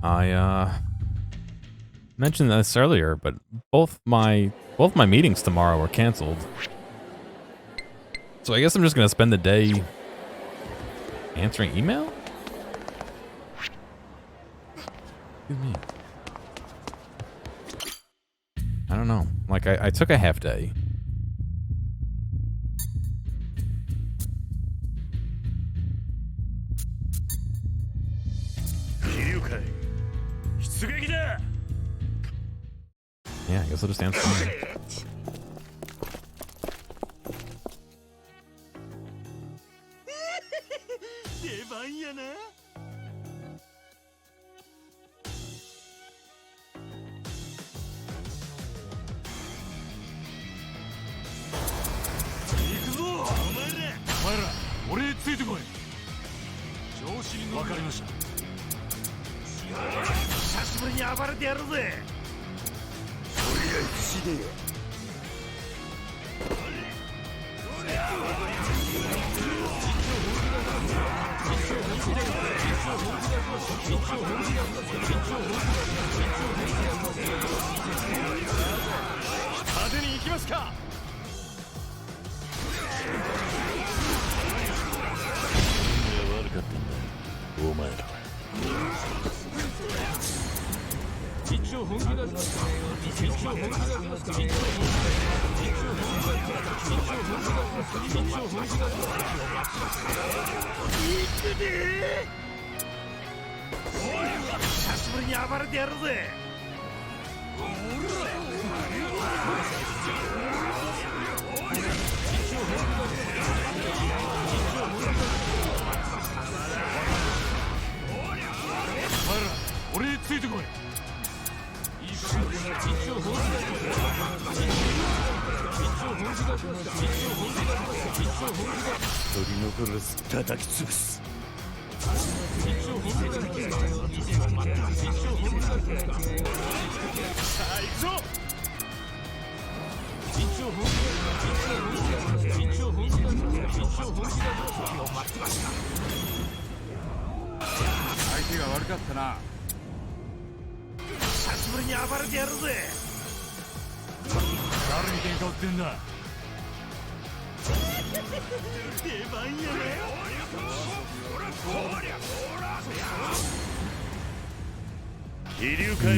I mentioned this earlier, but both my meetings tomorrow are canceled. So I guess I'm just gonna spend the day answering email? Excuse me. I don't know. Like I took a half day. Yeah, I guess I'll just answer email.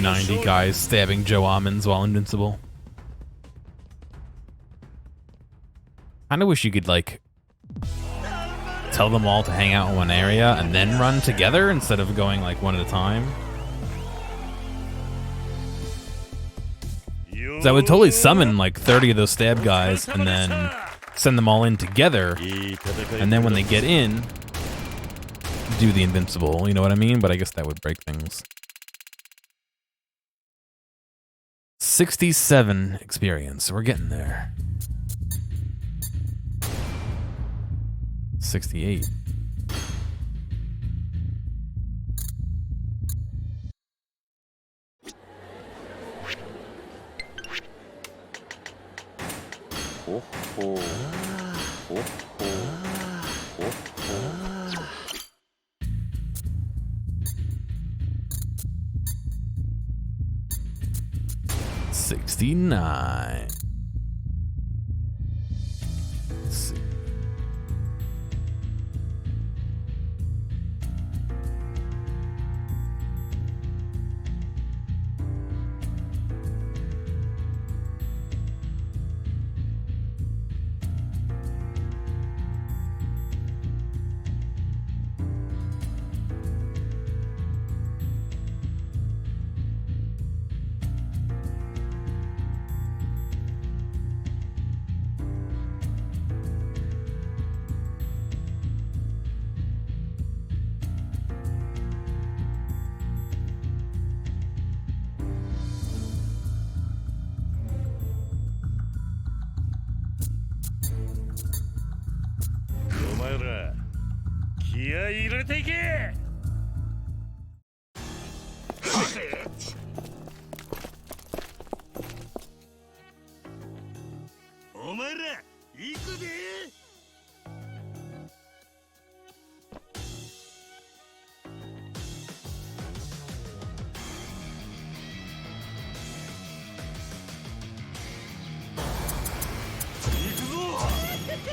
90 guys stabbing Joe Almonds while invincible. Kinda wish you could, like, tell them all to hang out in one area and then run together instead of going, like, one at a time. So I would totally summon, like, 30 of those stab guys and then send them all in together. And then when they get in, do the invincible, you know what I mean? But I guess that would break things. 67 experience. We're getting there. 68. $69. Let's see.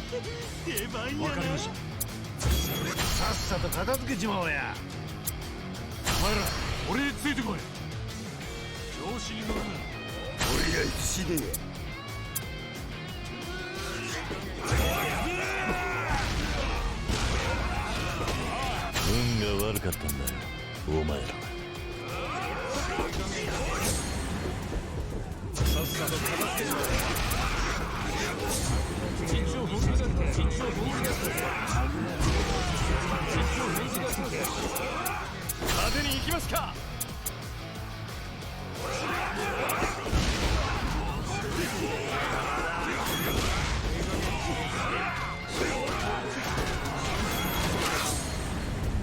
わかりました。さっさと片付けちまおうや。お前ら俺についてこい。調子に乗るな。俺が必死でや。運が悪かったんだよ、お前らは。さっさと片付けちまおう。派手に行きますか。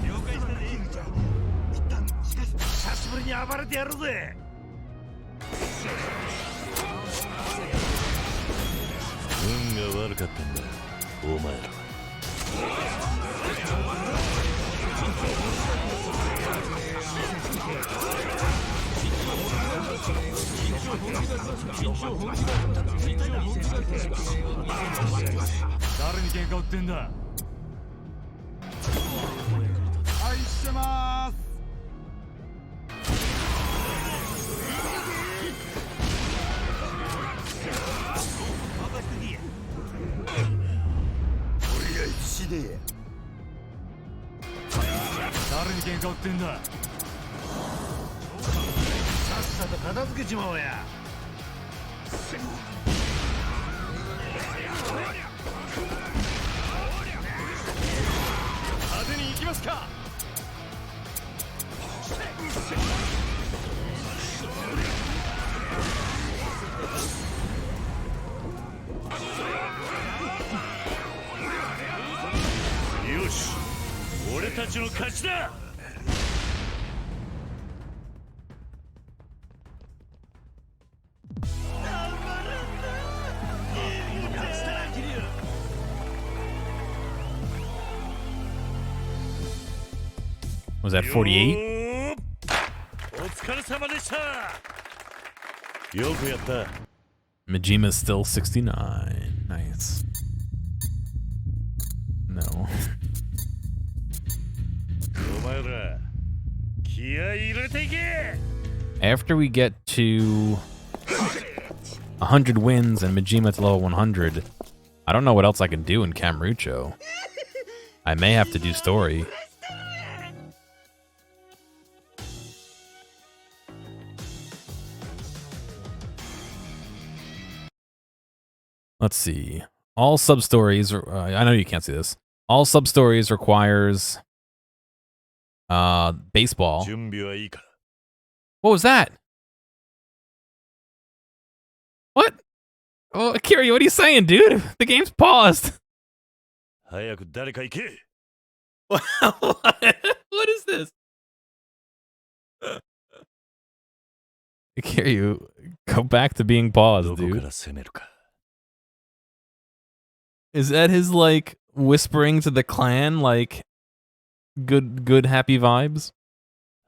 了解したね。一旦久しぶりに暴れてやるぜ。運が悪かったんだよ、お前らは。誰に喧嘩売ってんだ。愛してまーす。俺が必死でや。誰に喧嘩売ってんだ。さっさと片付けちまおうや。派手に行きますか。よし、俺たちの勝ちだ。Was that 48? お疲れ様でした。よくやった。Majima's still 69. Nice. No. お前ら、気合い入れていけ。 After we get to 100 wins and Majima's level 100, I don't know what else I can do in Kamurocho. I may have to do story. Let's see. All sub-stories, I know you can't see this. All sub-stories requires baseball. What was that? What? Oh, Akira, what are you saying, dude? The game's paused. What is this? Akira, go back to being paused, dude. Is that his, like, whispering to the clan, like, good, happy vibes?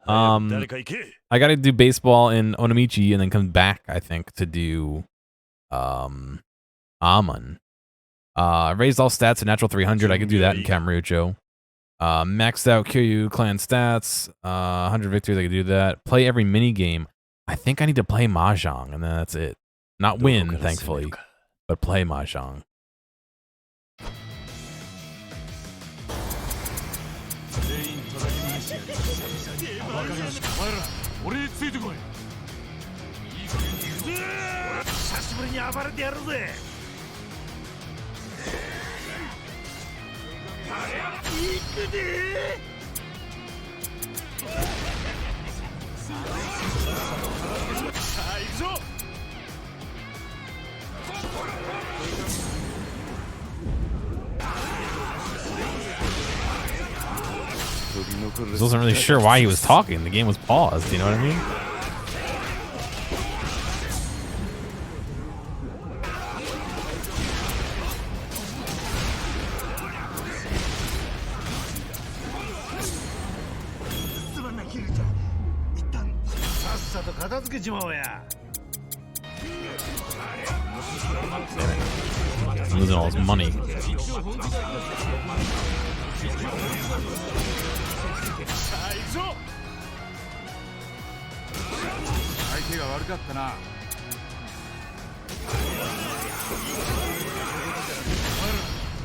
I gotta do baseball in Onomichi and then come back, I think, to do, Amon. Raised all stats to natural 300, I could do that in Kamurocho. Maxed out Kiryu clan stats, 100 victories, I could do that. Play every mini game. I think I need to play Mahjong, and then that's it. Not win, thankfully, but play Mahjong. I wasn't really sure why he was talking. The game was paused, you know what I mean? I'm losing all his money. 相手が悪かったな。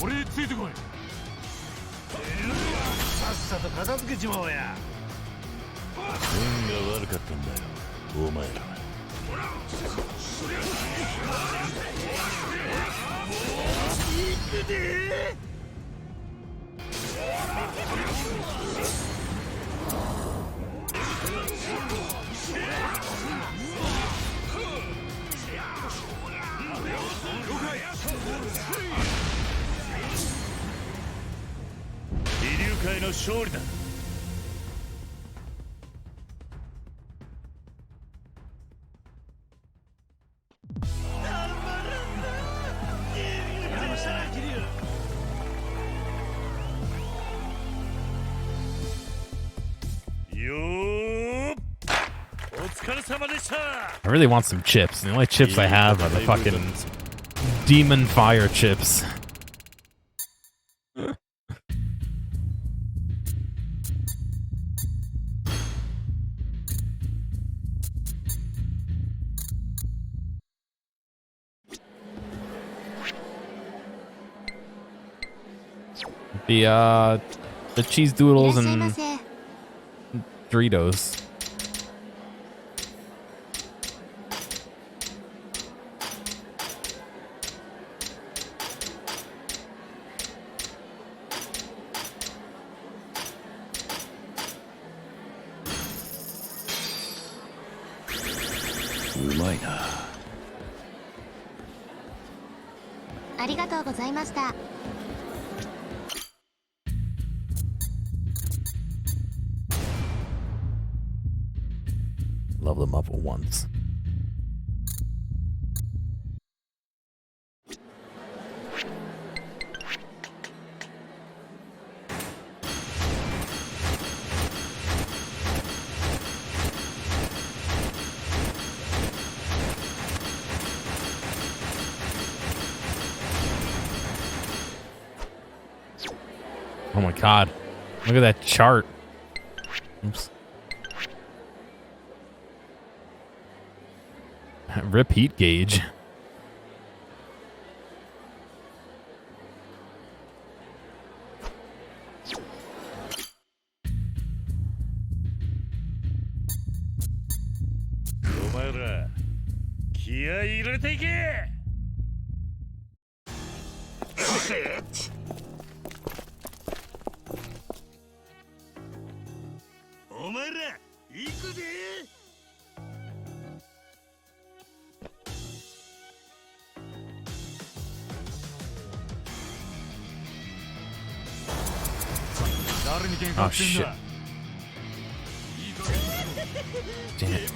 俺についてこい。さっさと片付けちまおうや。運が悪かったんだよ、お前らは。行くで飛龍会の勝利だ。I really want some chips. The only chips I have are the fucking demon fire chips. The cheese doodles and Doritos. Level them up at once. Oh my god. Look at that chart. Oops. Rip heat gauge. Oh shit. Damn it.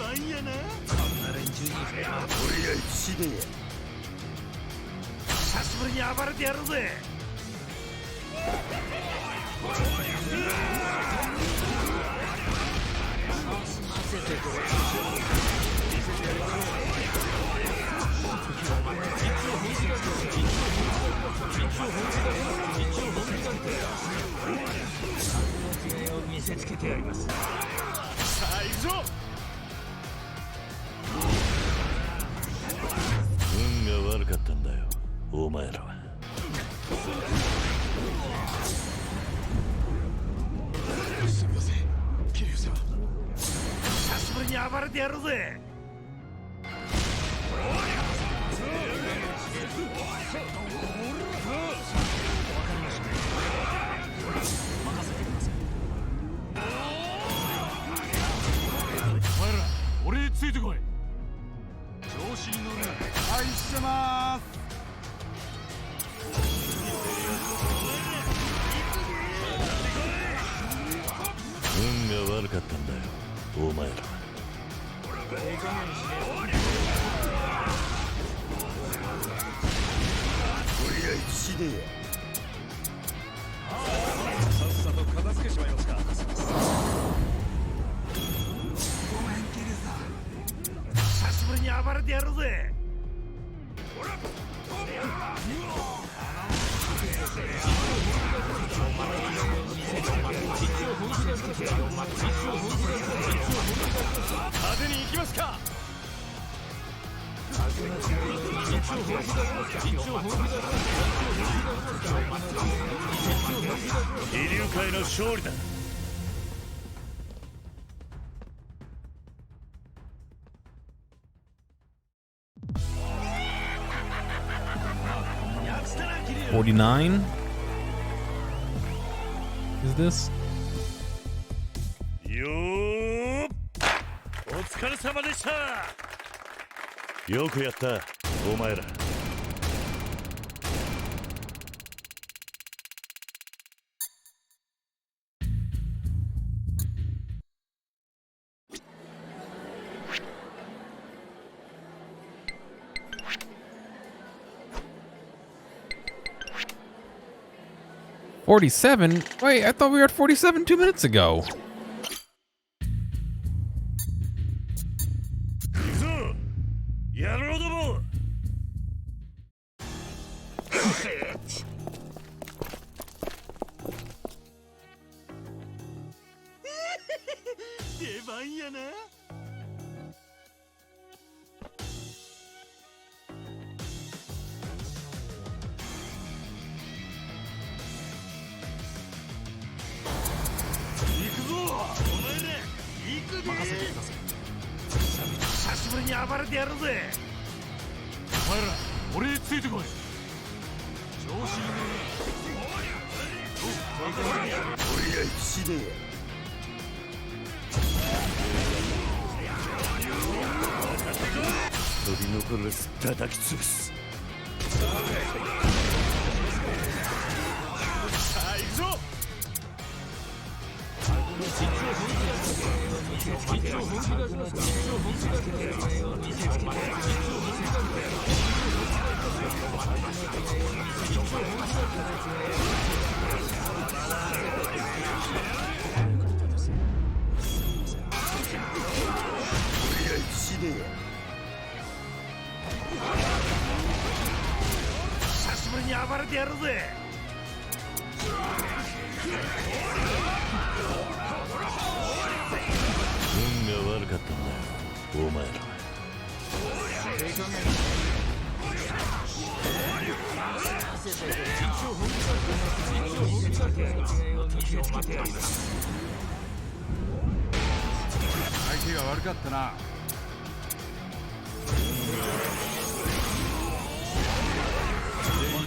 派手に行きますか。飛竜会の勝利だ。49 is this? よー、お疲れ様でした。よくやったお前ら。47? Wait, I thought we were at 47 2 minutes ago. 行くぞ野郎ども。出番やな。久しぶりに暴れてやるぜ。お前ら俺についてこい。調子に乗る。俺や一で取り残るす叩き潰す。さあ行くぞ。久しぶりに暴れてやるぜ。運が悪かったんだよお前らは。相手が悪かったな。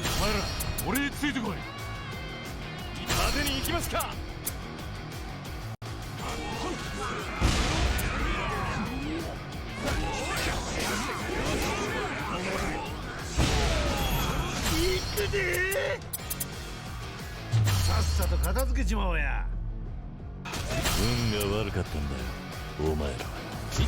お前ら俺についてこい。派手に行きますか。行くで。さっさと片付けちまおうや。運が悪かったんだよお前らは。飛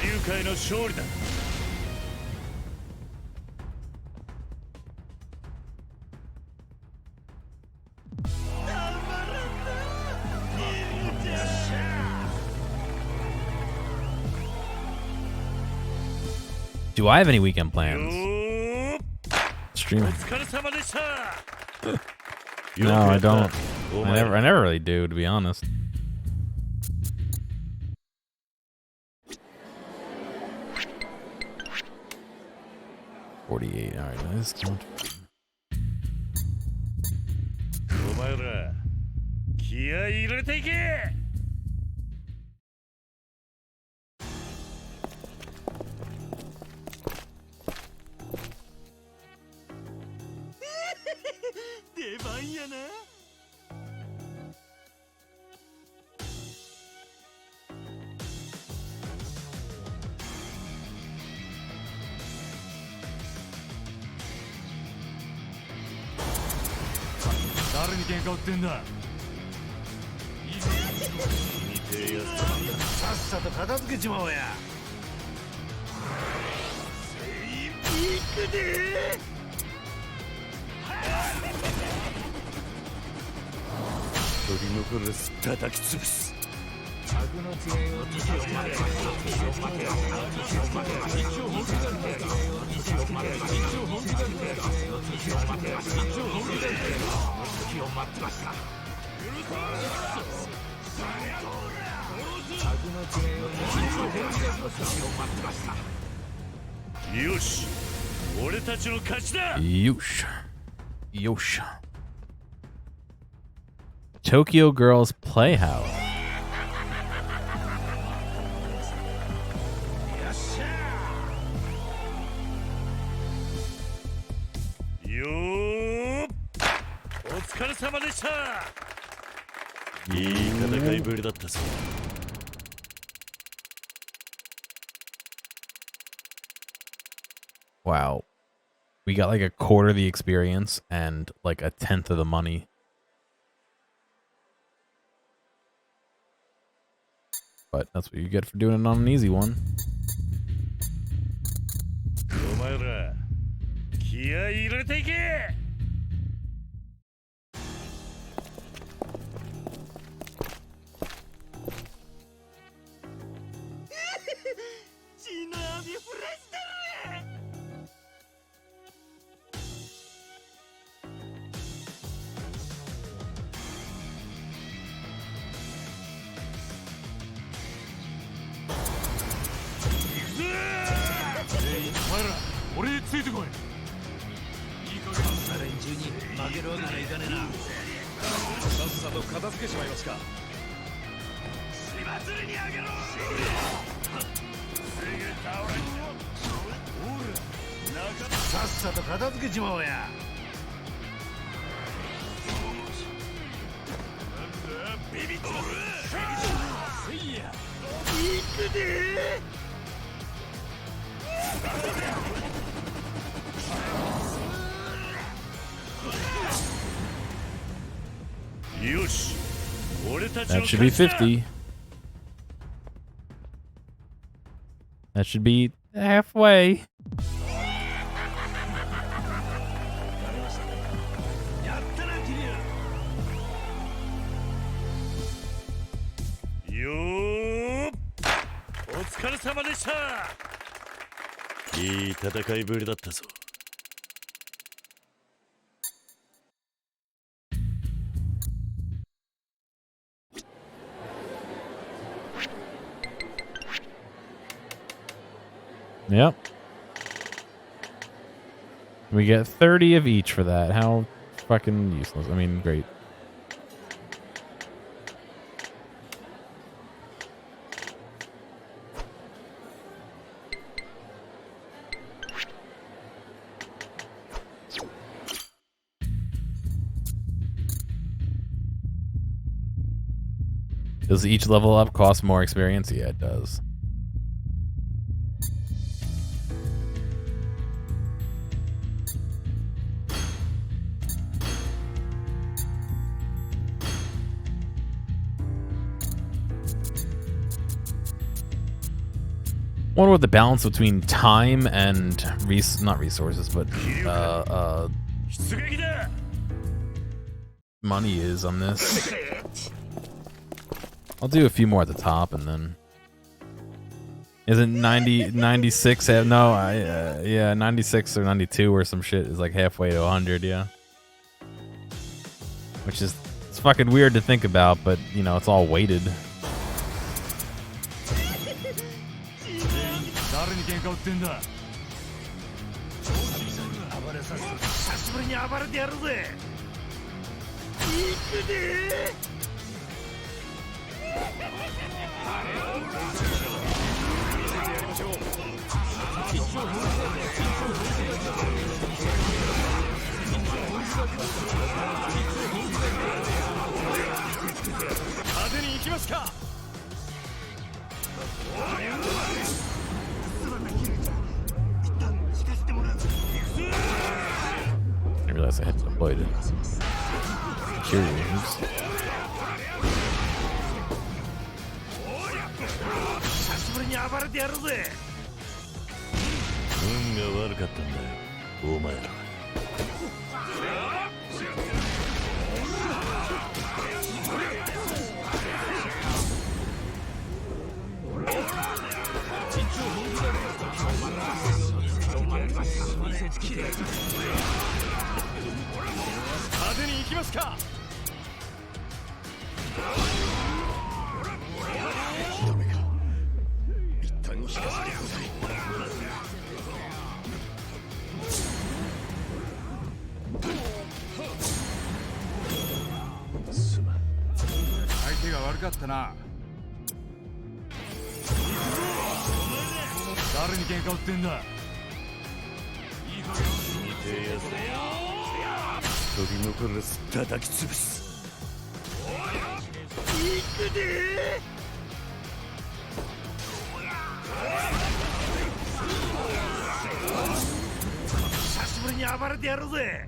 竜会の勝利だ。Do I have any weekend plans? Streaming. お疲れ様でした。 No, I don't. お I 前ら never really do, to be honest. $48. All right, this count. お前ら気合い入れていけ。出番やな。誰に喧嘩売ってんだ。見てやつさっさと片付けちまおうや。行くで。取り残るす叩き潰す。よし、俺たちの勝ちだ。 Yoosh. Yosh. Tokyo Girls Playhouse. Yo! お疲れ様でした。いい戦いぶりだったぞ。Wow. We got like a quarter of the experience and like a tenth of the money. But that's what you get for doing it on an easy one. お前ら、気合い入れていけ。俺についてこい。いい加減な連中に負けるわけにはいかねえな。さっさと片付けちまいますか。しまつりにあげろ。さっさと片付けちまおうや。なんだビビッとる。せいや。行くでー。That should be 50. That should be halfway. Yo! お疲れ様でした。いい戦いぶりだったぞ。Yep. We get 30 of each for that. How fucking useless. I mean, great. Does each level up cost more experience? Yeah, it does. Wonder what the balance between time and not resources, but money is on this. I'll do a few more at the top and then. Isn't 90, 96? No, yeah, 96 or 92 or some shit is like halfway to 100, yeah. Which is, it's fucking weird to think about, but you know, it's all weighted. I realized I had deployed it. Security moves. か。一旦引かせてください。すまん。相手が悪かったな。誰に喧嘩売ってんだ。いい加減見てやつだよ。取り残らず叩き潰す。行くで久しぶりに暴れてやるぜ。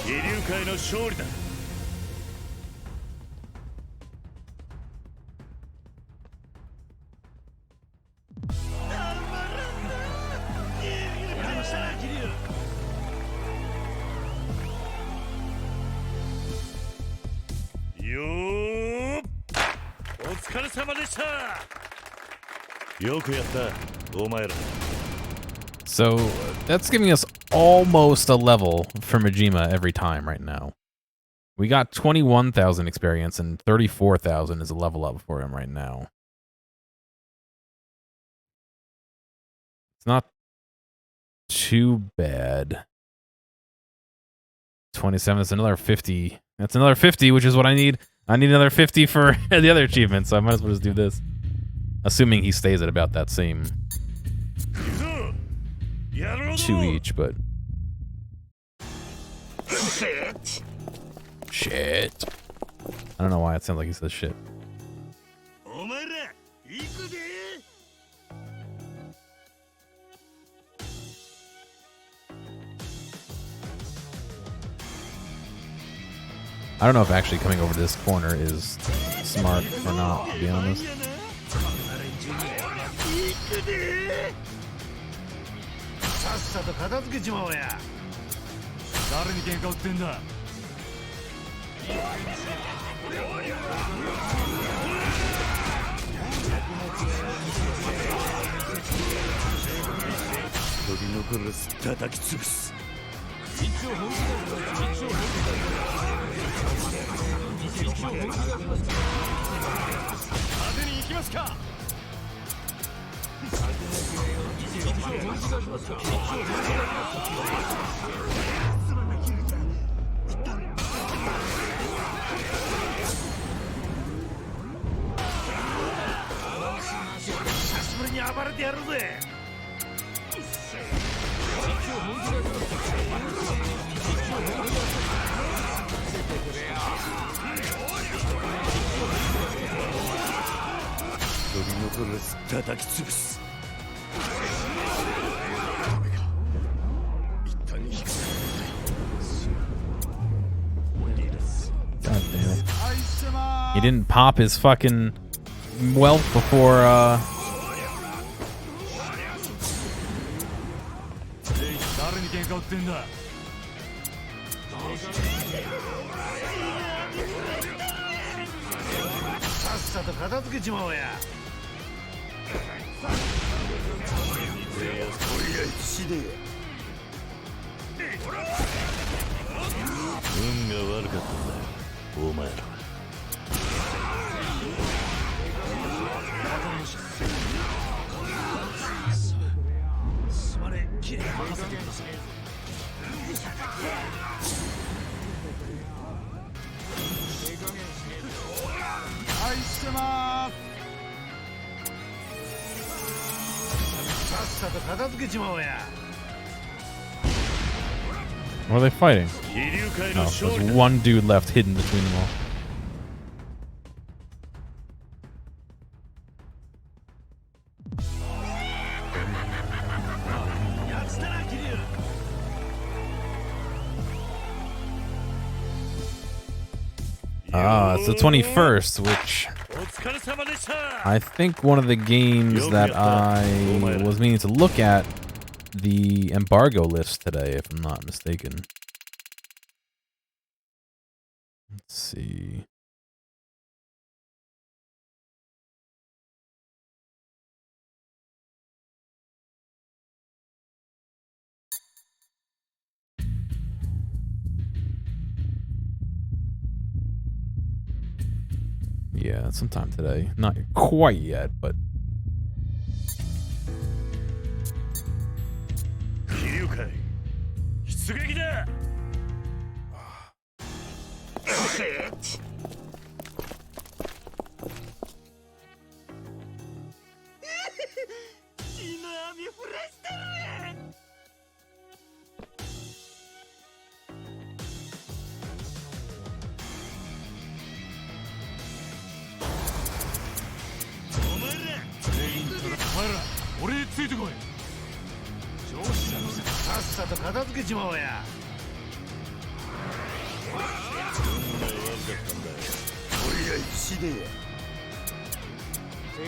飛竜会の勝利だ。よーっ、お疲れ様でした。よくやったお前ら。 So that's giving us almost a level for Majima every time right now. We got 21,000 experience and 34,000 is a level up for him right now. It's not too bad. 27, that's another 50. That's another 50, which is what I need. I need another 50 for the other achievement, so I might as well just do this. Assuming he stays at about that same 2 each, but... Shit. I don't know why it sounds like he says shit. I don't know if actually coming over this corner is smart or not, to be honest. God damn it. He didn't pop his fucking wealth before, What are they fighting? No, there's one dude left hidden between them all. Ah, it's the 21st, which I think one of the games that I was meaning to look at the embargo list today, if I'm not mistaken. Let's see. Yeah, sometime today. Not quite yet, but... 気流会出撃だ 俺についてこい。上司だろ、さっさと片付けちまおうや。俺や石でや。手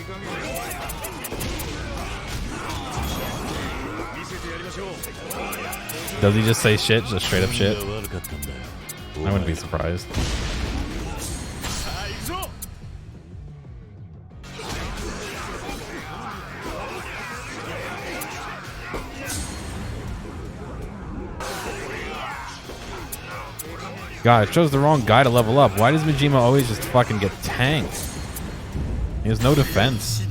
加減見せてやりましょう。 Does he just say shit? Just straight up shit? I wouldn't be surprised. さあ行くぞ。 God, it chose the wrong guy to level up. Why does Majima always just fucking get tanked? He has no defense.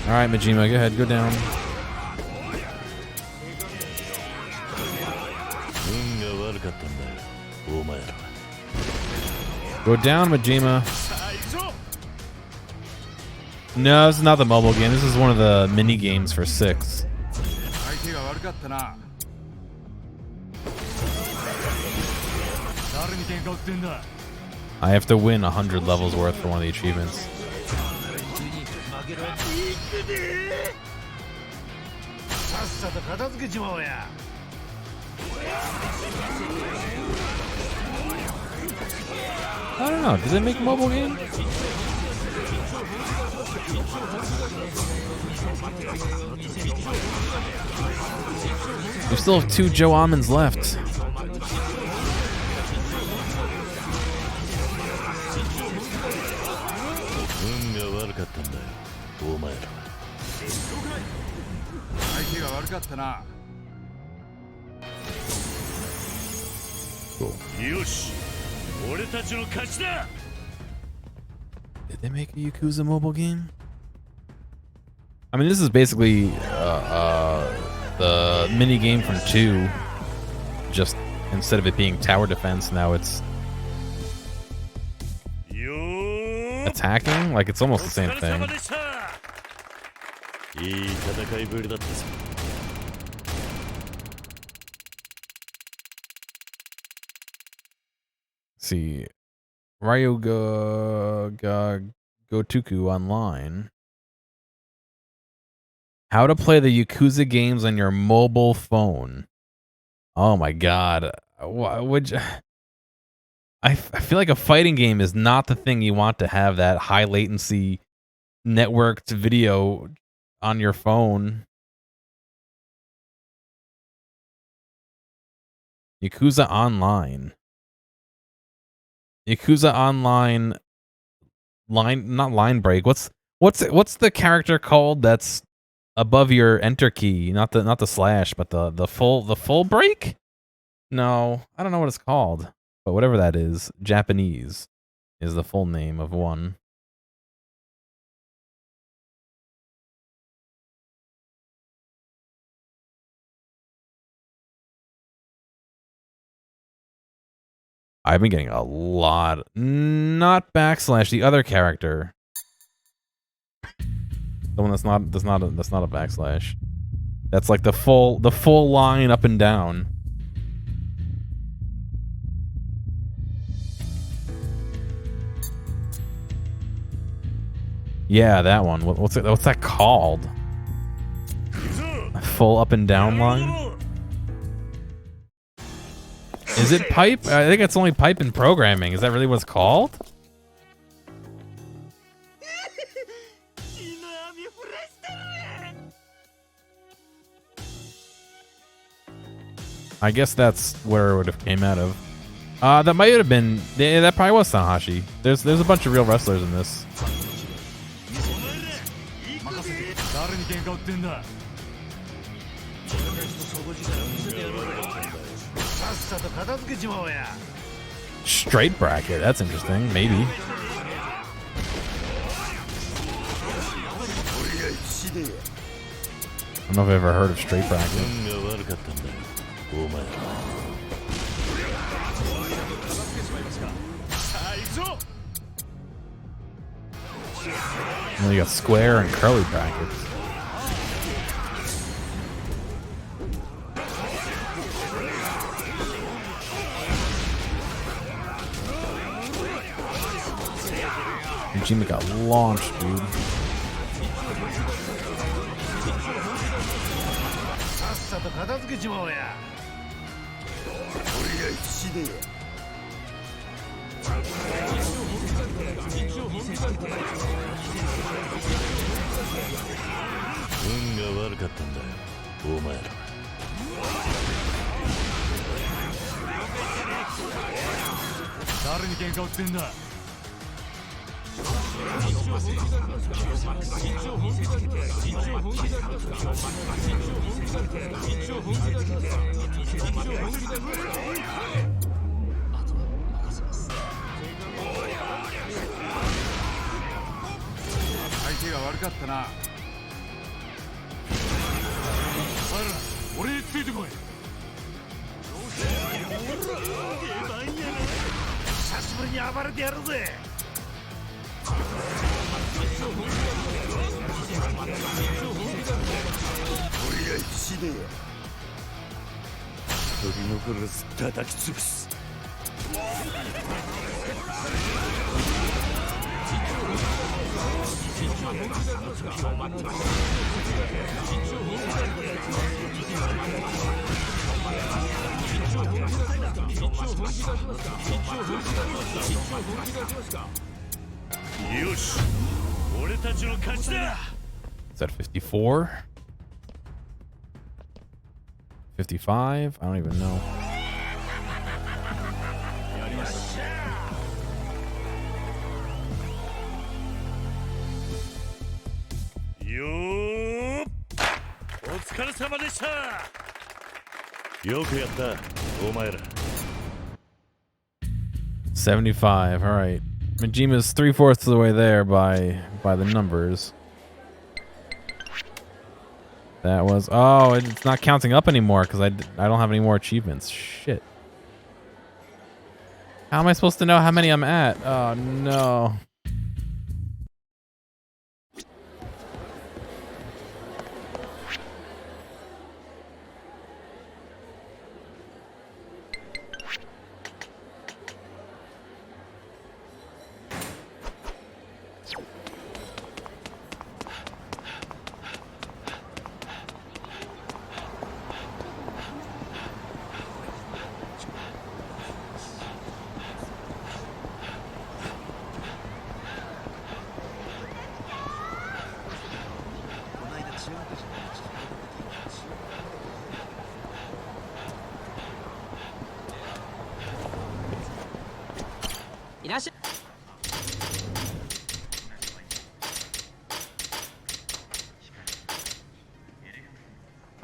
Alright, Majima, go ahead, go down. Go down, Majima. No, this is not the mobile game. This is one of the mini games for 6. I have to win 100 levels worth for one of the achievements. I don't know. Does it make a mobile game? We still have 2 Joe Almonds left. Cool. Did they make a Yakuza mobile game? I mean, this is basically the mini game from 2. Just instead of it being tower defense, now it's attacking. Like, it's almost the same thing. See, Ryuga Gotoku Online. How to play the Yakuza games on your mobile phone. Oh my god. Would you... I feel like a fighting game is not the thing you want to have that high latency networked video on your phone. Yakuza Online. Yakuza Online not line break. What's the character called that's above your enter key? Not the slash, but the full break? No, I don't know what it's called. But whatever that is, Japanese is the full name of one. I've been getting a lot. Not backslash, the other character. The one that's not a backslash. That's like the full line up and down. Yeah, that one. What's that called? A full up and down line? Is it pipe? I think it's only pipe in programming. Is that really what it's called? I guess that's where it would have came out of. That might have been. Yeah, that probably was Tanahashi. There's a bunch of real wrestlers in this. Straight bracket. That's interesting. Maybe. I don't know if I've ever heard of straight bracket. Well, you got square and curly brackets. Jimmy got launched, dude. Is that 54? 55? I don't even know. $75. All right. Majima's 3/4 of the way there by the numbers. That was... Oh, it's not counting up anymore because I don't have any more achievements. Shit. How am I supposed to know how many I'm at? Oh, no.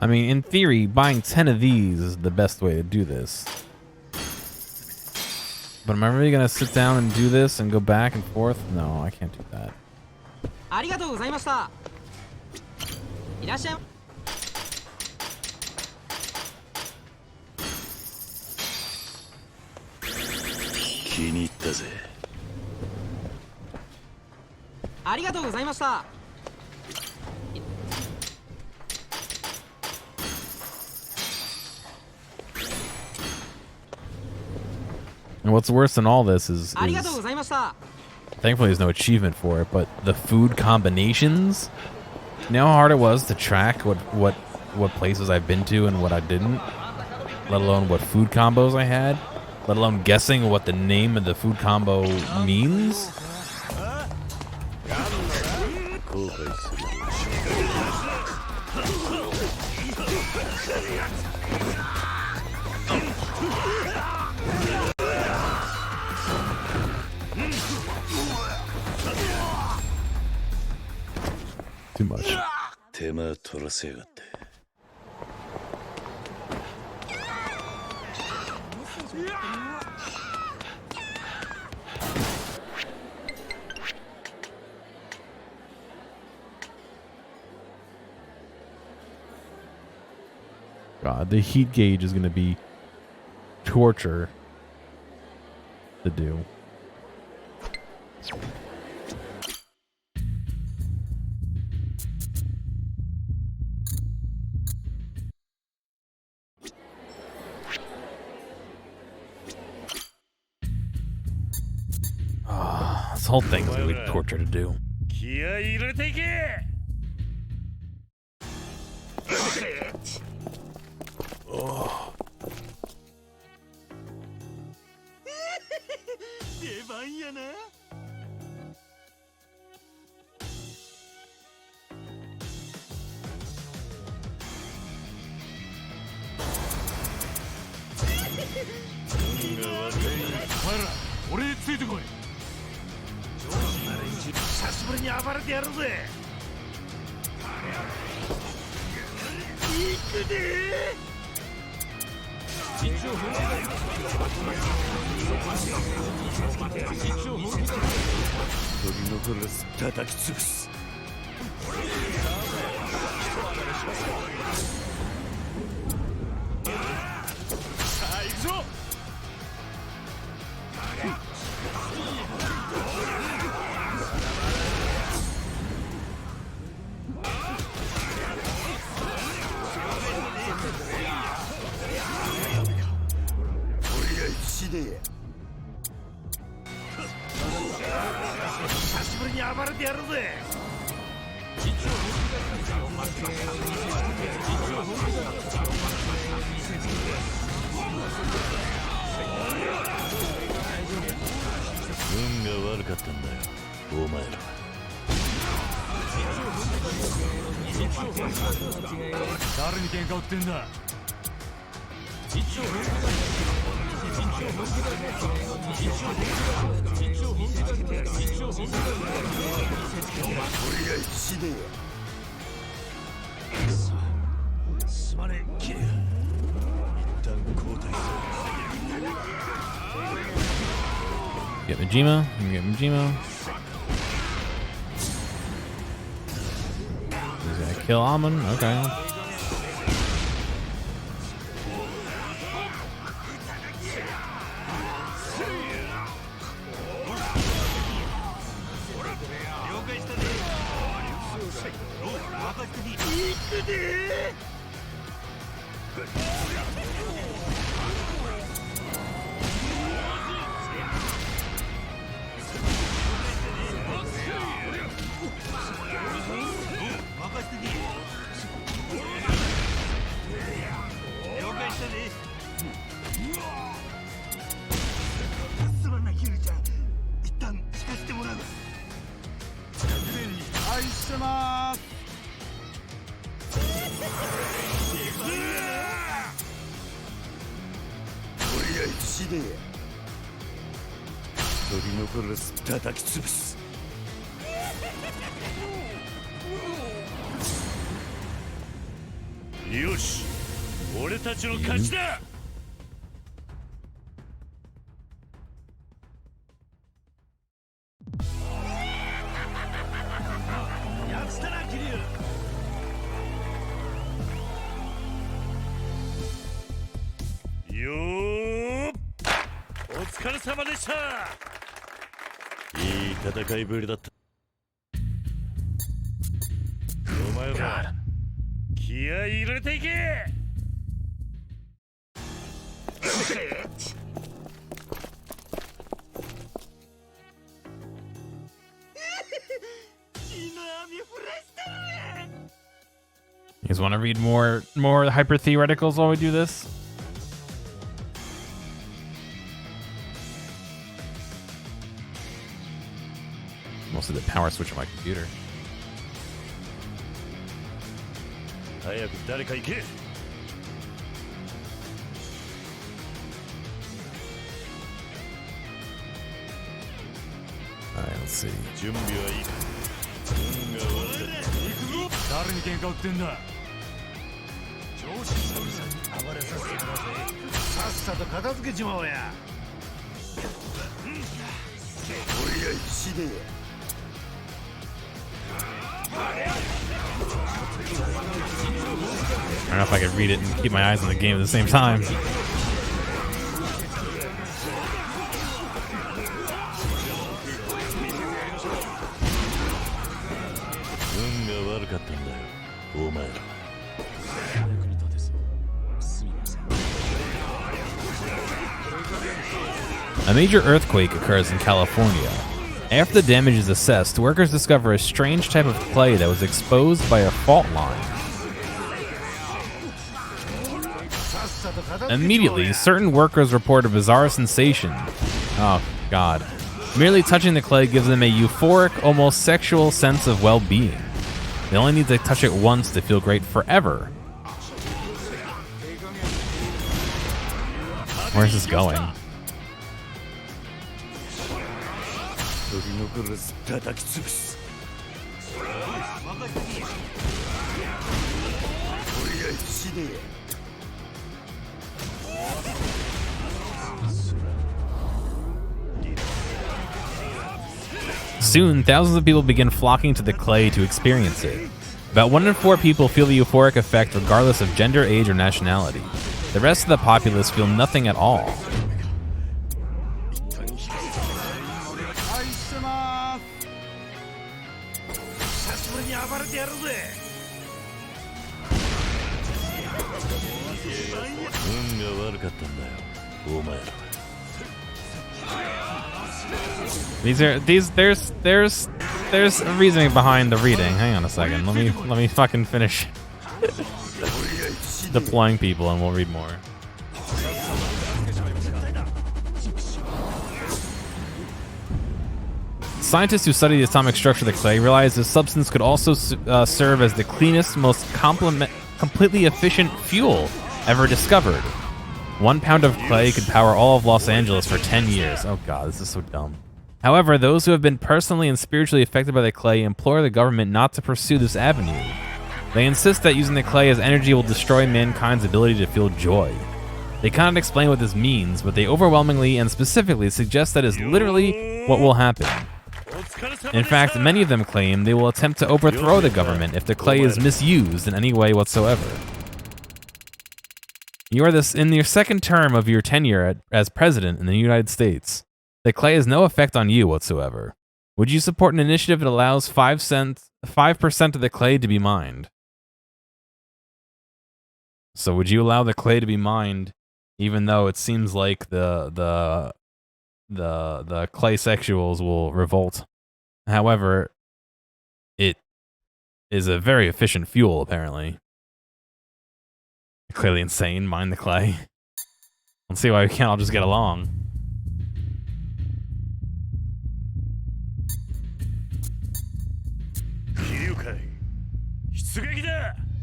I mean, in theory, buying 10 of these is the best way to do this. But am I really going to sit down and do this and go back and forth? No, I can't do that. And what's worse than all this is thankfully there's no achievement for it, but the food combinations. You know how hard it was to track what places I've been to and what I didn't, let alone what food combos I had, let alone guessing what the name of the food combo means. Too much. God, the heat gauge is gonna be torture to do. This whole thing is gonna be torture to do. 気合い入れていけ。出番やな。お前ら、俺についてこい。久しぶりに暴れてやるぜ。行くで取り残らず叩き潰す。さあ行くぞ。久しぶりに暴れてやるぜ。運が悪かったんだよ、お前ら。誰に喧嘩売ってんだ。すまねえ、キリ。一旦交代する。Get Majima. Get Majima. He's gonna kill Amon. Okay.取り残らず叩き潰す。よし、俺たちの勝ちだ。やったな、キリュウ。よー、お疲れ様でした。いい戦いぶりだった。お前ら気合い入れていけ。You guys want to read more hyper theoreticals while we do this? Mostly the power switch on my computer. 早く誰か行け。Alright, let's see. 準備はいいか。運が悪い。行くぞ。誰に喧嘩売ってんだ。上司久々に暴れさせてもらうぜ。さっさと片付けちまおうや。俺や死ねえ。I don't know if I could read it and keep my eyes on the game at the same time. A major earthquake occurs in California. After the damage is assessed, workers discover a strange type of clay that was exposed by a fault line. Immediately, certain workers report a bizarre sensation. Oh, God. Merely touching the clay gives them a euphoric, almost sexual sense of well-being. They only need to touch it once to feel great forever. Where's this going? Soon, thousands of people begin flocking to the clay to experience it. About 1 in 4 people feel the euphoric effect regardless of gender, age, or nationality. The rest of the populace feel nothing at all. There's a reasoning behind the reading. Hang on a second. Let me fucking finish deploying people and we'll read more. Scientists who study the atomic structure of the clay realize this substance could also serve as the cleanest, most completely efficient fuel ever discovered. 1 pound of clay could power all of Los Angeles for 10 years. Oh God, this is so dumb. However, those who have been personally and spiritually affected by the clay implore the government not to pursue this avenue. They insist that using the clay as energy will destroy mankind's ability to feel joy. They cannot explain what this means, but they overwhelmingly and specifically suggest that is literally what will happen. In fact, many of them claim they will attempt to overthrow the government if the clay is misused in any way whatsoever. You are in your second term of your tenure as president in the United States. The clay has no effect on you whatsoever. Would you support an initiative that allows 5% of the clay to be mined? So would you allow the clay to be mined, even though it seems like the clay sexuals will revolt? However, it is a very efficient fuel, apparently. Clearly insane. Mine the clay. Let's see why we can't all just get along.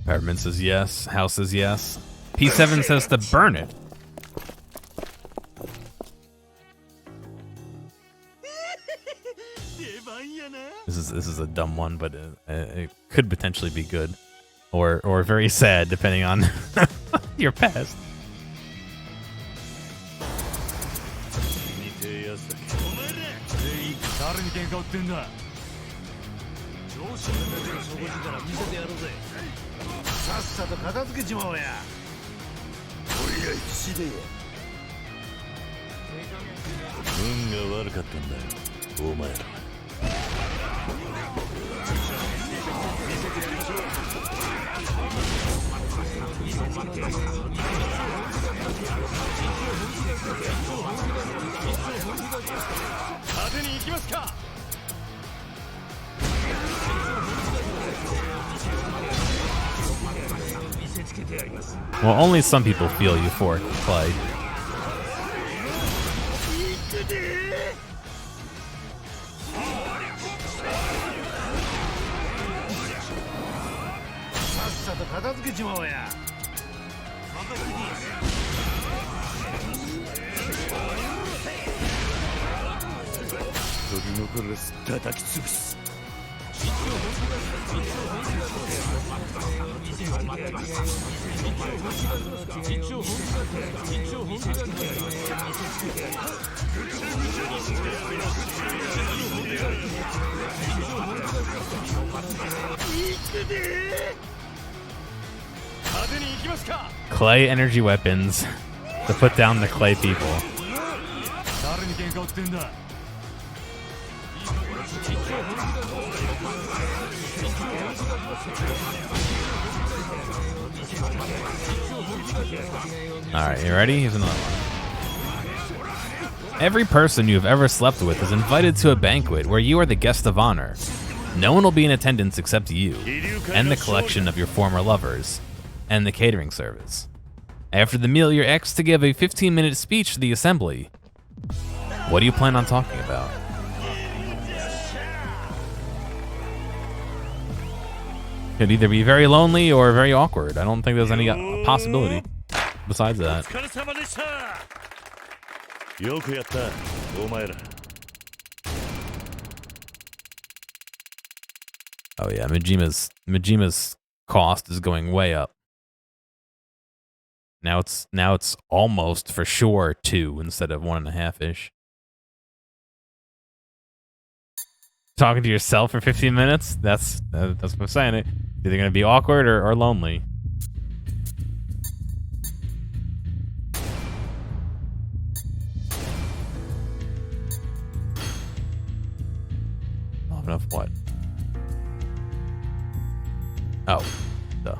Peppermint says yes. House says yes. P7 says to burn it. This is a dumb one, but it could potentially be good. Or very sad, depending on your past. Well, only some people feel euphoric play. Clay energy weapons to put down the clay people. 誰に喧嘩売ってんだ。 Alright, you ready? Here's another one. Every person you have ever slept with is invited to a banquet where you are the guest of honor. No one will be in attendance except you, and the collection of your former lovers, and the catering service. After the meal, you're asked to give a 15-minute speech to the assembly. What do you plan on talking about? Could either be very lonely or very awkward. I don't think there's any possibility besides that. よくやったお前ら。 Oh yeah, Majima's cost is going way up. Now it's almost for sure 2 instead of 1.5-ish. Talking to yourself for 15 minutes? That's what I'm saying. It's either gonna be awkward or lonely. Not enough what? Oh, duh.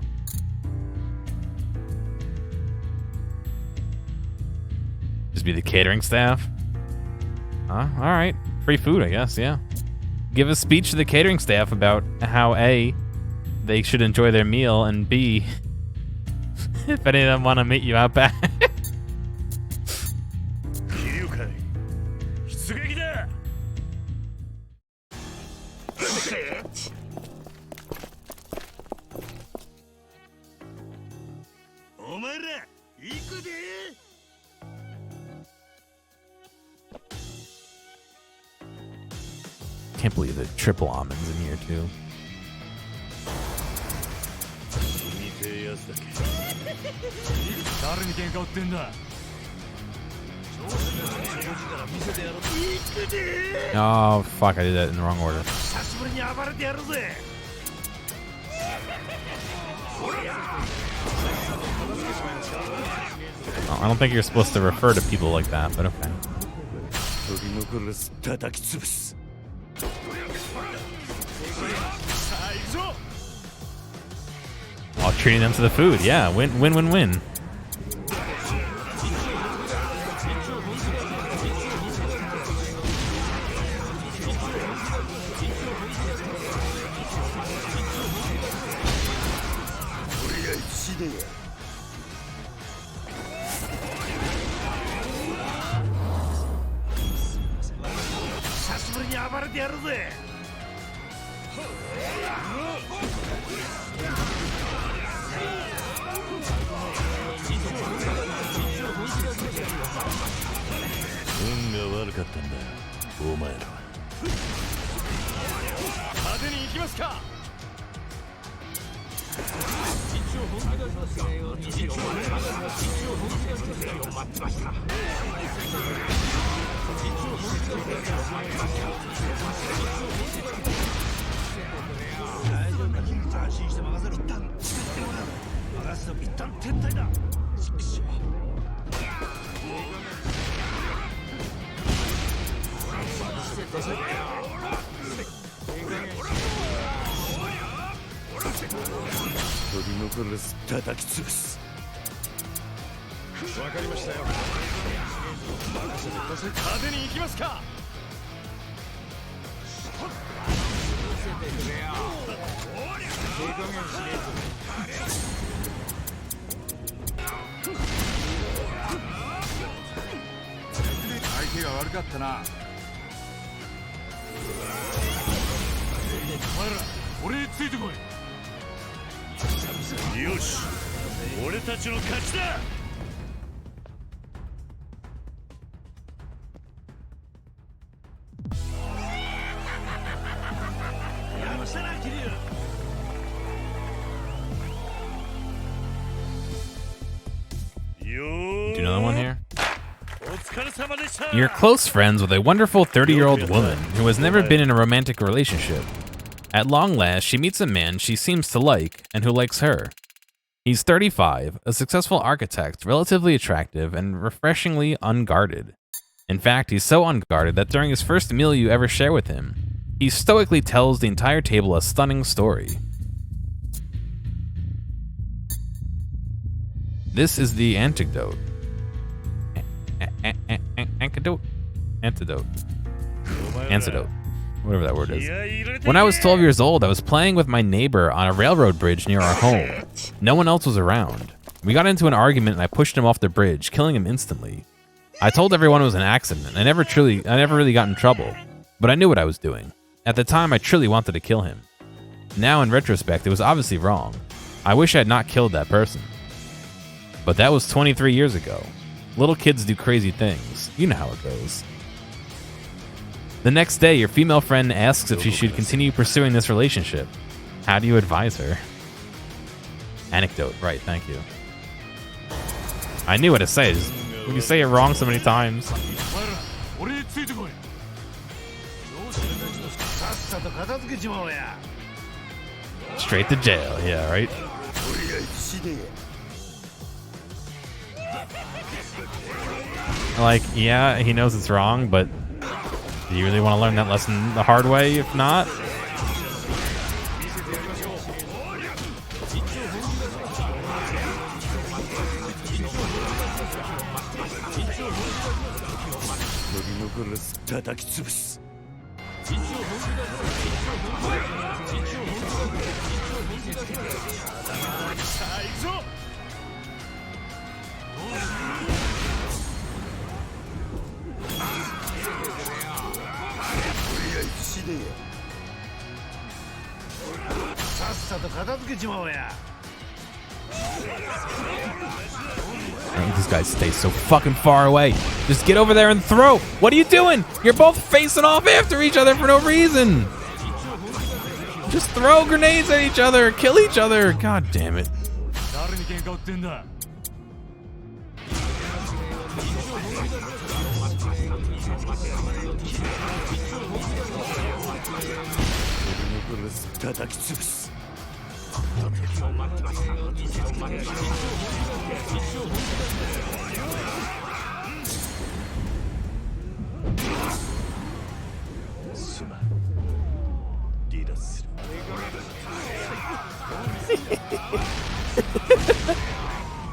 Just be the catering staff? Alright. Free food, I guess, yeah. Give a speech to the catering staff about how A, they should enjoy their meal, and B, if any of them want to meet you out back. Can't believe the triple almonds in here too. Oh fuck, I did that in the wrong order. Oh, I don't think you're supposed to refer to people like that, but okay. While treating them to the food, yeah, win, win, win, win. Do another one here. You're close friends with a wonderful 30-year-old woman who has never been in a romantic relationship. At long last, she meets a man she seems to like and who likes her. He's 35, a successful architect, relatively attractive, and refreshingly unguarded. In fact, he's so unguarded that during his first meal you ever share with him, he stoically tells the entire table a stunning story. This is the antidote. Antidote? Antidote. Whatever that word is. When I was 12 years old, I was playing with my neighbor on a railroad bridge near our home. No one else was around. We got into an argument and I pushed him off the bridge, killing him instantly. I told everyone it was an accident. I never really got in trouble, but I knew what I was doing. At the time, I truly wanted to kill him. Now, in retrospect, it was obviously wrong. I wish I had not killed that person. But that was 23 years ago. Little kids do crazy things. You know how it goes. The next day, your female friend asks if she should continue pursuing this relationship. How do you advise her? Anecdote. Right, thank you. I knew what to say. When you say it wrong so many times. Straight to jail, yeah, right? Like, yeah, he knows it's wrong, but do you really want to learn that lesson the hard way, if not? These guys stay so fucking far away. Just get over there and throw. What are you doing? You're both facing off after each other for no reason. Just throw grenades at each other. Kill each other. God damn it.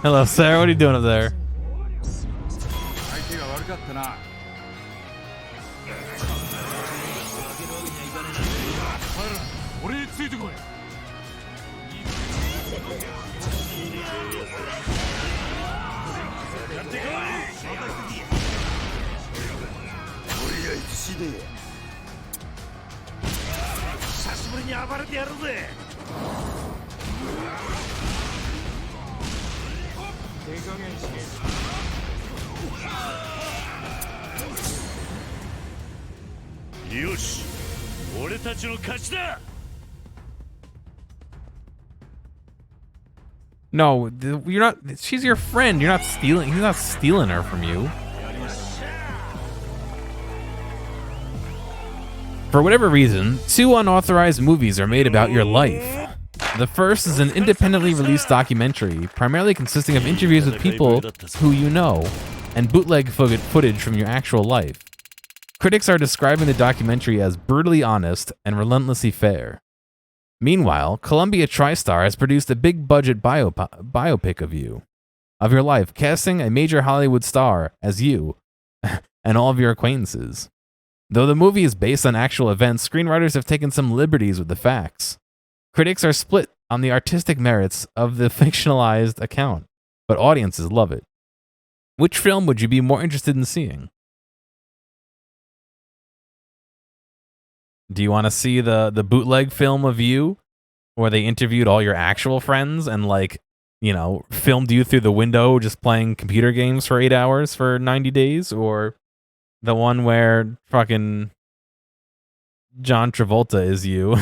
Hello, Sarah. What are you doing up there? No, you're not. She's your friend. You're not stealing. He's not stealing her from you. For whatever reason, 2 unauthorized movies are made about your life. The first is an independently released documentary, primarily consisting of interviews with people who you know, and bootleg footage from your actual life. Critics are describing the documentary as brutally honest and relentlessly fair. Meanwhile, Columbia TriStar has produced a big-budget biopic of your life, casting a major Hollywood star as you and all of your acquaintances. Though the movie is based on actual events, screenwriters have taken some liberties with the facts. Critics are split on the artistic merits of the fictionalized account, but audiences love it. Which film would you be more interested in seeing? Do you want to see the bootleg film of you, where they interviewed all your actual friends and, like, you know, filmed you through the window just playing computer games for 8 hours for 90 days? Or the one where fucking John Travolta is you?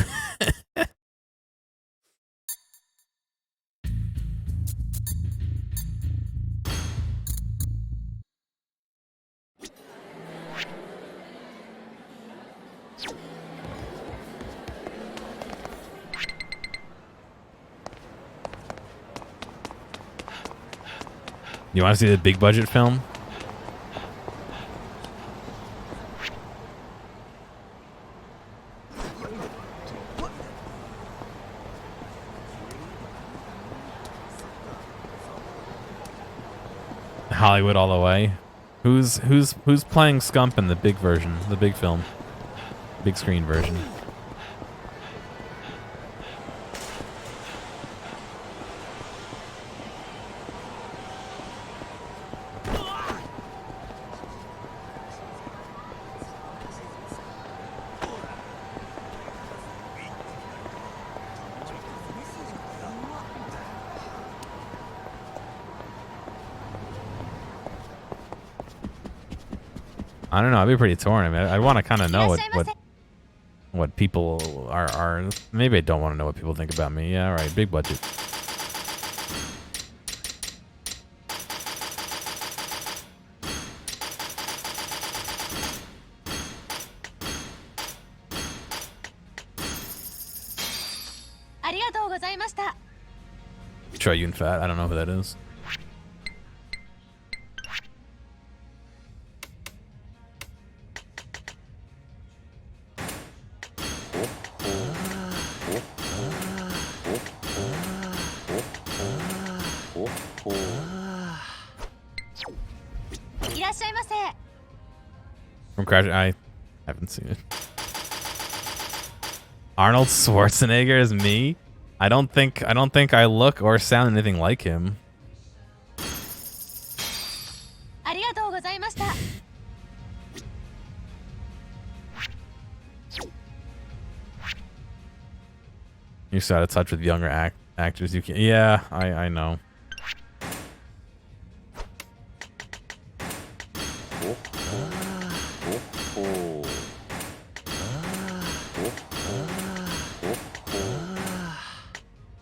You want to see the big budget film? Hollywood all the way. Who's playing Scump in the big version, the big film, big screen version? I don't know. I'd be pretty torn. I mean, I want to kind of know what people are. Maybe I don't want to know what people think about me. Yeah, all right. Big budget. Try you and Fat. I don't know who that is. From Crash, I haven't seen it. Arnold Schwarzenegger is me. I don't think I look or sound anything like him. You're so out of touch with younger actors. You can, yeah, I know.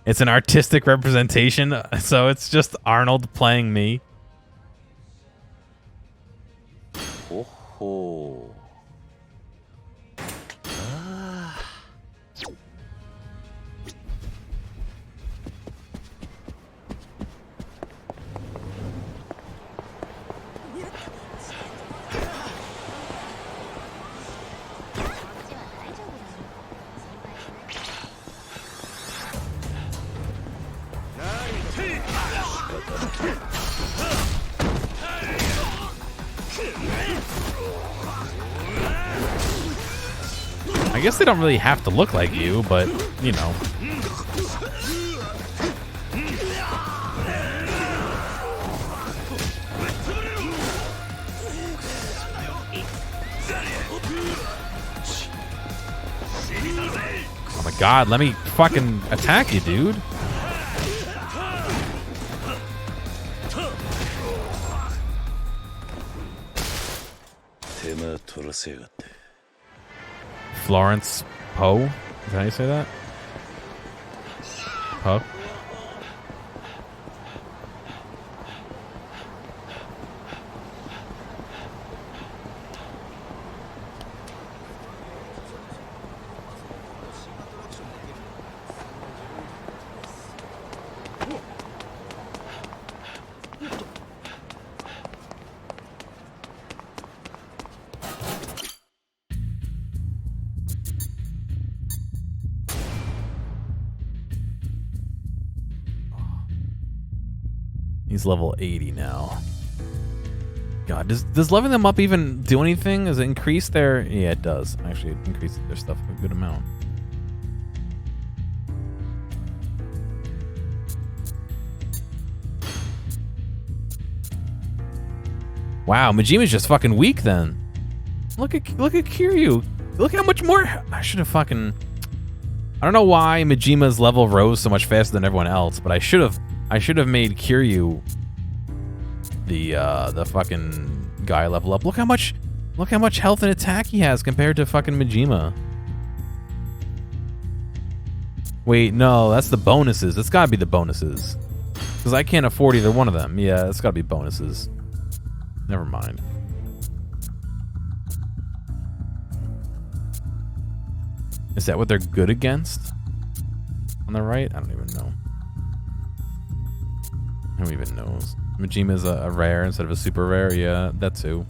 It's an artistic representation, so it's just Arnold playing me. I guess they don't really have to look like you, but, you know. Oh my god, let me fucking attack you, dude. Florence Poe? Is that how you say that? Poe? He's level 80 now. God, does leveling them up even do anything? Does it increase their... Yeah, it does. Actually, it increases their stuff a good amount. Wow, Majima's just fucking weak then. Look at Kiryu. Look how much more... I should have fucking... I don't know why Majima's level rose so much faster than everyone else, but I should have made Kiryu the fucking guy level up. Look how much health and attack he has compared to fucking Majima. Wait, no, that's the bonuses. It's gotta be the bonuses. Because I can't afford either one of them. Yeah, it's gotta be bonuses. Never mind. Is that what they're good against? On the right? I don't even know. Who even knows? Majima's a rare instead of a super rare. Yeah, that too.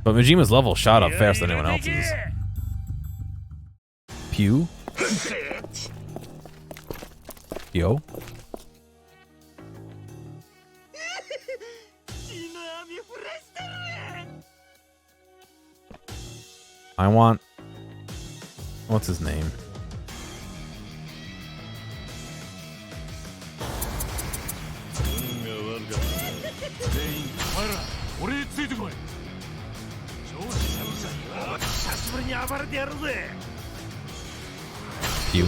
But Majima's level shot up faster than anyone else's. Pew? Yo? I want... What's his name? Pew?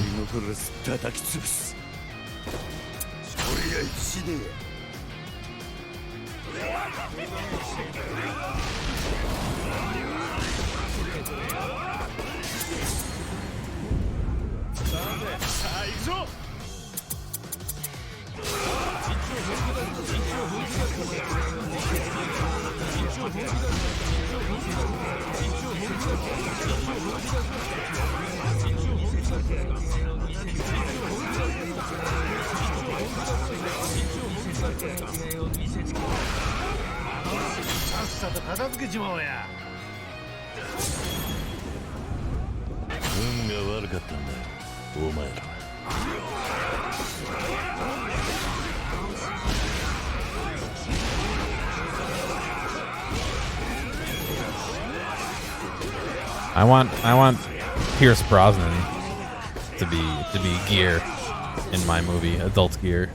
I want Pierce Brosnan to be Gear in my movie, adult Gear.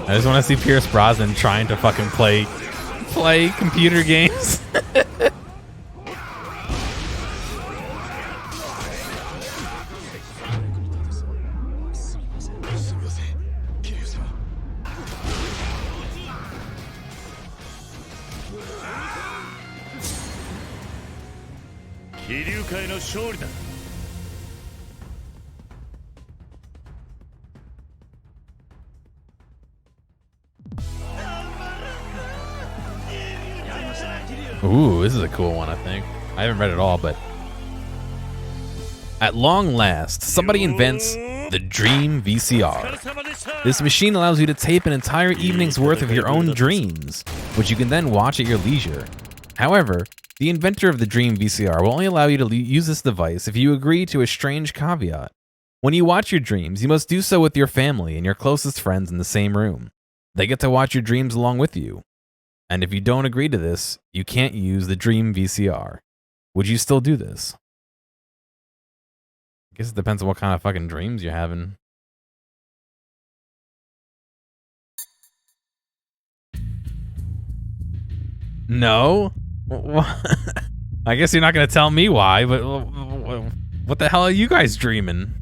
I just want to see Pierce Brosnan trying to fucking play computer games. Ooh, this is a cool one, I think. I haven't read it all, but... At long last, somebody invents the Dream VCR. This machine allows you to tape an entire evening's worth of your own dreams, which you can then watch at your leisure. However, the inventor of the Dream VCR will only allow you to use this device if you agree to a strange caveat. When you watch your dreams, you must do so with your family and your closest friends in the same room. They get to watch your dreams along with you. And if you don't agree to this, you can't use the Dream VCR. Would you still do this? I guess it depends on what kind of fucking dreams you're having. No? I guess you're not going to tell me why, but what the hell are you guys dreaming?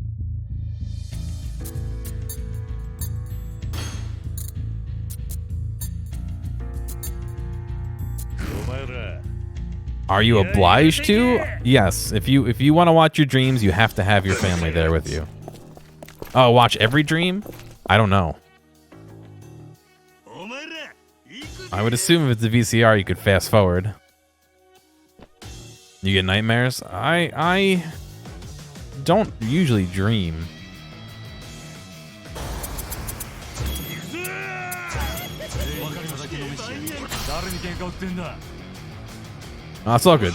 Are you obliged to? Yes. If you want to watch your dreams, you have to have your family there with you. Oh, watch every dream? I don't know. I would assume if it's a VCR, you could fast forward. You get nightmares? I don't usually dream. Oh, it's all good.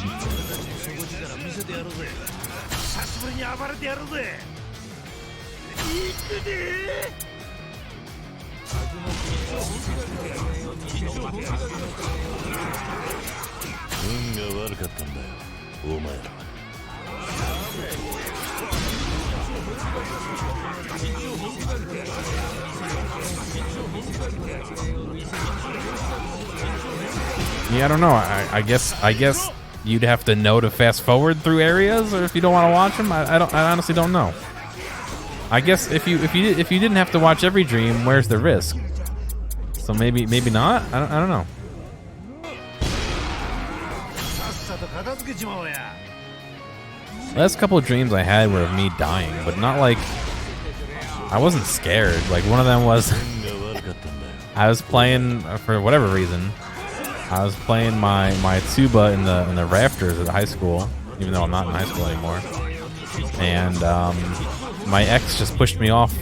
Yeah, I don't know. I guess you'd have to know to fast forward through areas, or if you don't want to watch them. I honestly don't know. I guess if you didn't have to watch every dream, where's the risk? So maybe not. I don't know. Last couple of dreams I had were of me dying, but not like I wasn't scared. Like one of them was I was playing for whatever reason. I was playing my tuba in the rafters at high school, even though I'm not in high school anymore. And my ex just pushed me off,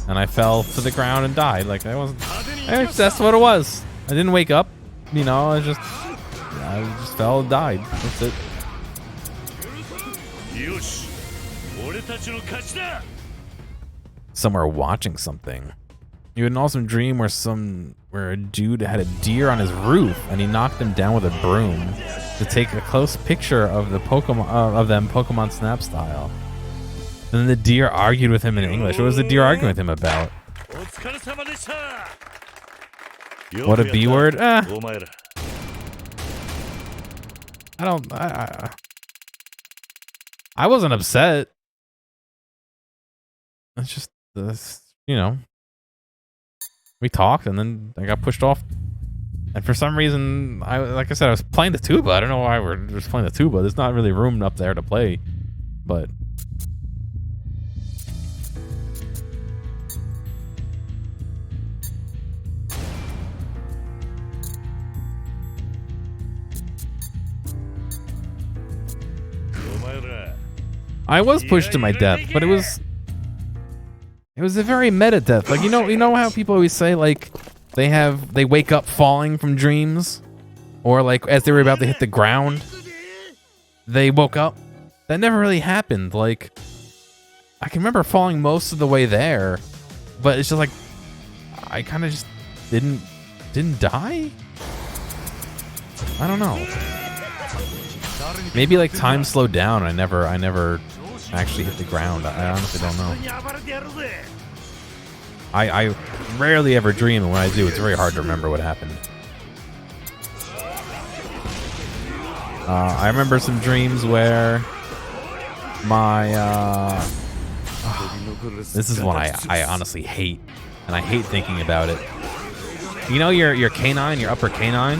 and I fell to the ground and died. Like that's what it was. I didn't wake up, you know. I just fell and died. That's it. Somewhere watching something. You had an awesome dream where a dude had a deer on his roof and he knocked him down with a broom to take a close picture of the Pokemon of them Pokemon Snap style. And then the deer argued with him in English. What was the deer arguing with him about? What a B word? I wasn't upset. It's just this, you know. We talked, and then I got pushed off. And for some reason, like I said, I was playing the tuba. I don't know why we're just playing the tuba. There's not really room up there to play, but. I was pushed to my death, but it was a very meta death. Like you know how people always say like they wake up falling from dreams, or like as they were about to hit the ground, they woke up. That never really happened. Like I can remember falling most of the way there, but it's just like I kind of just didn't die. I don't know. Maybe like time slowed down. I never actually hit the ground. I honestly don't know. I rarely ever dream, and when I do, it's very hard to remember what happened. I remember some dreams where my this is one I honestly hate, and I hate thinking about it. You know your canine, your upper canine?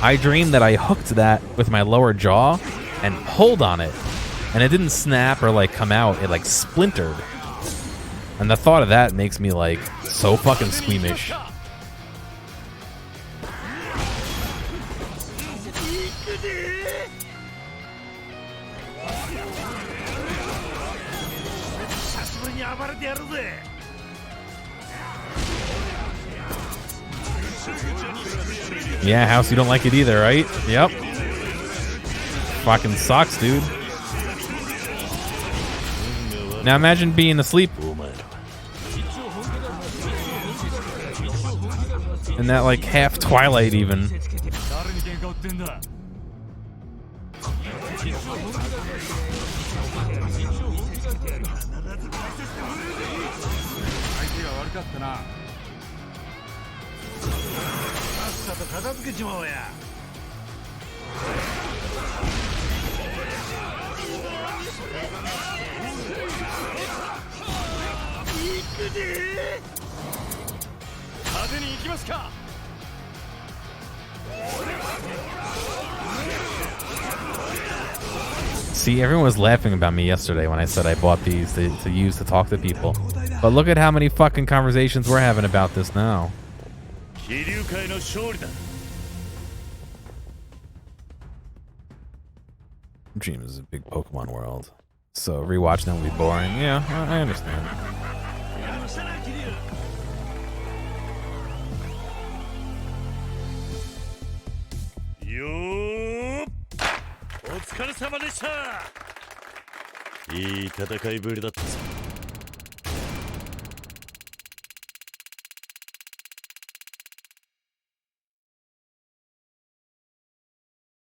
I dreamed that I hooked that with my lower jaw and pulled on it, and it didn't snap or like come out. It like splintered, and the thought of that makes me like so fucking squeamish. Yeah, House, you don't like it either, right? Yep. Fucking sucks, dude. Now imagine being asleep. In that like half twilight even. See, everyone was laughing about me yesterday when I said I bought these to use to talk to people. But look at how many fucking conversations we're having about this now. Dream is a big Pokemon world. So rewatching them will be boring. Yeah, I understand.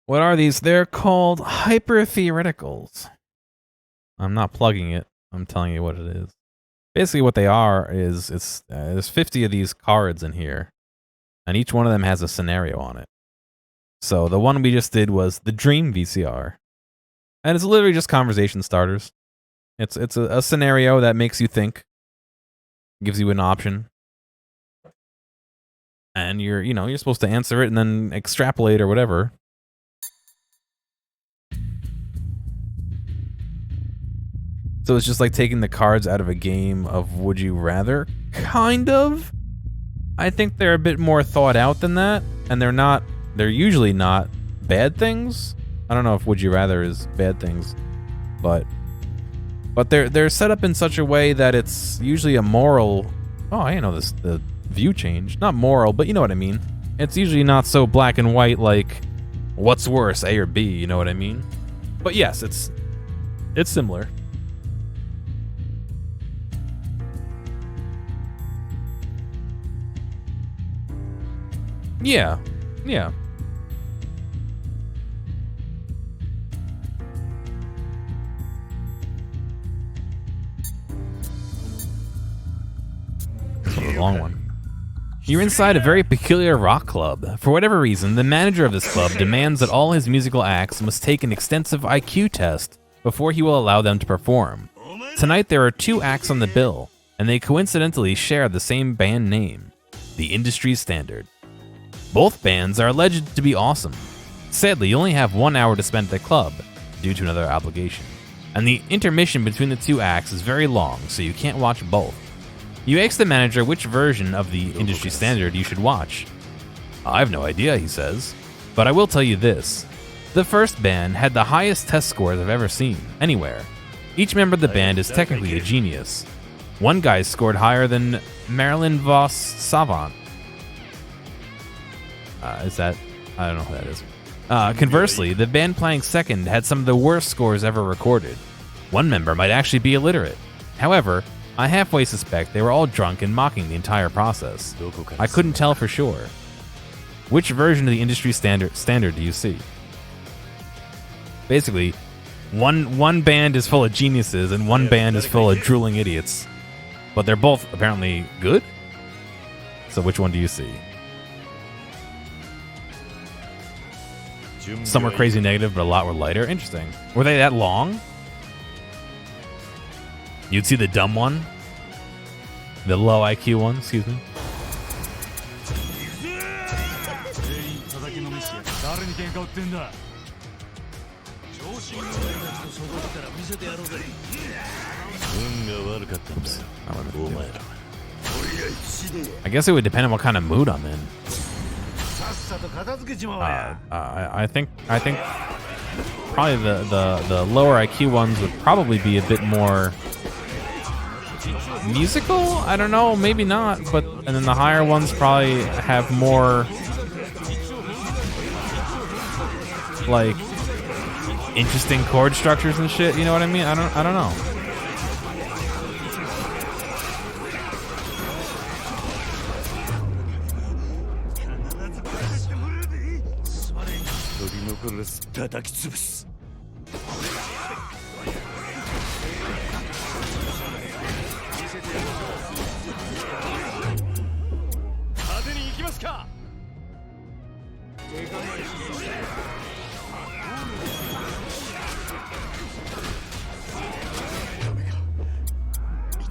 What are these? They're called hyper-theoreticals. I'm not plugging it. I'm telling you what it is. Basically what they are is there's 50 of these cards in here, and each one of them has a scenario on it. So the one we just did was the Dream VCR. And it's literally just conversation starters. It's a scenario that makes you think, gives you an option. And you're supposed to answer it and then extrapolate or whatever. So it's just like taking the cards out of a game of Would You Rather? Kind of. I think they're a bit more thought out than that, and they're usually not bad things. I don't know if Would You Rather is bad things, but they're set up in such a way that it's usually a moral. Oh, I didn't know this. The view change, not moral, but you know what I mean. It's usually not so black and white like what's worse, A or B. You know what I mean? But yes, it's similar. Yeah. This one's a long one. You're inside a very peculiar rock club. For whatever reason, the manager of this club demands that all his musical acts must take an extensive IQ test before he will allow them to perform. Tonight there are 2 acts on the bill, and they coincidentally share the same band name, the industry standard. Both bands are alleged to be awesome. Sadly, you only have 1 hour to spend at the club, due to another obligation, and the intermission between the 2 acts is very long, so you can't watch both. You ask the manager which version of the industry standard you should watch. I have no idea, he says, but I will tell you this. The first band had the highest test scores I've ever seen, anywhere. Each member of the band is technically a genius. One guy scored higher than Marilyn Vos Savant. I don't know who that is. Conversely, the band playing second had some of the worst scores ever recorded. One member might actually be illiterate. However, I halfway suspect they were all drunk and mocking the entire process. I couldn't tell for sure. Which version of the industry standard do you see? Basically, one band is full of geniuses and one band is full of drooling idiots. But they're both apparently good? So which one do you see? Some were crazy negative, but a lot were lighter. Interesting. Were they that long? You'd see the dumb one? The low IQ one, excuse me. Oops. I guess it would depend on what kind of mood I'm in. I think probably the lower IQ ones would probably be a bit more musical. I don't know, maybe not, but and then the higher ones probably have more like interesting chord structures and shit. You know what I mean? I don't know.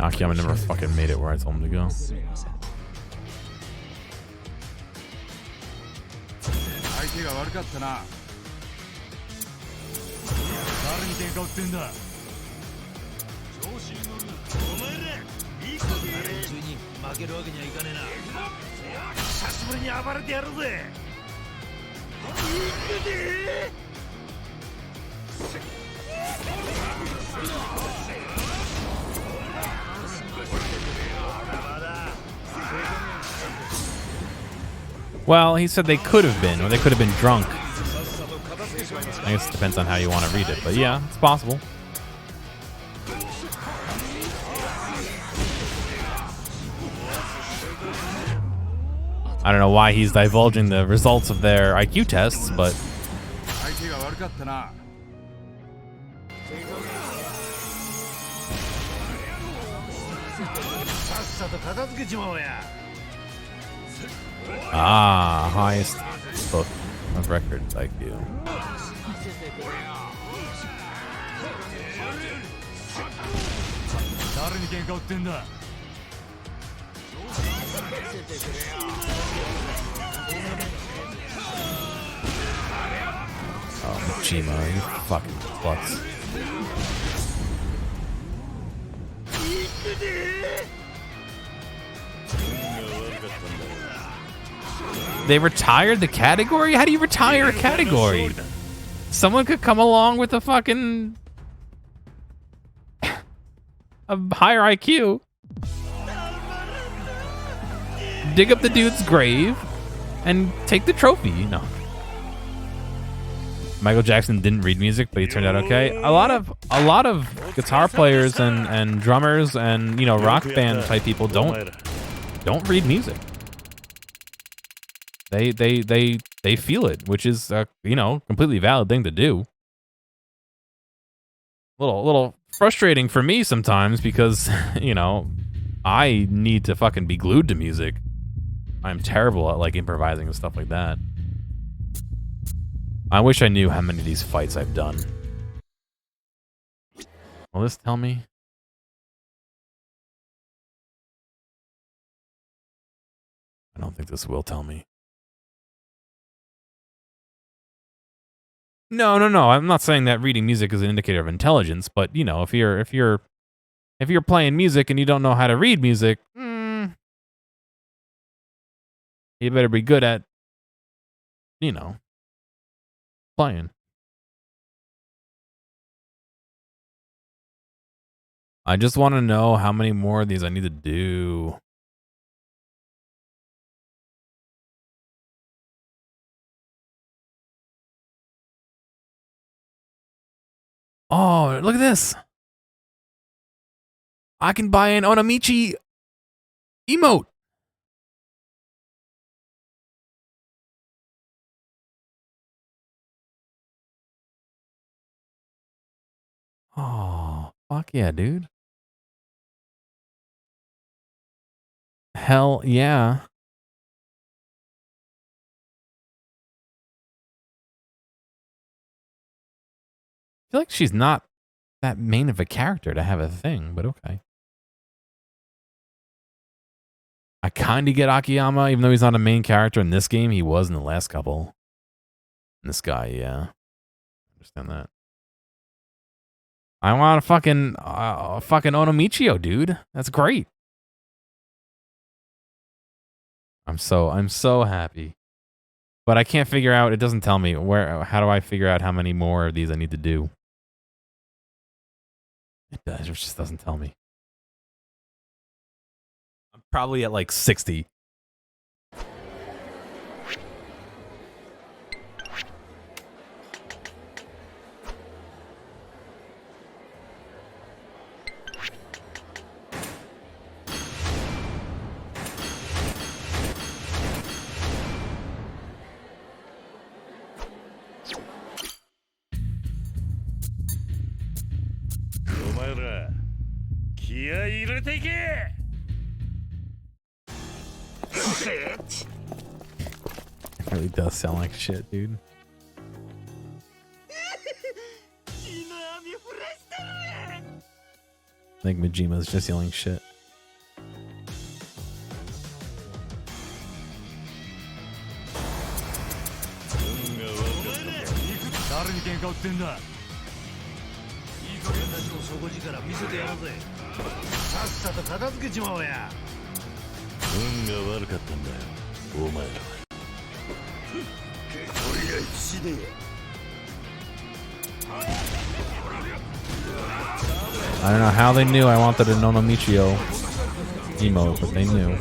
Akiyama never fucking made it where I told him to go. Well, he said they could have been, or they could have been drunk. I guess it depends on how you want to read it, but yeah, it's possible. I don't know why he's divulging the results of their IQ tests, but... highest book of record IQ. Oh, Majima, you fucking klutz. They retired the category? How do you retire a category? Someone could come along with a fucking... a higher IQ. Dig up the dude's grave and take the trophy, you know. Michael Jackson didn't read music, but he turned out okay. A lot of guitar players and drummers and, you know, rock band type people don't read music. They feel it, which is a, you know, completely valid thing to do. Little frustrating for me sometimes because, you know, I need to fucking be glued to music. I'm terrible at like improvising and stuff like that. I wish I knew how many of these fights I've done. Will this tell me? I don't think this will tell me. No. I'm not saying that reading music is an indicator of intelligence, but you know, if you're playing music and you don't know how to read music, you better be good at, you know, playing. I just want to know how many more of these I need to do. Oh, look at this. I can buy an Onamichi emote. Oh, fuck yeah, dude. Hell yeah. I feel like she's not that main of a character to have a thing, but okay. I kind of get Akiyama, even though he's not a main character in this game. He was in the last couple. And this guy, yeah. Understand that. I want a fucking Onomichio, dude. That's great. I'm so happy. But I can't figure out, it doesn't tell me how do I figure out how many more of these I need to do? It just doesn't tell me. I'm probably at like 60. It really does sound like shit, dude. I think Majima's just yelling shit. I don't know how they knew I wanted a Nonomichio emote, but they knew.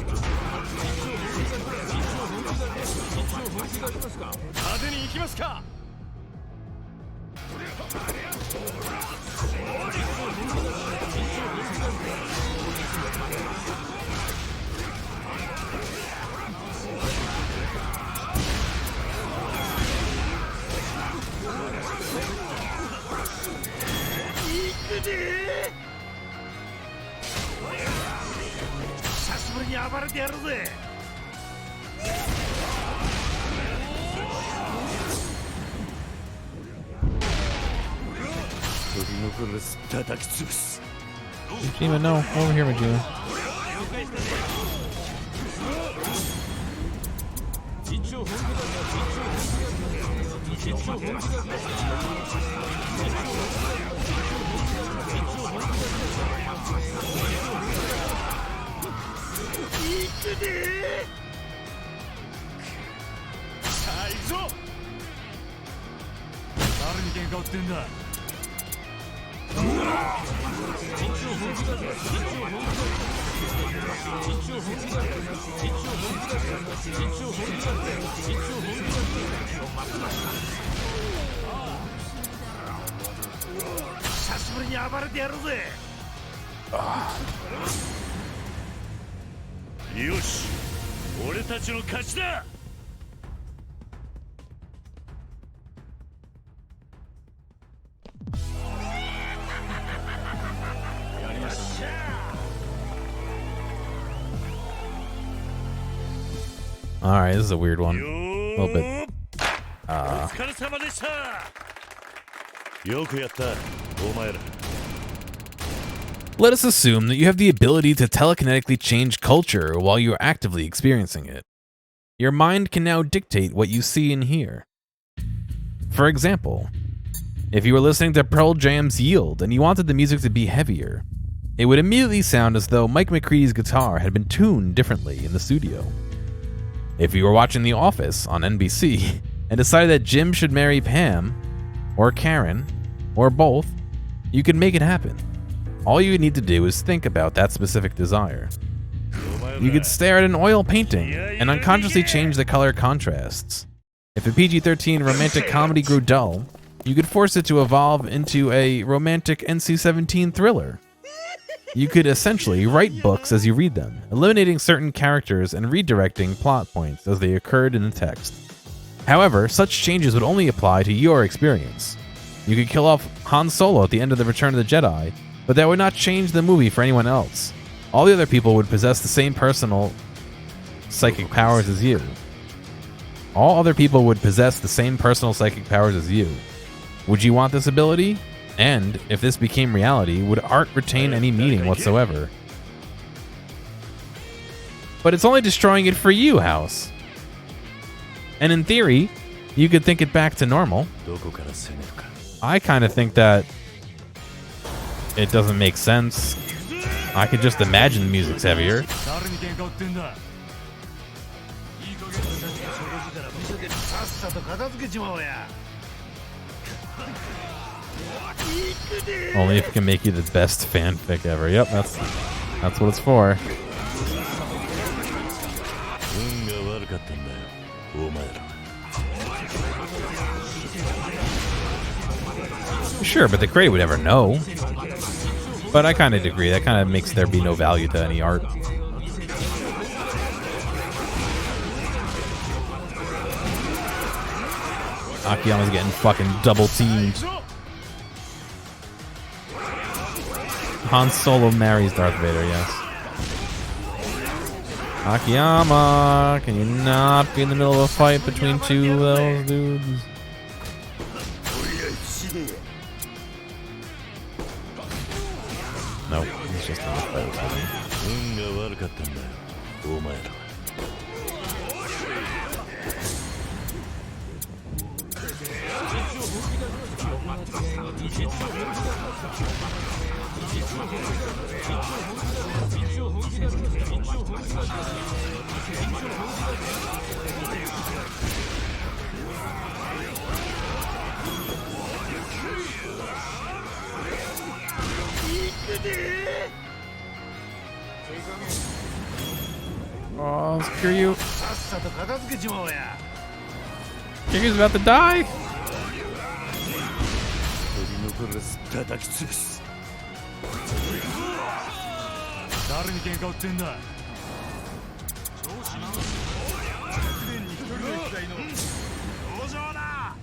Majima, no. Over here, Majima. ってんだ。 久しぶりに暴れてやるぜ。よし、俺たちの勝ちだ。 All right, this is a weird one. A little bit. お疲れ様でした。よくやった、お前ら。 Let us assume that you have the ability to telekinetically change culture while you are actively experiencing it. Your mind can now dictate what you see and hear. For example, if you were listening to Pearl Jam's Yield and you wanted the music to be heavier, it would immediately sound as though Mike McCree's guitar had been tuned differently in the studio. If you were watching The Office on NBC and decided that Jim should marry Pam, or Karen, or both, you could make it happen. All you need to do is think about that specific desire. You could stare at an oil painting and unconsciously change the color contrasts. If a PG-13 romantic comedy grew dull, you could force it to evolve into a romantic NC-17 thriller. You could essentially write books as you read them, eliminating certain characters and redirecting plot points as they occurred in the text. However, such changes would only apply to your experience. You could kill off Han Solo at the end of The Return of the Jedi, but that would not change the movie for anyone else. All the other people would possess the same personal psychic powers as you. All other people would possess the same personal psychic powers as you. Would you want this ability? And, if this became reality, would art retain any meaning whatsoever? But it's only destroying it for you, House. And in theory, you could think it back to normal. I kind of think that it doesn't make sense. I could just imagine the music's heavier. 誰に喧嘩売ってんだ。 さっさと片付けちまおうや。 Only if it can make you the best fanfic ever. Yep, that's what it's for. 運が悪かったんだよ、お前ら。 Sure, but the creator would never know. But I kind of agree. That kind of makes there be no value to any art. Akiyama's getting fucking double teamed. Han Solo marries Darth Vader, yes. Akiyama, can you not be in the middle of a fight between two of those dudes? Nope, he's just in a fight with him. 運が悪かったんだよ、お前ら。 Oh, Kiryu. さっさと片付けちまおうや。 Kiryu's about to die. 取り残らず叩き潰す。誰に喧嘩売ってんだ。100年に1人の時代の登場だ。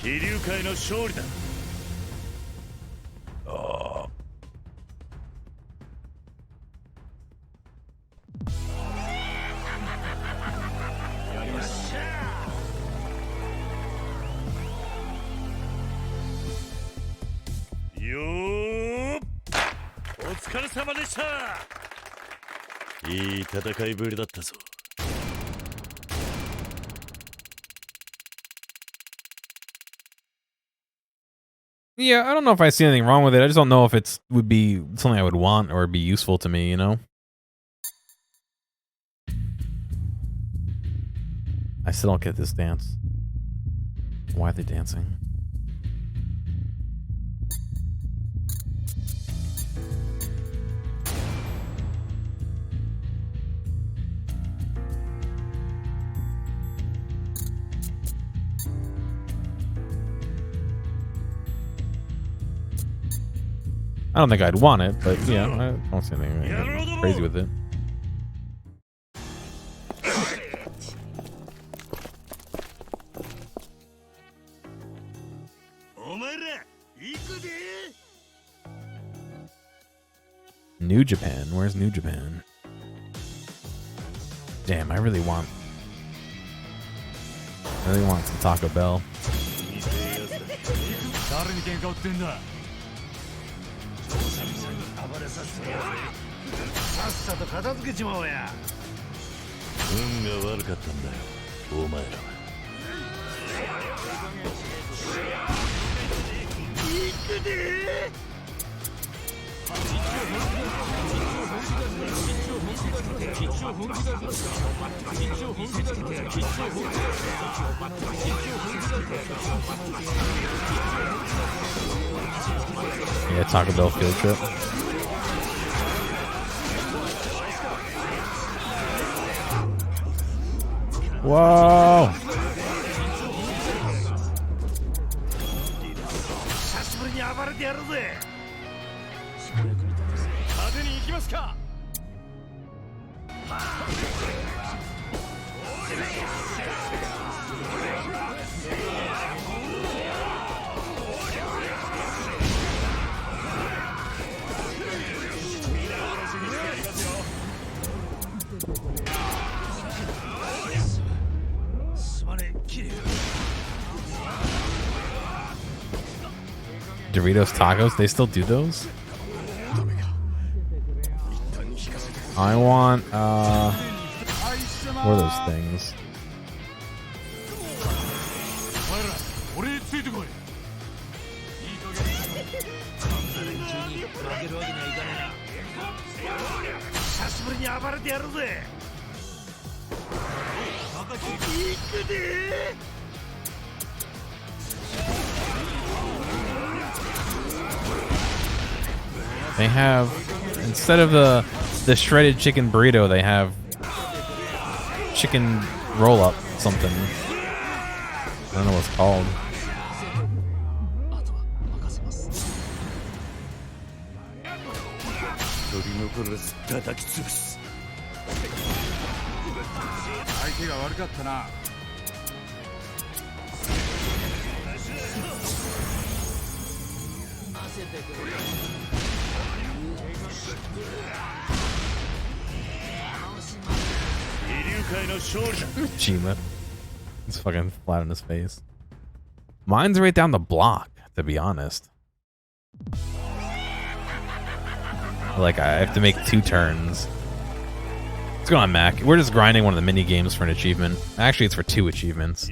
飛龍会の勝利だ。 よー、お疲れ様でした。いい戦いぶりだったぞ。 Yeah, I don't know if I see anything wrong with it. I just don't know if it would be something I would want or be useful to me, you know? I still don't get this dance. Why are they dancing? I don't think I'd want it, but yeah, I don't see anything crazy with it. New Japan. Where's New Japan? Damn, I really want some Taco Bell. Yeah, Taco Bell field trip. Whoa! Doritos tacos, they still do those? I want, what are those things? They have, instead of the shredded chicken burrito, they have chicken roll up something. I don't know what it's called. Chima. He's fucking flat on his face. Mine's right down the block, to be honest. Like, I have to make 2 turns. Let's go on Mac. We're just grinding one of the mini games for an achievement. Actually, it's for 2 achievements.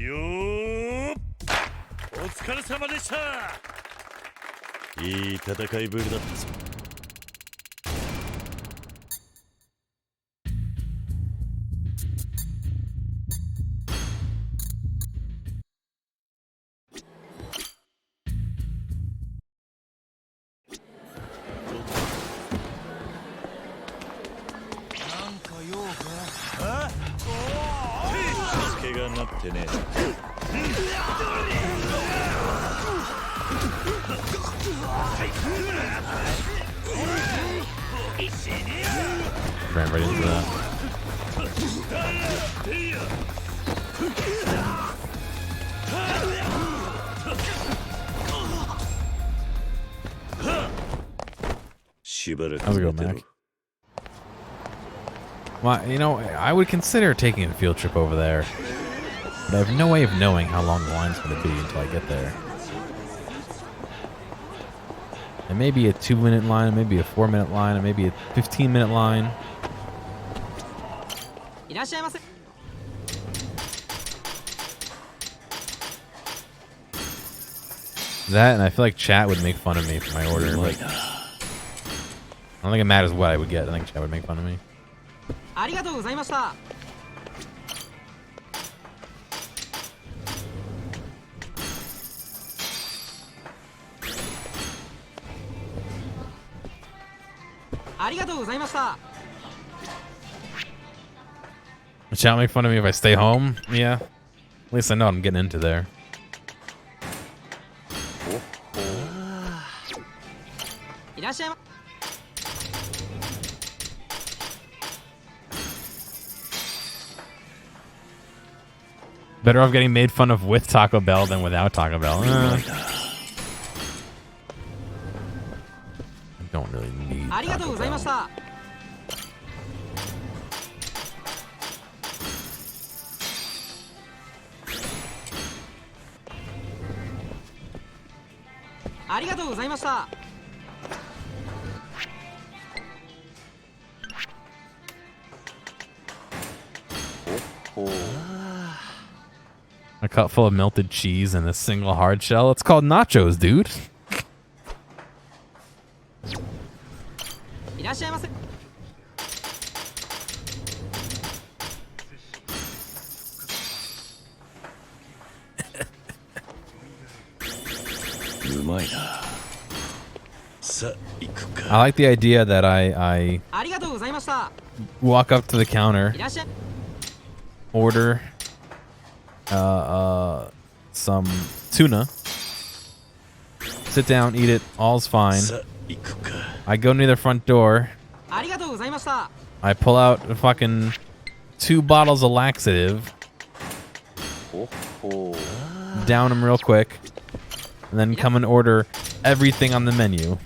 Ran right into that. How's it going, Mac? Well, you know, I would consider taking a field trip over there, but I have no way of knowing how long the line's going to be until I get there. It may be a 2-minute line, it may be a 4-minute line, it may be a 15-minute line. That, and I feel like chat would make fun of me for my order, but I don't think it matters what I would get. I think chat would make fun of me. Chat make fun of me if I stay home? Yeah. At least I know I'm getting into there. Better off getting made fun of with Taco Bell than without Taco Bell. I don't really need Taco Bell. A cup full of melted cheese and a single hard shell. It's called nachos, dude. I like the idea that I walk up to the counter, order some tuna, sit down, eat it, all's fine. I go near the front door, I pull out fucking 2 bottles of laxative, down them real quick, and then come and order everything on the menu.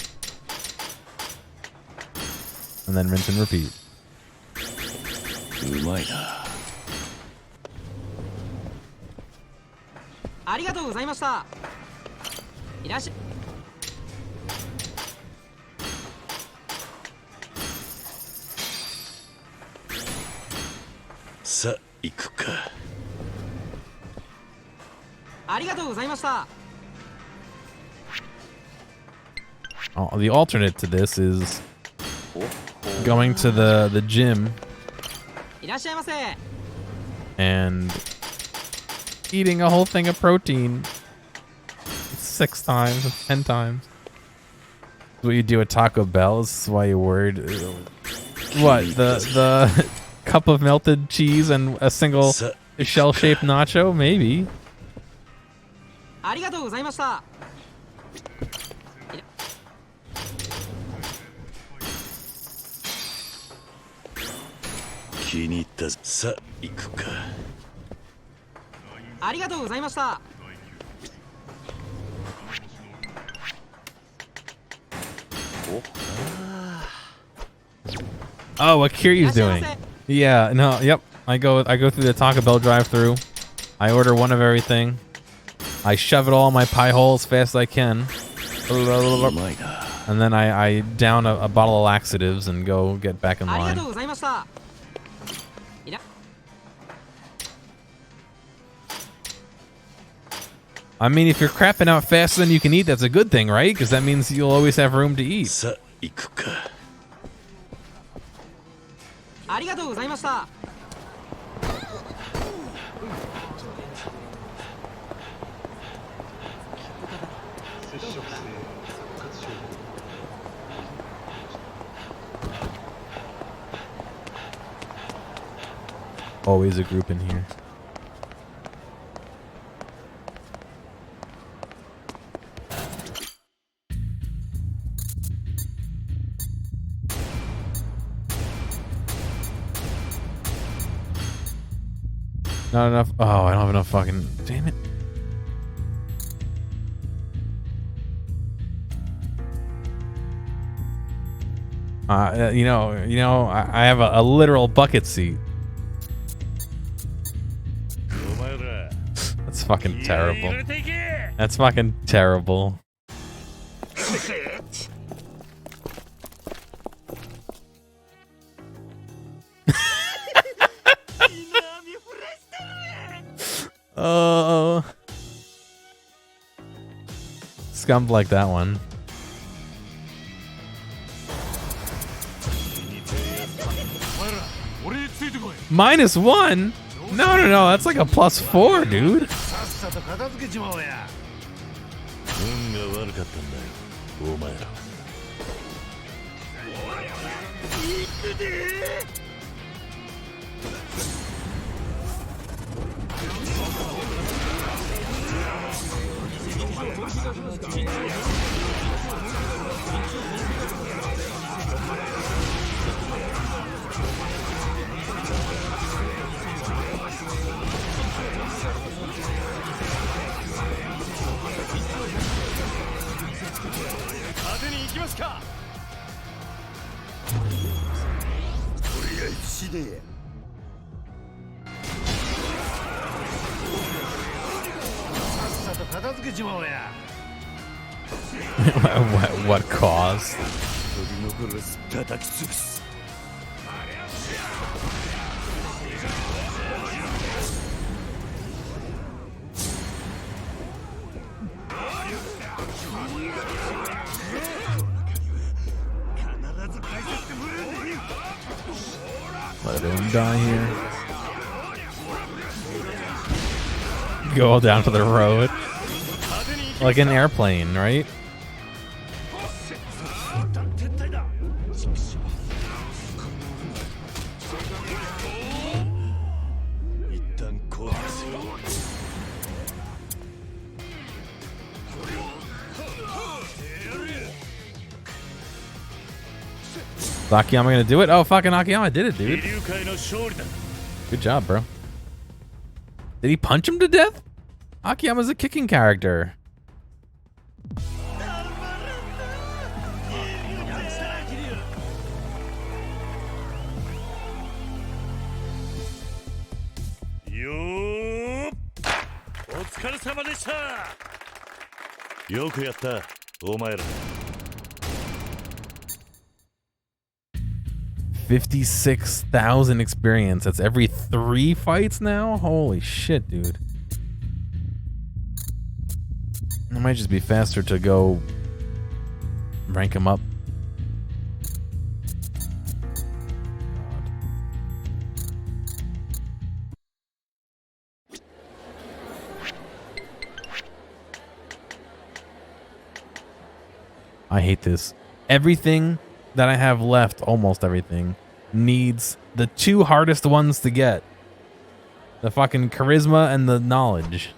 And then rinse and repeat. Oh, the alternate to this is going to the gym and eating a whole thing of protein 6 times, 10 times. What you do at Taco Bell is why you're worried. What, the cup of melted cheese and a single shell-shaped nacho? Maybe. Oh, what Kiryu's doing? Yeah, no, yep. I go through the Taco Bell drive-thru. I order one of everything. I shove it all in my pie hole as fast as I can. And then I down a bottle of laxatives and go get back in line. I mean, if you're crapping out faster than you can eat, that's a good thing, right? Because that means you'll always have room to eat. Always a group in here. Not enough. Oh, I don't have enough fucking. Damn it. I have a literal bucket seat. That's fucking terrible. That's fucking terrible. Oh, scummed like that one. -1? No, that's like a +4, dude. What cause? Let him die here. Go down to the road. Like an airplane, right? Is Akiyama gonna do it? Oh, fucking Akiyama did it, dude. Good job, bro. Did he punch him to death? Akiyama's a kicking character. Yo, 56,000 experience. That's every 3 fights now? Holy shit, dude. It might just be faster to go rank him up. I hate this. Everything that I have left, almost everything, needs the 2 hardest ones to get. The fucking charisma and the knowledge.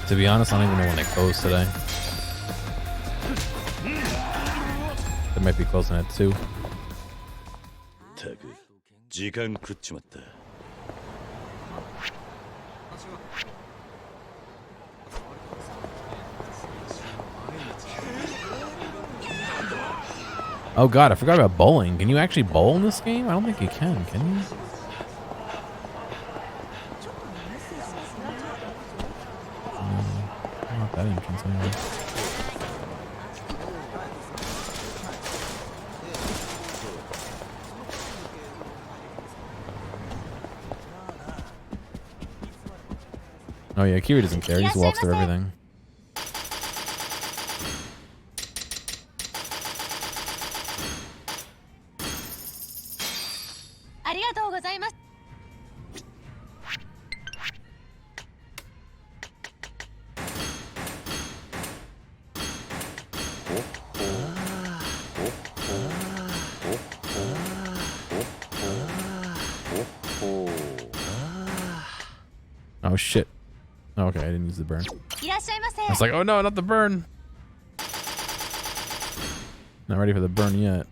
To be honest, I don't even know when it closed today. It might be closing at 2. Oh god, I forgot about bowling. Can you actually bowl in this game? I don't think you can you? Not that entrance anyway. Oh yeah, Kiri doesn't care. He just walks through everything. Oh shit. Okay, I didn't use the burn. I was like, oh no, not the burn. Not ready for the burn yet.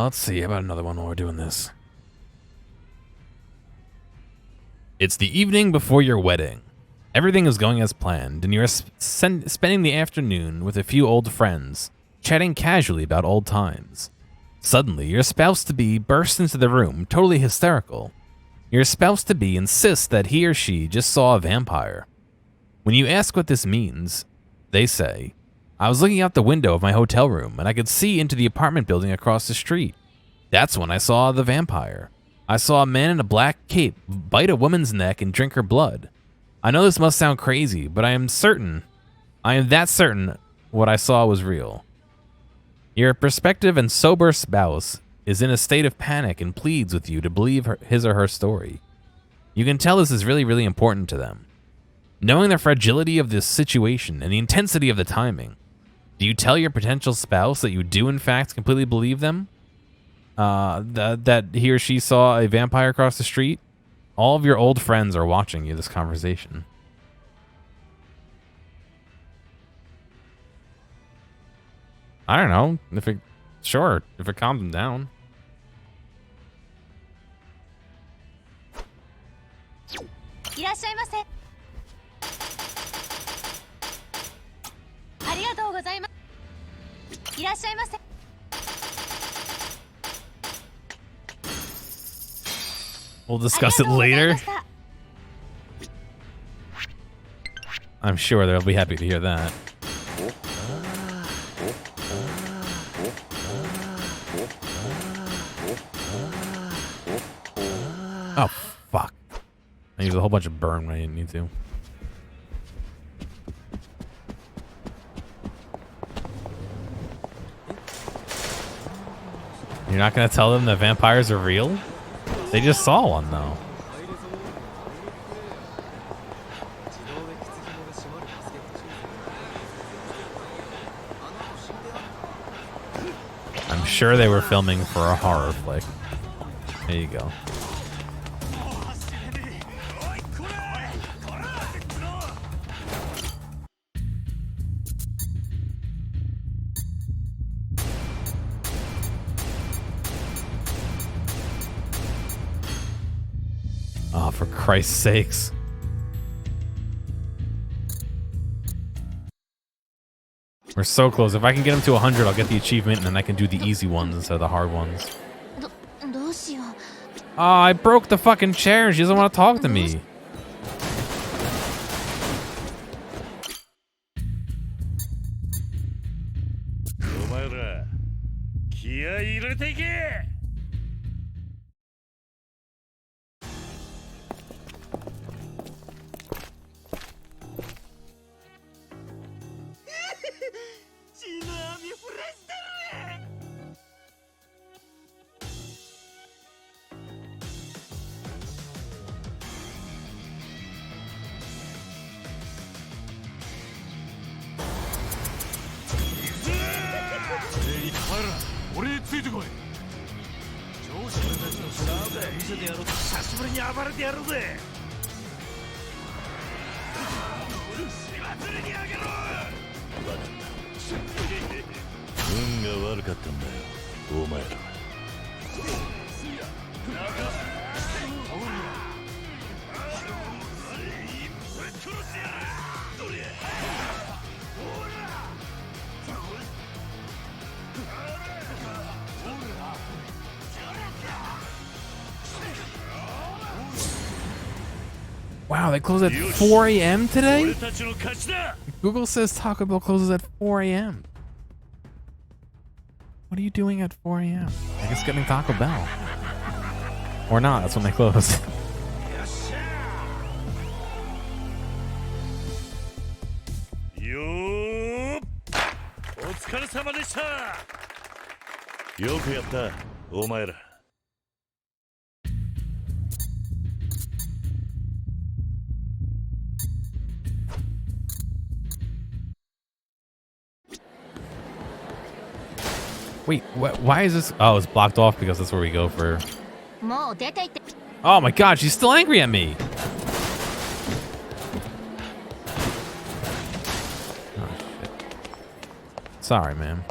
Let's see. How about another one while we're doing this? It's the evening before your wedding. Everything is going as planned, and you're spending the afternoon with a few old friends, chatting casually about old times. Suddenly, your spouse-to-be bursts into the room, totally hysterical. Your spouse-to-be insists that he or she just saw a vampire. When you ask what this means, they say, I was looking out the window of my hotel room and I could see into the apartment building across the street. That's when I saw the vampire. I saw a man in a black cape bite a woman's neck and drink her blood. I know this must sound crazy, but I am that certain what I saw was real. Your prospective and sober spouse is in a state of panic and pleads with you to believe his or her story. You can tell this is really, really important to them. Knowing the fragility of this situation and the intensity of the timing, do you tell your potential spouse that you do in fact completely believe them? That he or she saw a vampire across the street? All of your old friends are watching you this conversation. I don't know if it calms them down. We'll discuss it later. I'm sure they'll be happy to hear that. Oh, fuck. I used a whole bunch of burn when I didn't need to. You're not going to tell them that vampires are real? They just saw one, though. I'm sure they were filming for a horror flick. There you go. Oh, for Christ's sakes. We're so close. If I can get him to 100, I'll get the achievement, and then I can do the easy ones instead of the hard ones. Oh, I broke the fucking chair. She doesn't want to talk to me. Wow, they close at 4 a.m. today? Google says Taco Bell closes at 4 a.m. What are you doing at 4 a.m.? I guess getting Taco Bell. Or not, that's when they close. Wait, why is this? Oh, it's blocked off because that's where we go for. Oh my god, she's still angry at me. Oh, shit. Sorry, man.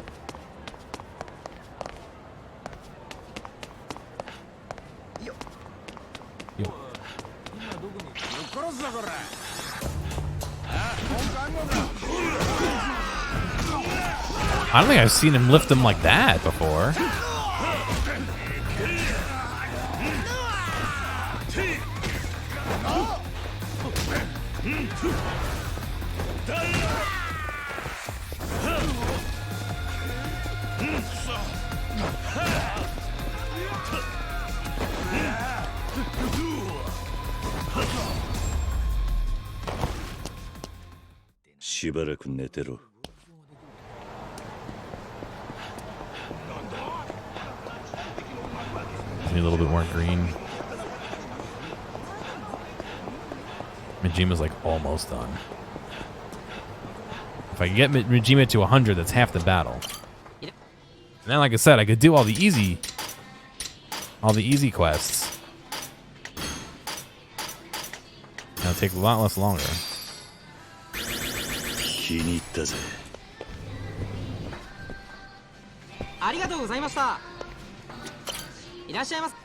Yo. I don't think I've seen him lift him like that before. しばらく寝てろ。 Need a little bit more green. Majima's like almost done. If I can get Majima to 100, that's half the battle. And then, like I said, I could do all the easy quests. It'll take a lot less longer. 気に入ったぜ。ありがとうございました。いらっしゃいませ。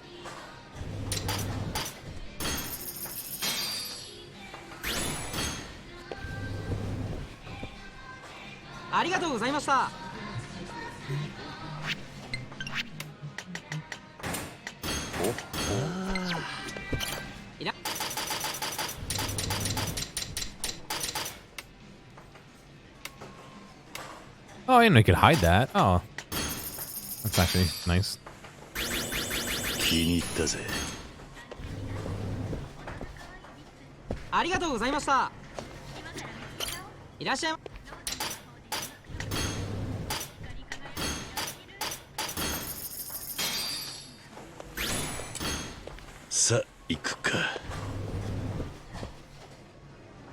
ありがとうございました。いら Oh, I didn't know you could hide that. Oh, that's actually nice. 気に入ったぜ。ありがとうございました。いらっしゃいま。さあ行くか。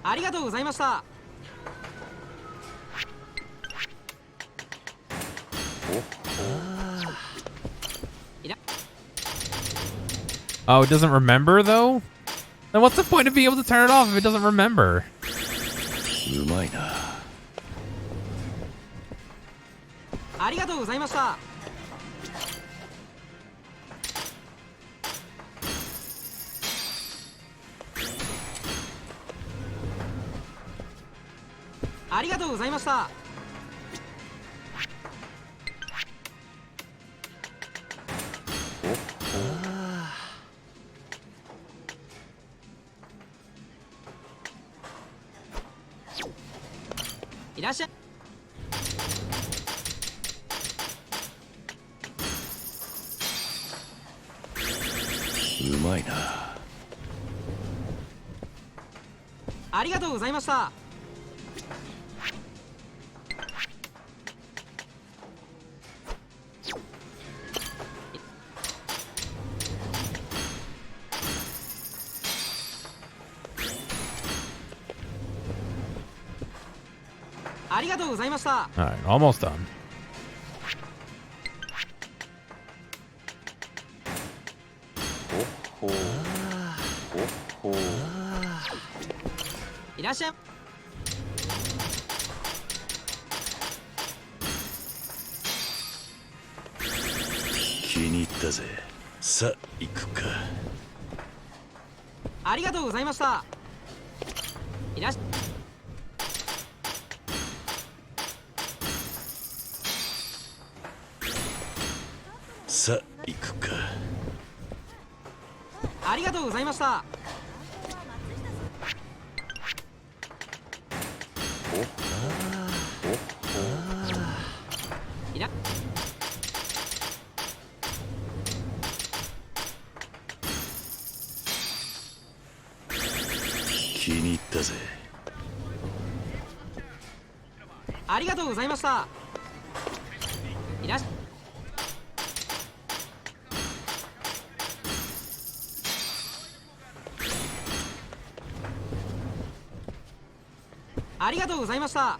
ありがとうございました。 Oh, it doesn't remember though? Then what's the point of being able to turn it off if it doesn't remember? うまいな。ありがとうございました。ありがとうございました。 いらっしゃい。うまいな。ありがとうございました。ありがとうございました。 All right, almost done. ほほほほ。いらっしゃい。気に入ったぜ。さあ行くか。ありがとうございました。いらっしゃい。 さあ行くか。ありがとうございました。いら気に入ったぜ。ありがとうございました。いらっしゃい。 ありがとうございました。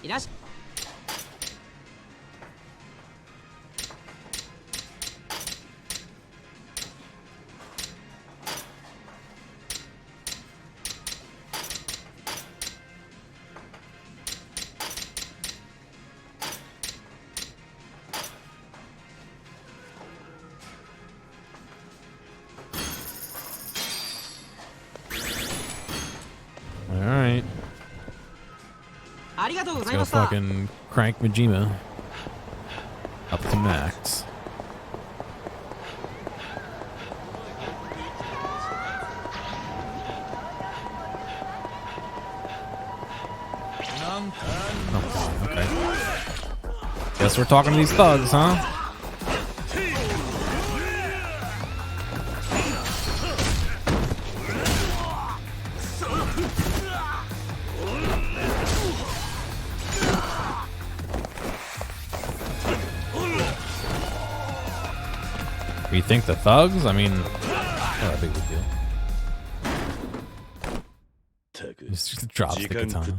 いらっしゃい。All right. ありがとうござい Go ました。 fucking crank Majima up to max. Oh, okay. Guess we're talking to these thugs, huh? You think the thugs? I mean, not a big deal. Just drops the katana.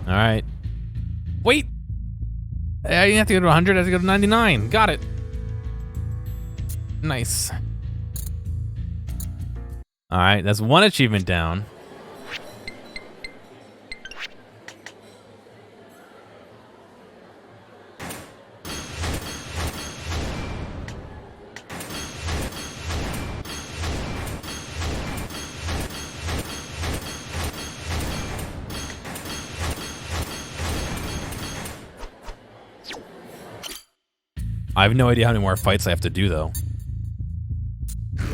All right. Wait. I didn't have to go to 100. I have to go to 99. Got it. Nice. All right. That's one achievement down. I have no idea how many more fights I have to do, though.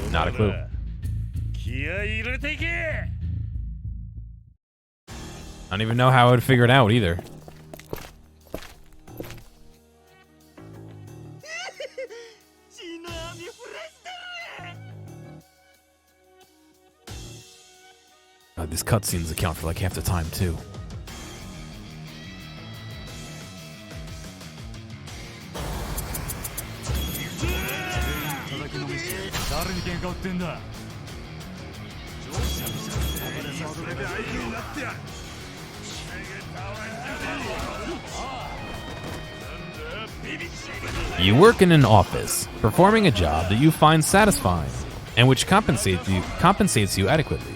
Not a clue. I don't even know how I would figure it out, either. God, these cutscenes account for like half the time, too. You work in an office, performing a job that you find satisfying, and which compensates you adequately.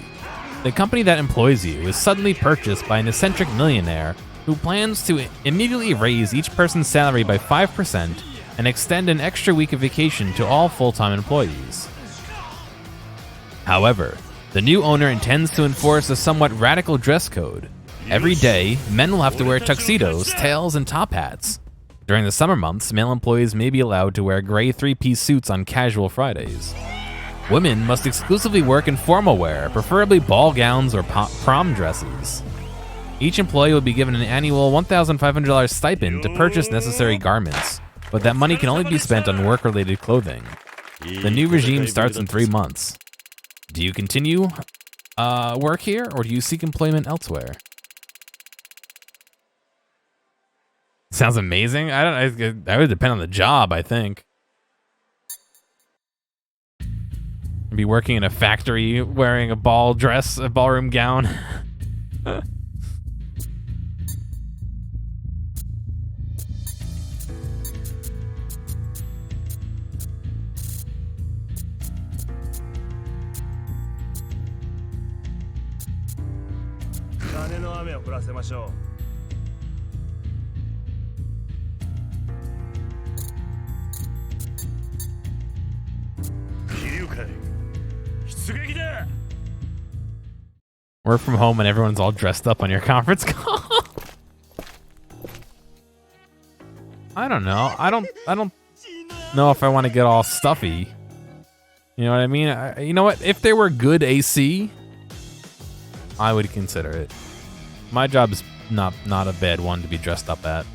The company that employs you is suddenly purchased by an eccentric millionaire who plans to immediately raise each person's salary by 5% and extend an extra week of vacation to all full-time employees. However, the new owner intends to enforce a somewhat radical dress code. Every day, men will have to wear tuxedos, tails, and top hats. During the summer months, male employees may be allowed to wear gray three-piece suits on casual Fridays. Women must exclusively work in formal wear, preferably ball gowns or prom dresses. Each employee will be given an annual $1,500 stipend to purchase necessary garments, but that money can only be spent on work-related clothing. The new regime starts in 3 months. Do you continue work here, or do you seek employment elsewhere? Sounds amazing. That would depend on the job, I think. I'd be working in a factory wearing a ballroom gown. Work from home and everyone's all dressed up on your conference call. I don't know. I don't know if I want to get all stuffy. You know what I mean? You know what? If there were good AC, I would consider it. My job is not a bad one to be dressed up at.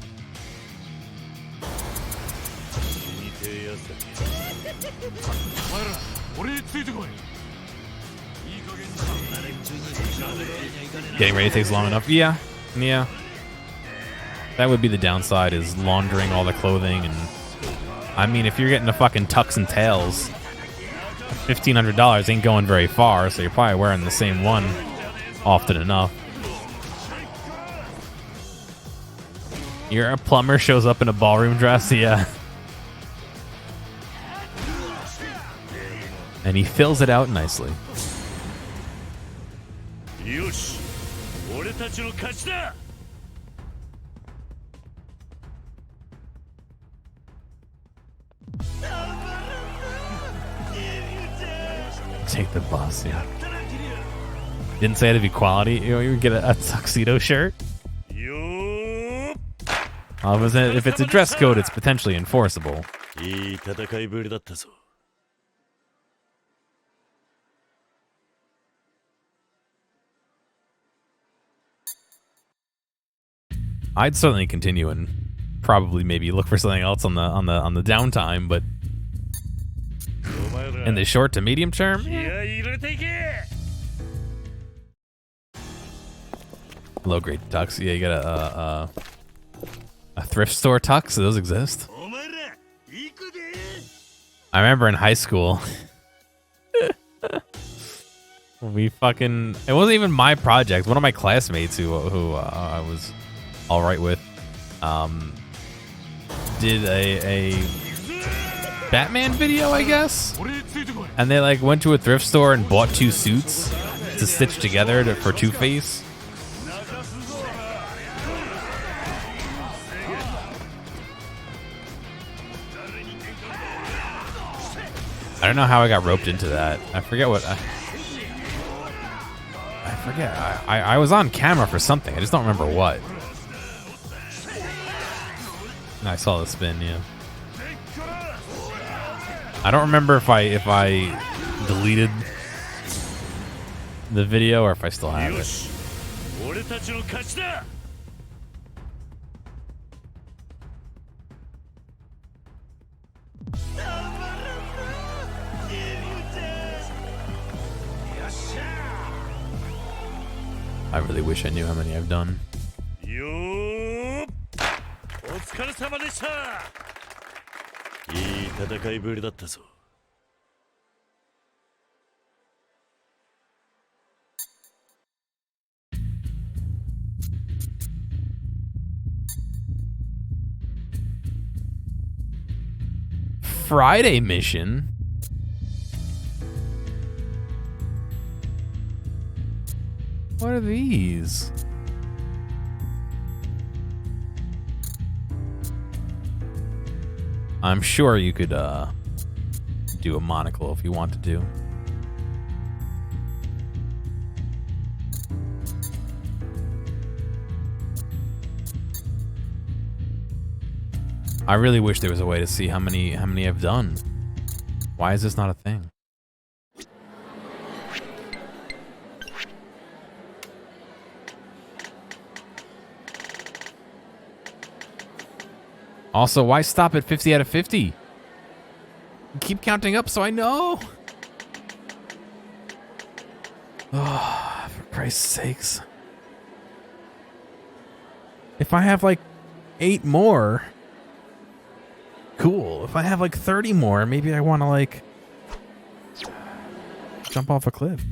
Getting ready takes long enough. Yeah. That would be the downside, is laundering all the clothing. And I mean, if you're getting a fucking tux and tails, $1,500 ain't going very far, so you're probably wearing the same one often enough. A plumber shows up in a ballroom dress, yeah. And he fills it out nicely. よし俺たちの勝ちだ Take the bus, yeah. Didn't say it'd be quality. You know, you would get a tuxedo shirt. よ If it's a dress code, it's potentially enforceable. いい戦いぶりだったぞ I'd certainly continue and probably maybe look for something else on the downtime, but in the short to medium term, いや入れていけ low grade tux. Yeah, you got a thrift store tux. Do those exist? お前ら行くで I remember in high school, it wasn't even my project. One of my classmates who I was all right with, did a Batman video, I guess, 俺についてこい and they like went to a thrift store and bought 2 suits to stitch together for Two-Face. I don't know how I got roped into that. I forget what. I forget. I was on camera for something. I just don't remember what. I saw the spin. Yeah. I don't remember if I deleted the video or if I still have よ it. し俺たちの勝ちだ I really wish I knew how many I've done. よーお疲れ様でしたいい戦いぶりだったぞ Friday mission. What are these? I'm sure you could do a monocle if you wanted to. I really wish there was a way to see how many I've done. Why is this not a thing? Also, why stop at 50 out of 50? Keep counting up so I know. Oh, for Christ's sakes. If I have like 8 more, cool. If I have like 30 more, maybe I want to like jump off a cliff.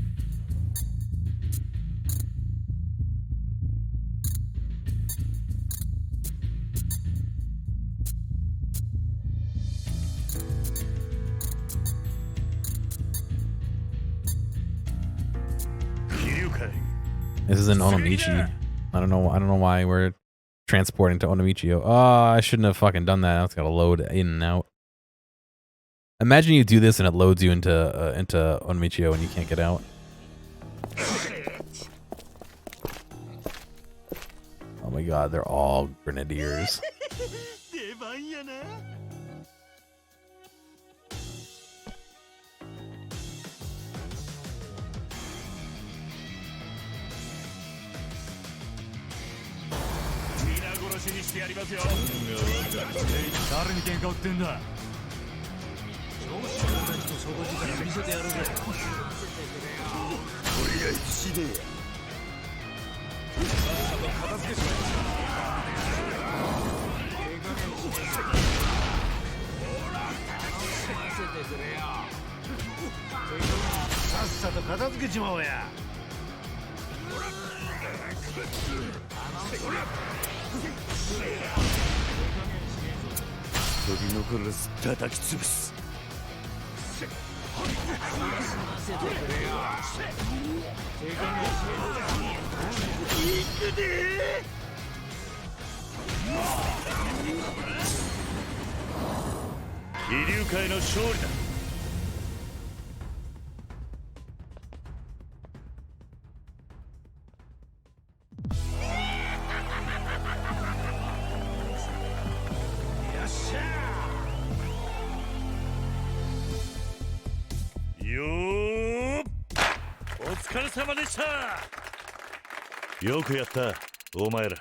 This is in Onomichi. I don't know why we're transporting to Onomichi. Oh, I shouldn't have fucking done that. It's got to load in and out. Imagine you do this and it loads you into Onomichi and you can't get out. Oh my god, they're all grenadiers. 飛竜会の勝利だ。よー、お疲れ様でした。よくやったお前ら。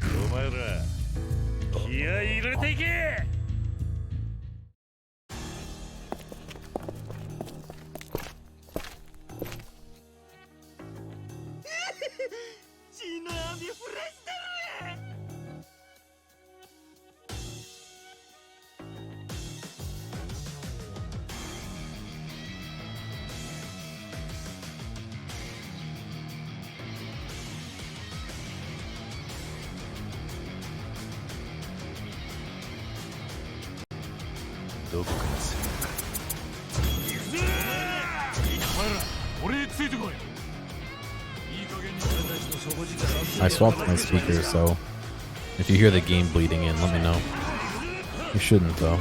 お前ら気合い入れていけ。どこからするか。行くぜ。お前ら俺についてこい。いい加減に俺たちの底力。 I swapped my speaker, so if you hear the game bleeding in, let me know. You shouldn't, though.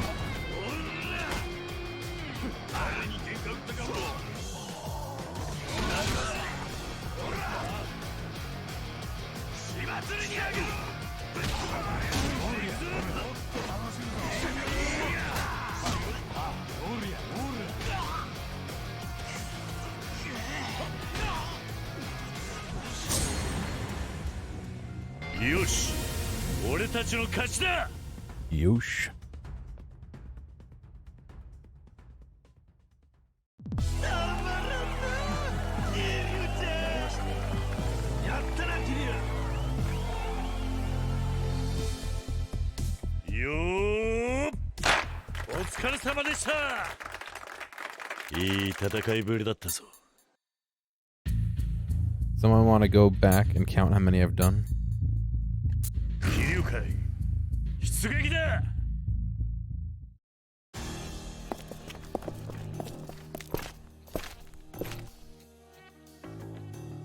よし、俺たちの勝ちだ。 Yosh.よー、お疲れ様でした。いい戦いぶりだったぞ。 Someone want to go back and count how many I've done? 飛竜会出撃だ。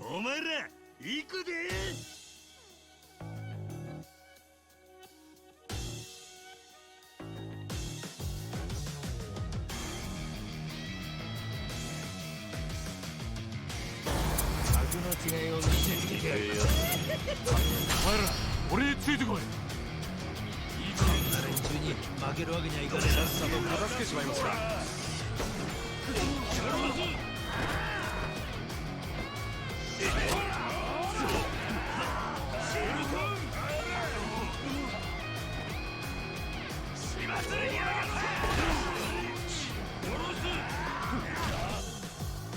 お前ら行くで。お前ら俺についてこい。いいかんな連中に負けるわけにはいかねえ。さっさと片付けちまいますか。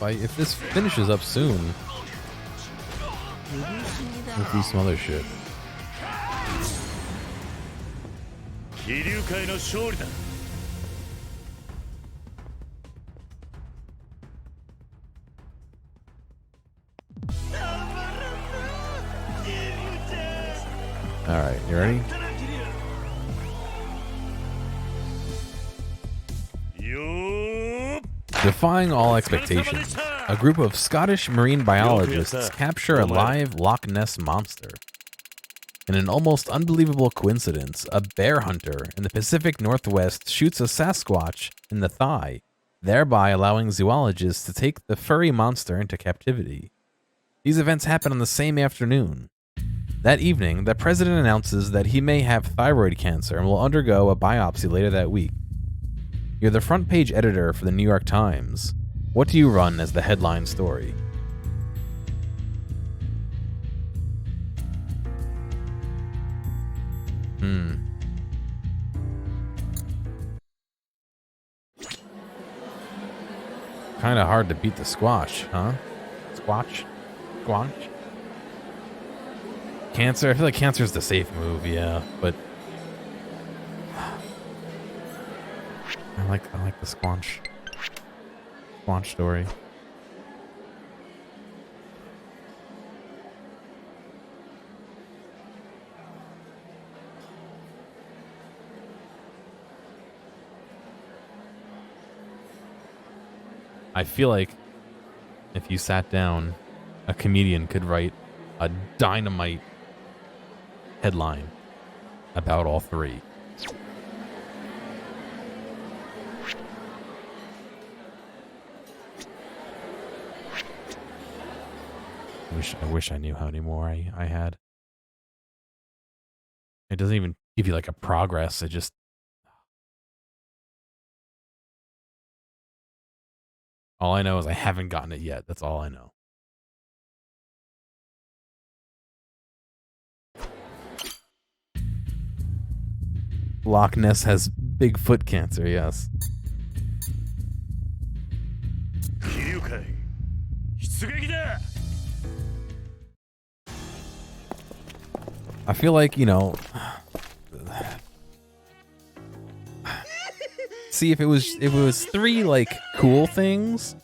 If this finishes up soon, we'll do some other shit. 飛竜会の勝利だ。Alright, you ready? Defying all expectations, a group of Scottish marine biologists capture a live Loch Ness monster. In an almost unbelievable coincidence, a bear hunter in the Pacific Northwest shoots a Sasquatch in the thigh, thereby allowing zoologists to take the furry monster into captivity. These events happen on the same afternoon. That evening, the president announces that he may have thyroid cancer and will undergo a biopsy later that week. You're the front page editor for the New York Times. What do you run as the headline story? Kinda hard to beat the squash, huh? Squatch? Cancer? I feel like cancer's the safe move, yeah. But I like the Squanch story. I feel like if you sat down, a comedian could write a dynamite headline about all three. I wish I knew how many more I had. It doesn't even give you like a progress. It just all I know is I haven't gotten it yet. That's all I know. Loch Ness has big foot cancer, yes. I feel like, you know, see if it was three like cool things,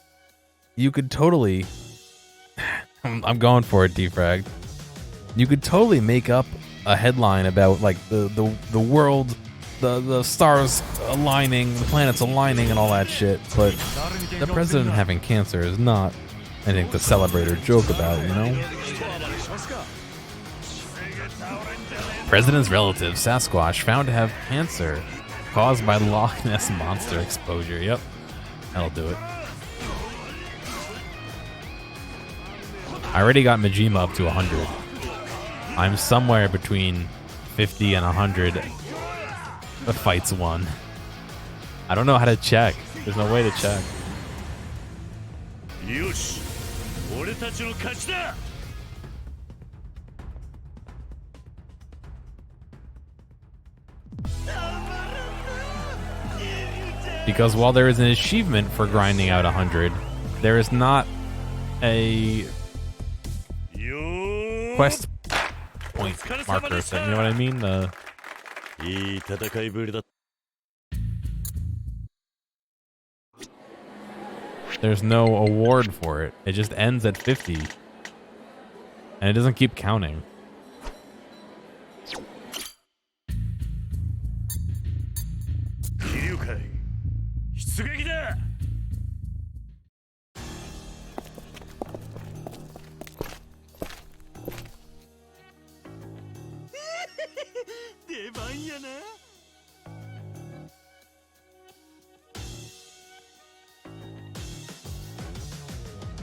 you could totally I'm going for it, Defrag. You could totally make up a headline about like the world, the stars aligning, the planets aligning and all that shit, but the president having cancer is not anything to celebrate or joke about, you know? President's relative, Sasquatch, found to have cancer caused by Loch Ness monster exposure. Yep, that'll do it. I already got Majima up to 100. I'm somewhere between 50 and 100 fights won. I don't know how to check. There's no way to check. Because while there is an achievement for grinding out 100, there is not a quest point marker thing. You know what I mean? There's no award for it. It just ends at 50. And it doesn't keep counting.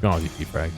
Go on with you, Frag.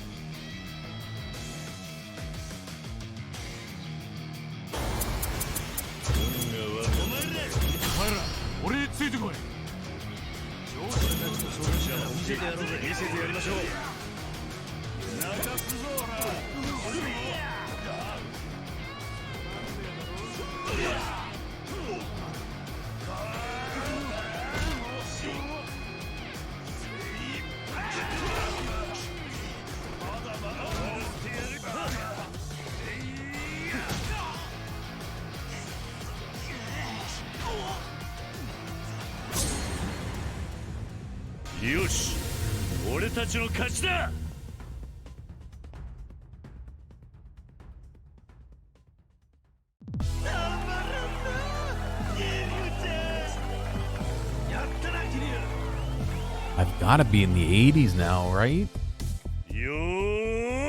I've got to be in the 80s now, right?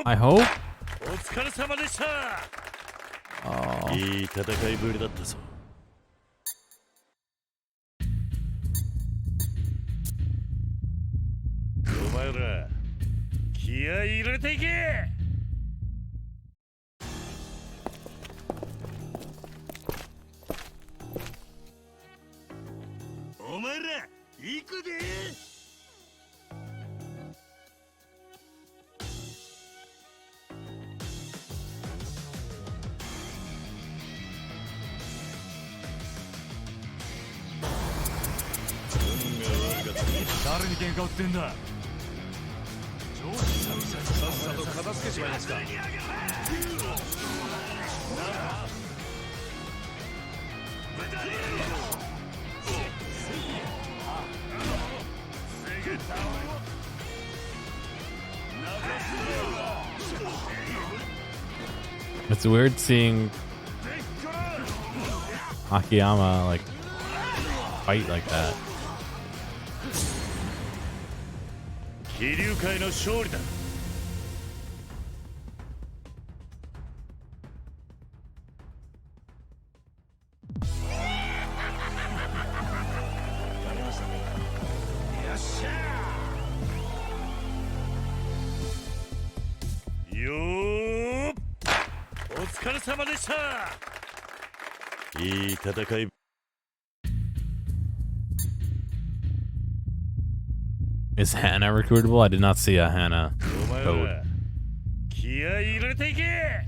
I hope. Oh. It's weird seeing Akiyama like fight like that. 飛龍会の勝利だ。よー、お疲れ様でした。いい戦い。 Is Hannah recruitable? I did not see a Hannah code. 気合い入れていけ。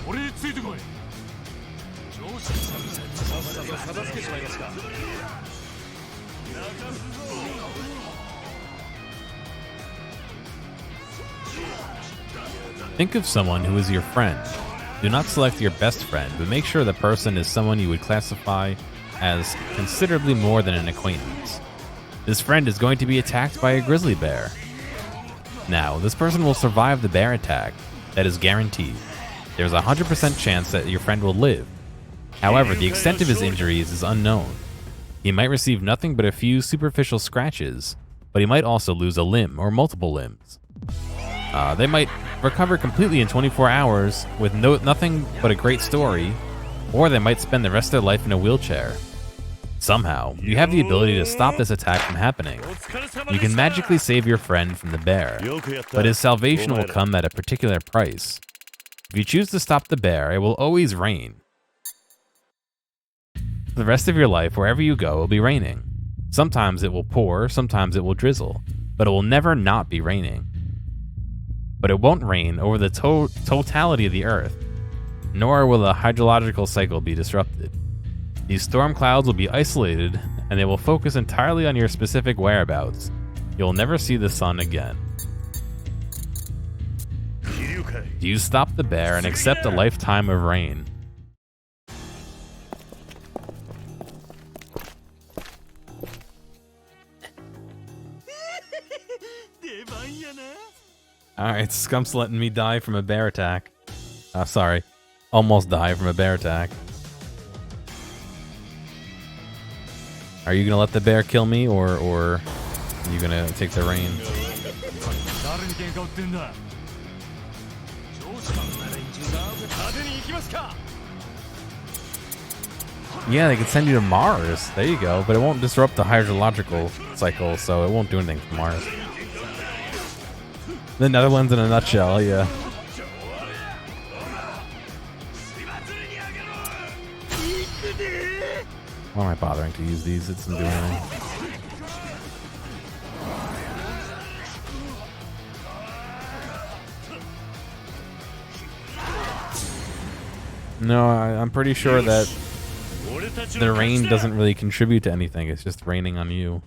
俺についてこい。上司さっさと片付けちまいますか。 Think of someone who is your friend. Do not select your best friend, but make sure the person is someone you would classify as considerably more than an acquaintance. This friend is going to be attacked by a grizzly bear. Now, this person will survive the bear attack. That is guaranteed. There's a 100% chance that your friend will live. However, the extent of his injuries is unknown. He might receive nothing but a few superficial scratches, but he might also lose a limb or multiple limbs. They might recover completely in 24 hours with nothing but a great story, or they might spend the rest of their life in a wheelchair. Somehow, you have the ability to stop this attack from happening. You can magically save your friend from the bear, but his salvation will come at a particular price. If you choose to stop the bear, it will always rain. For the rest of your life, wherever you go, it will be raining. Sometimes it will pour, sometimes it will drizzle, but it will never not be raining. But it won't rain over the totality of the Earth, nor will the hydrological cycle be disrupted. These storm clouds will be isolated, and they will focus entirely on your specific whereabouts. You'll never see the sun again. Do you stop the bear and accept a lifetime of rain? Alright, Scump's letting me die from a bear attack. Sorry. Almost die from a bear attack. Are you gonna let the bear kill me, or are you gonna take the rain? Yeah, they can send you to Mars. There you go. But it won't disrupt the hydrological cycle, so it won't do anything to Mars. The Netherlands in a nutshell, yeah. Why am I bothering to use these? It doesn't do anything. No, I'm pretty sure that the rain doesn't really contribute to anything. It's just raining on you.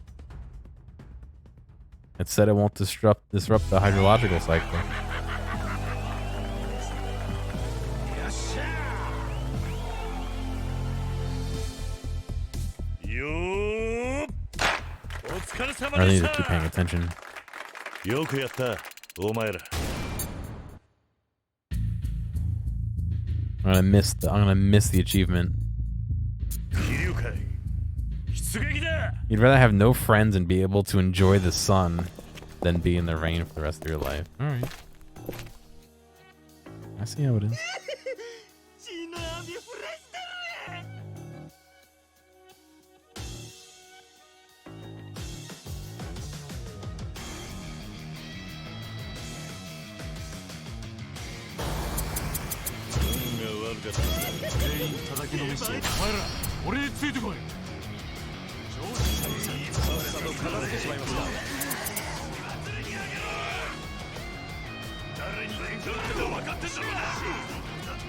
It said it won't disrupt the hydrological cycle. I need to keep paying attention. I'm gonna miss the achievement. You'd rather have no friends and be able to enjoy the sun than be in the rain for the rest of your life. Alright. I see how it is.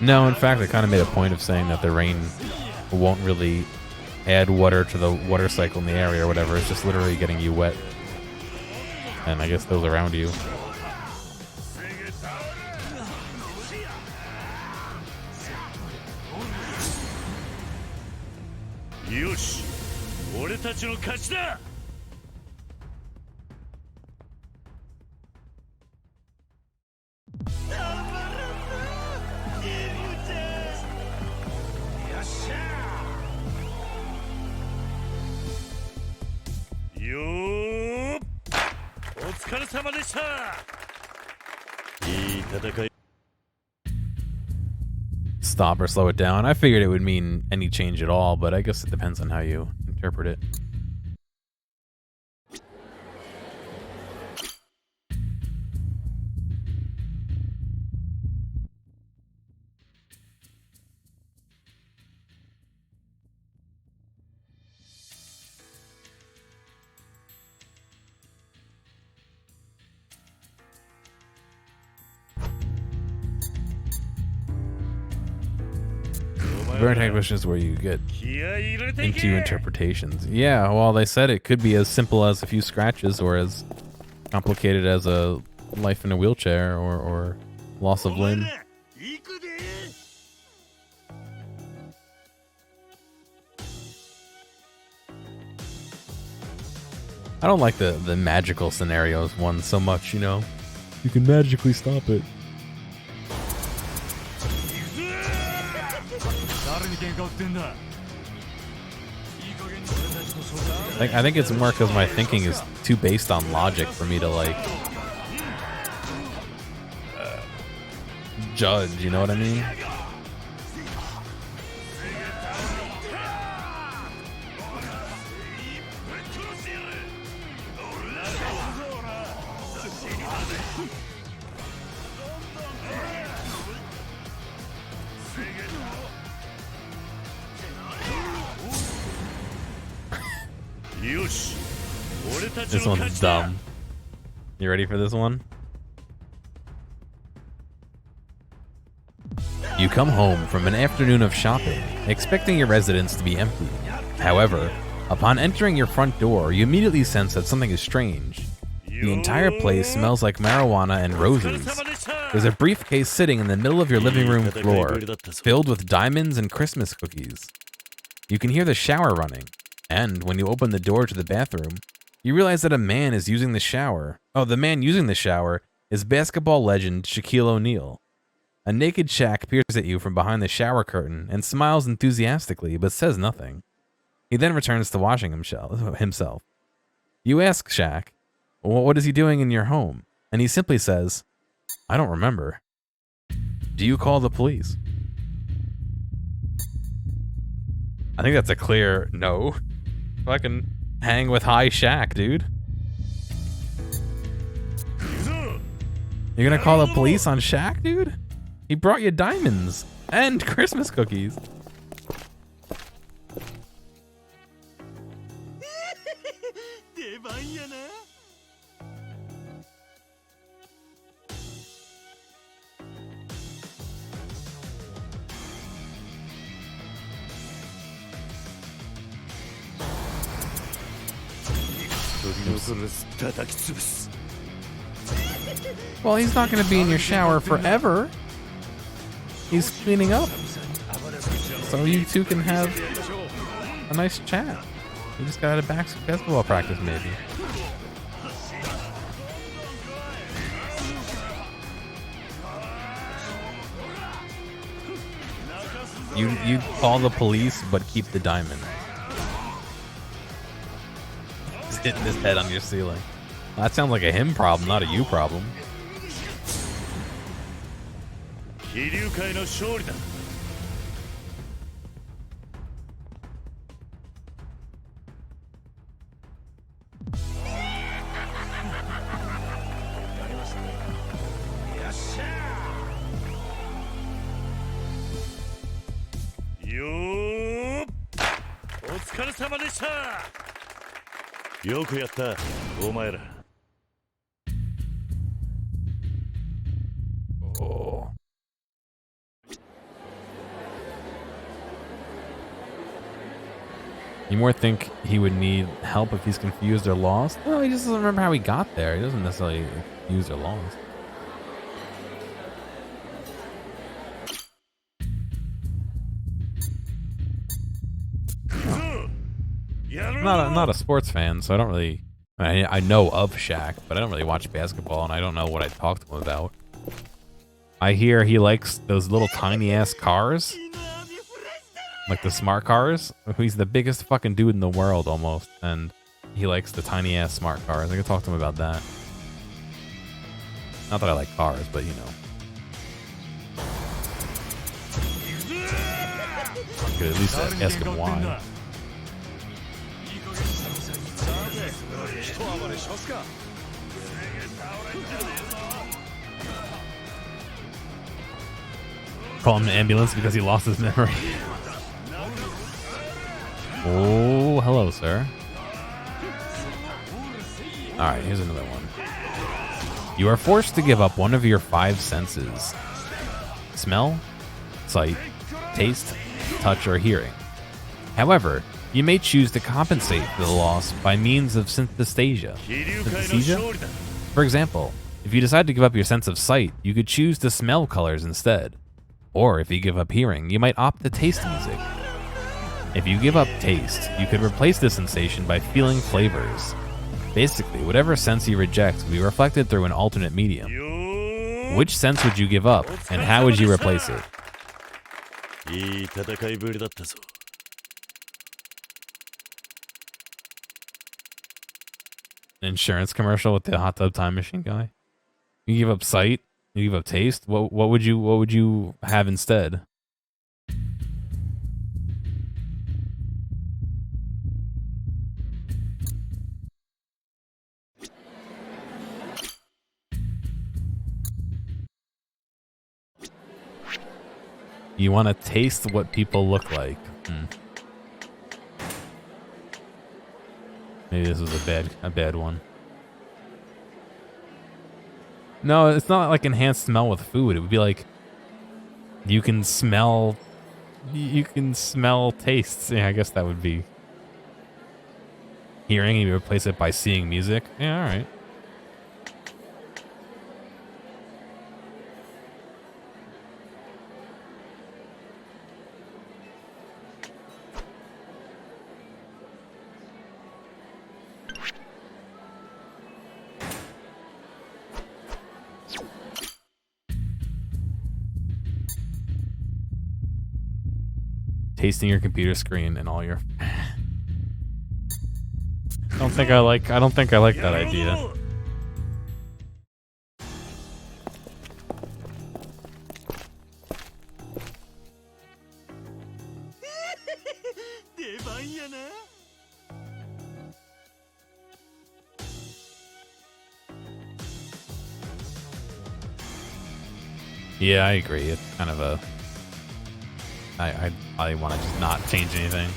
No, in fact, I kind of made a point of saying that the rain won't really add water to the water cycle in the area or whatever. It's just literally getting you wet. And I guess those around you. よし、俺たちの勝ちだ。よー、お疲れ様でした。いい戦い。 Stop or slow it down. I figured it would mean any change at all, but I guess it depends on how you interpret it. Very tech questions where you get into interpretations. Yeah, well, they said it could be as simple as a few scratches or as complicated as a life in a wheelchair or loss of limb. I don't like the magical scenarios one so much, you know. You can magically stop it. I think it's more because my thinking is too based on logic for me to like judge, you know what I mean? This one's dumb. You ready for this one? You come home from an afternoon of shopping, expecting your residence to be empty. However, upon entering your front door, you immediately sense that something is strange. The entire place smells like marijuana and roses. There's a briefcase sitting in the middle of your living room floor, filled with diamonds and Christmas cookies. You can hear the shower running, and when you open the door to the bathroom, you realize that a man is using the shower. Oh, the man using the shower is basketball legend Shaquille O'Neal. A naked Shaq peers at you from behind the shower curtain and smiles enthusiastically, but says nothing. He then returns to washing himself. You ask Shaq, well, what is he doing in your home? And he simply says, I don't remember. Do you call the police? I think that's a clear no. Fucking hang with high Shaq, dude. You're gonna call the police on Shaq, dude? He brought you diamonds and Christmas cookies. Well, he's not going to be in your shower forever. He's cleaning up. So you two can have a nice chat. You just got out of basketball practice, maybe. You call the police, but keep the diamond. He's hitting his head on your ceiling. That sounds like a him problem, not a you problem. Oh. You more think he would need help if he's confused or lost? Well, he just doesn't remember how he got there. He doesn't necessarily confused or lost. I'm not a sports fan, so I don't really... I know of Shaq, but I don't really watch basketball, and I don't know what I'd talk to him about. I hear he likes those little tiny-ass cars. Like the smart cars. He's the biggest fucking dude in the world, almost, and he likes the tiny-ass smart cars. I can talk to him about that. Not that I like cars, but you know. I could at least ask him why. Call him an ambulance because he lost his memory. Oh, hello, sir. Alright, here's another one. You are forced to give up one of your 5 senses. Smell, sight, taste, touch, or hearing. However, you may choose to compensate for the loss by means of synesthesia. Synesthesia? For example, if you decide to give up your sense of sight, you could choose to smell colors instead. Or if you give up hearing, you might opt to taste music. If you give up taste, you could replace the sensation by feeling flavors. Basically, whatever sense you reject will be reflected through an alternate medium. Which sense would you give up, and how would you replace it? An insurance commercial with the hot tub time machine guy. You give up sight, you give up taste. What would you have instead? You want to taste what people look like. Maybe this was a bad one. No, it's not like enhanced smell with food. It would be like you can smell tastes. Yeah, I guess that would be hearing, and you replace it by seeing music. Yeah, all right. Tasting your computer screen and all your... I don't think I like that idea. Yeah, I agree. It's kind of a... I want to just not change anything.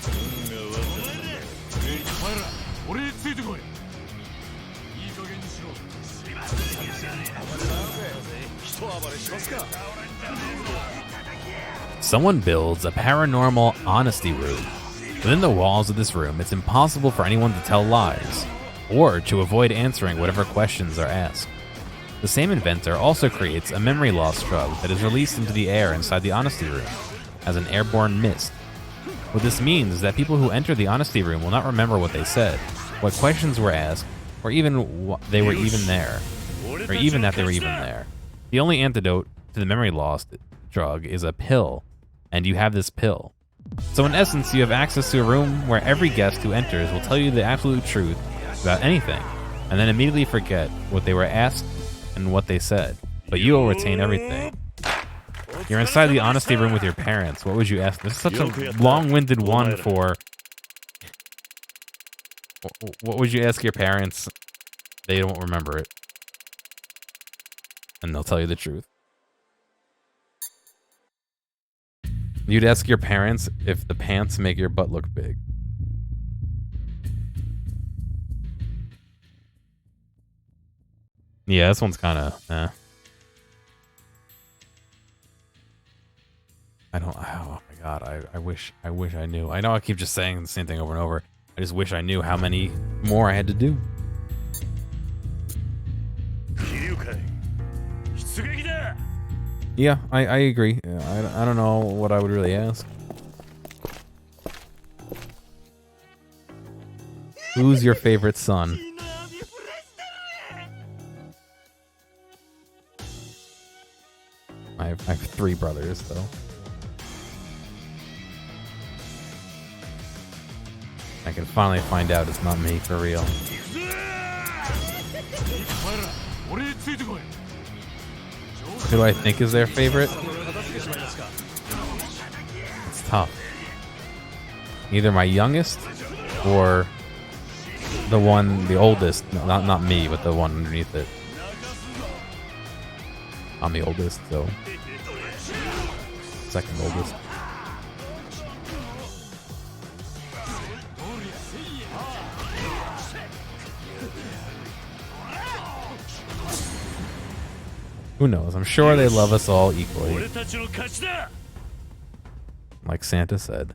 Someone builds a paranormal honesty room. Within the walls of this room, it's impossible for anyone to tell lies, or to avoid answering whatever questions are asked. The same inventor also creates a memory loss drug that is released into the air inside the honesty room as an airborne mist. What this means is that people who enter the honesty room will not remember what they said, what questions were asked, or even they were even there, or even that they were even there. The only antidote to the memory loss drug is a pill, and you have this pill. So in essence, you have access to a room where every guest who enters will tell you the absolute truth about anything, and then immediately forget what they were asked and what they said, but you will retain everything. You're inside the honesty room with your parents. What would you ask? This is such a long-winded one for... What would you ask your parents? They don't remember it. And they'll tell you the truth. You'd ask your parents if the pants make your butt look big. Yeah, this one's kind of... I don't... Oh my God, I wish I knew. I know I keep just saying the same thing over and over. I just wish I knew how many more I had to do. Yeah, I agree. I don't know what I would really ask. Who's your favorite son? I have 3 brothers, though. I can finally find out it's not me for real. Who do I think is their favorite? It's tough. Either my youngest or the oldest. No, not me, but the one underneath it. I'm the oldest, so second oldest. Who knows? I'm sure they love us all equally. Like Santa said.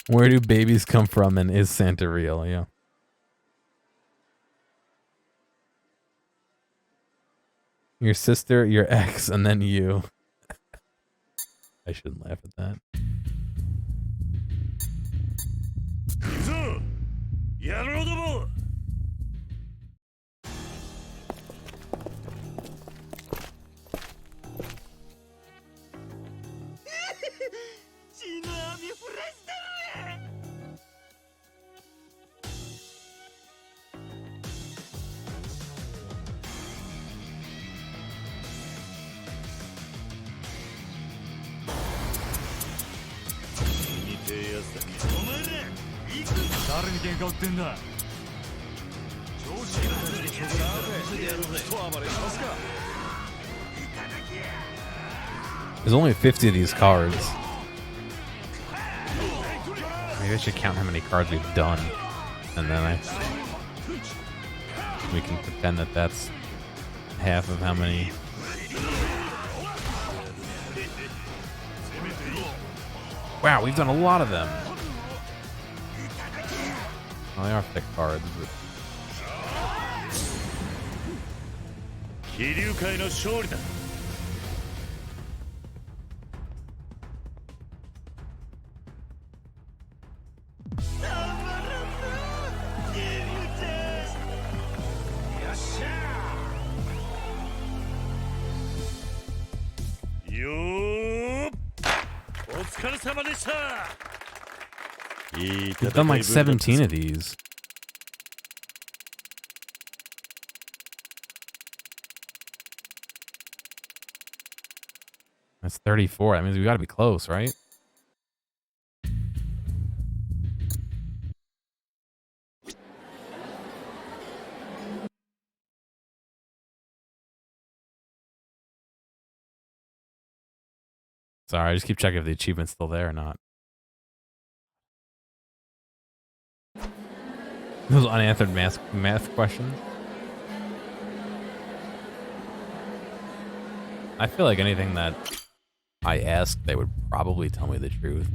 Where do babies come from, and is Santa real? Yeah. Your sister, your ex, and then you. I shouldn't laugh at that. There's only 50 of these cards. Maybe I should count how many cards we've done, and then we can pretend that that's half of how many. Wow, we've done a lot of them. Oh, they are thick cards. But... We've done like 17 of these. That's 34. That means we gotta be close, right? Sorry, I just keep checking if the achievement's still there or not. Those unanswered math questions. I feel like anything that I asked, they would probably tell me the truth.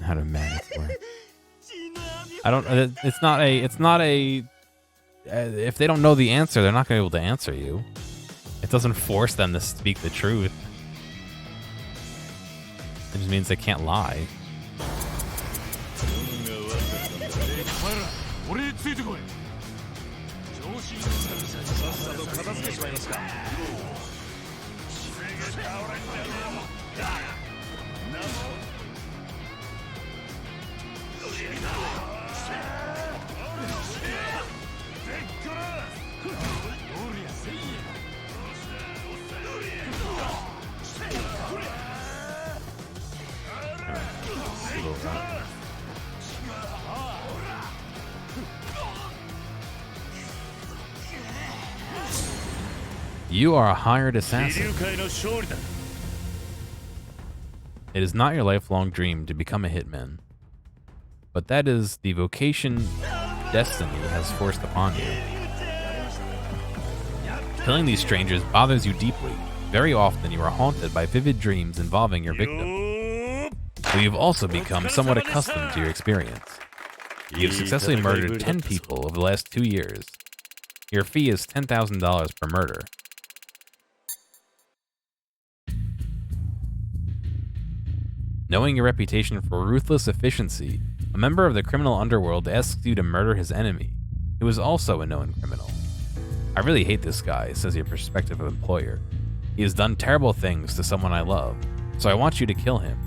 How to math work. I don't. It's not a. If they don't know the answer, they're not going to be able to answer you. It doesn't force them to speak the truth. It just means they can't lie. You are a hired assassin. 竜界の勝利だ It is not your lifelong dream to become a hitman, but that is the vocation destiny has forced upon you. Killing these strangers bothers you deeply. Very often you are haunted by vivid dreams involving your victim. But you've also become somewhat accustomed to your experience. You've successfully murdered 10 people over the last 2 years. Your fee is $10,000 per murder. Knowing your reputation for ruthless efficiency, a member of the criminal underworld asks you to murder his enemy, who is also a known criminal. I really hate this guy, says your prospective employer. He has done terrible things to someone I love, so I want you to kill him.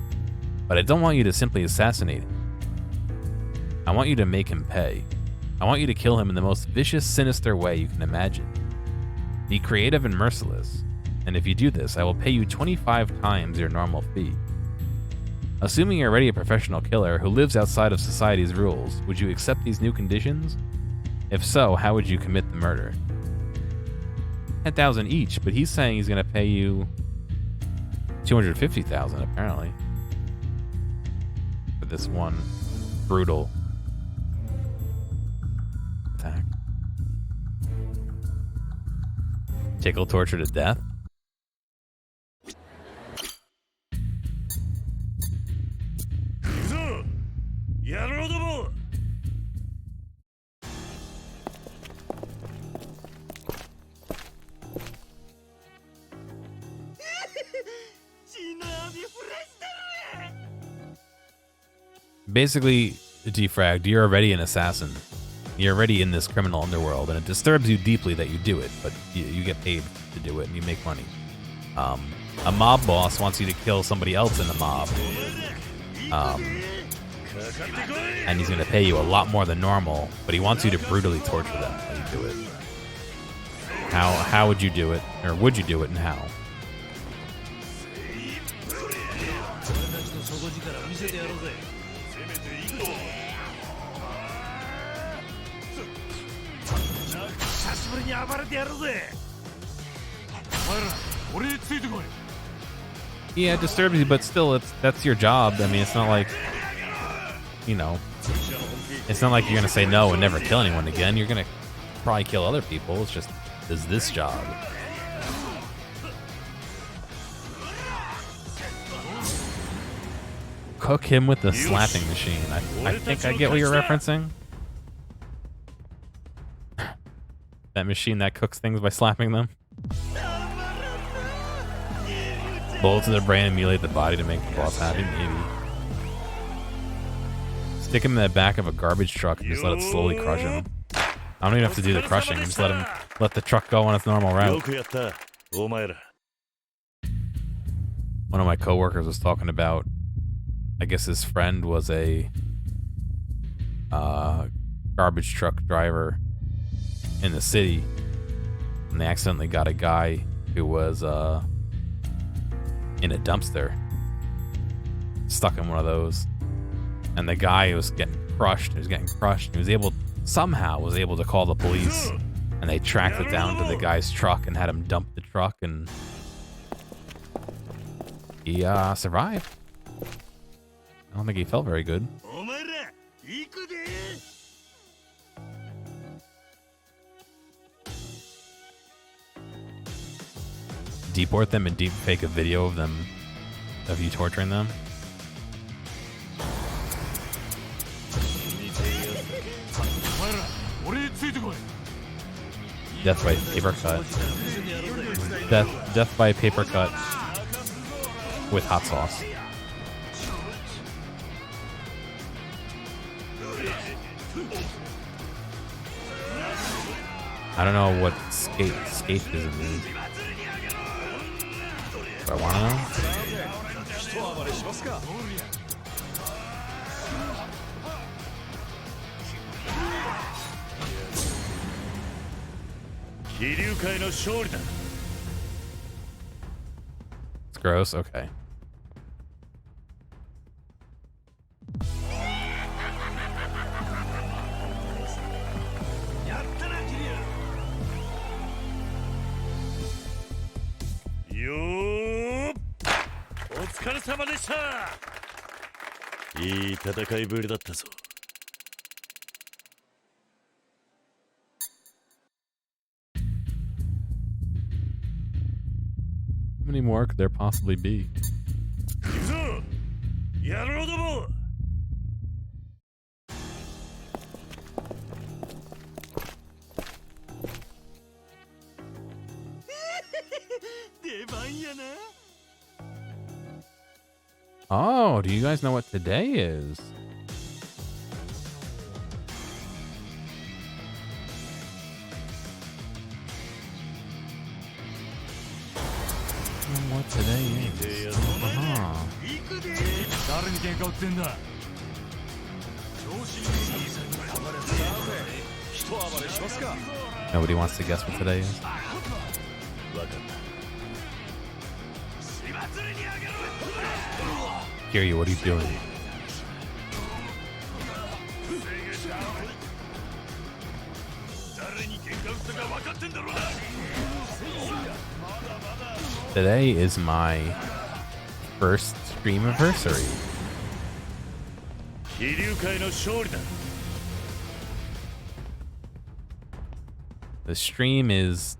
But I don't want you to simply assassinate him. I want you to make him pay. I want you to kill him in the most vicious, sinister way you can imagine. Be creative and merciless, and if you do this, I will pay you 25 times your normal fee. Assuming you're already a professional killer who lives outside of society's rules, would you accept these new conditions? If so, how would you commit the murder? 10,000 each, but he's saying he's going to pay you 250,000 apparently for this one brutal attack. Tickle torture to death. Basically, Defragged, you're already an assassin. You're already in this criminal underworld, and it disturbs you deeply that you do it, but you get paid to do it, and you make money. A mob boss wants you to kill somebody else in the mob. And he's going to pay you a lot more than normal, but he wants you to brutally torture them while you do it. How would you do it? Or would you do it, and how? Yeah, it disturbs you, but still, that's your job. I mean, it's not like, you know, it's not like you're gonna say no and never kill anyone again. You're gonna probably kill other people. It's just, is this job? Cook him with the slapping machine. I think I get what you're referencing. That machine that cooks things by slapping them. Bullets in their brain emulate the body to make the boss happy, maybe. Stick him in the back of a garbage truck and just let it slowly crush him. I don't even have to do the crushing. Just let the truck go on its normal route. One of my coworkers was talking about, I guess his friend was a garbage truck driver in the city, and they accidentally got a guy who was in a dumpster, stuck in one of those, and the guy was getting crushed. He was getting crushed. He was somehow able to call the police, and they tracked it down to the guy's truck and had him dump the truck, and he survived. I don't think he felt very good. Deport them and deep fake a video of you torturing them. Death by paper cut. Death by paper cut with hot sauce. I don't know what escapism means. Do I want to know? It's gross? Okay. よーお疲れ様でした。いい戦いぶりだったぞ。How many more could there possibly be? 行くぞ野郎ども。出番やな。 Oh, do you guys know what today is? What today is? Uh-huh. 誰に喧嘩売ってんだ。上司に暴れさあ一暴れしますか。 Nobody wants to guess what today is? わかった。 Kiryu, what are you doing? Today is my first stream anniversary. The stream is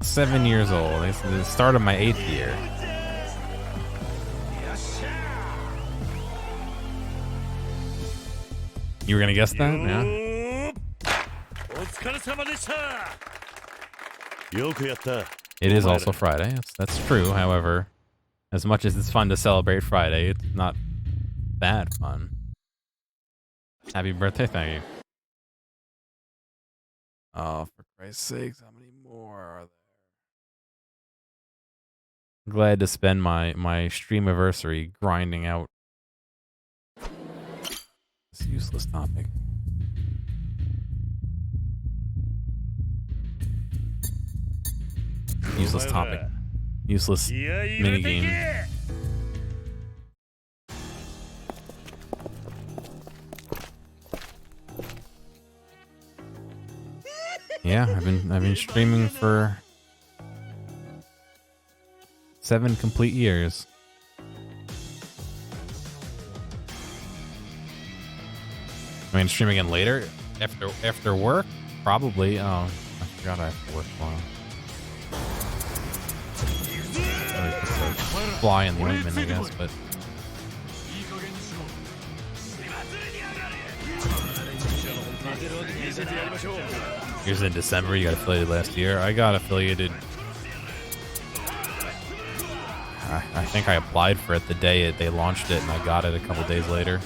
7 years old. It's the start of my 8th year. You were gonna guess that? Yeah. It is also Friday. Yes, that's true. However, as much as it's fun to celebrate Friday, it's not that fun. Happy birthday, thank you. Oh, for Christ's sakes, how many more are there? I'm glad to spend my stream anniversary grinding out this useless topic. Useless topic. Useless minigame. Yeah, I've been streaming for 7 complete years. I mean, stream again later after work, probably. Oh, I forgot I have to work tomorrow. Fly in the ointment, I guess, but. Yours in December. You got affiliated last year. I got affiliated. I think I applied for it the day they launched it, and I got it a couple days later.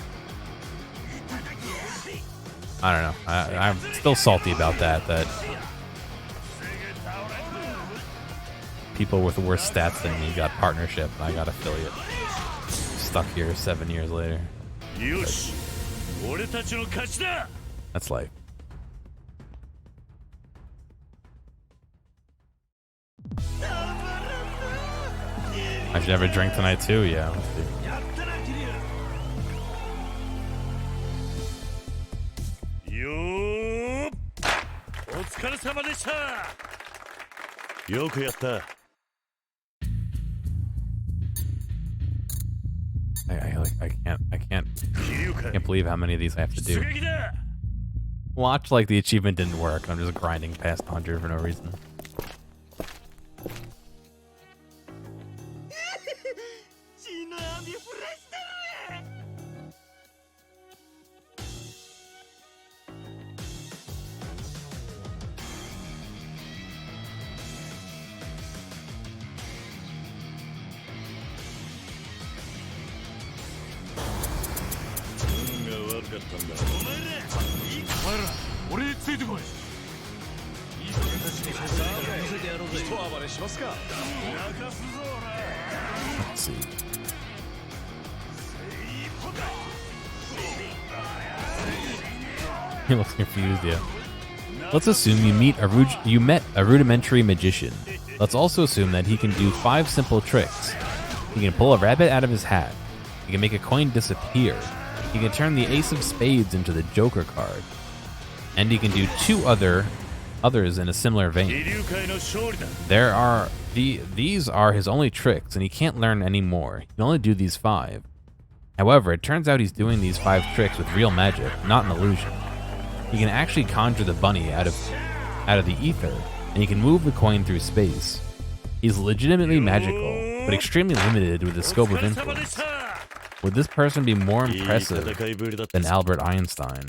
I don't know. I'm still salty about that. That people with worse stats than me got partnership, and I got affiliate. Stuck here 7 years later. That's life. I should have a drink tonight too. Yeah. Let's see. I can't believe how many of these I have to do. Watch like the achievement didn't work. I'm just grinding past 100 for no reason. Let's see. He looks confused, yeah. Let's assume you met a rudimentary magician. Let's also assume that he can do 5 simple tricks. He can pull a rabbit out of his hat. He can make a coin disappear. He can turn the ace of spades into the joker card. And he can do 2 other others in a similar vein. 竜界の勝利だ These are his only tricks, and he can't learn any more. He can only do these 5. However, it turns out he's doing these 5 tricks with real magic, not an illusion. He can actually conjure the bunny out of the ether, and he can move the coin through space. He's legitimately magical, but extremely limited with his scope of influence. Would this person be more impressive than Albert Einstein?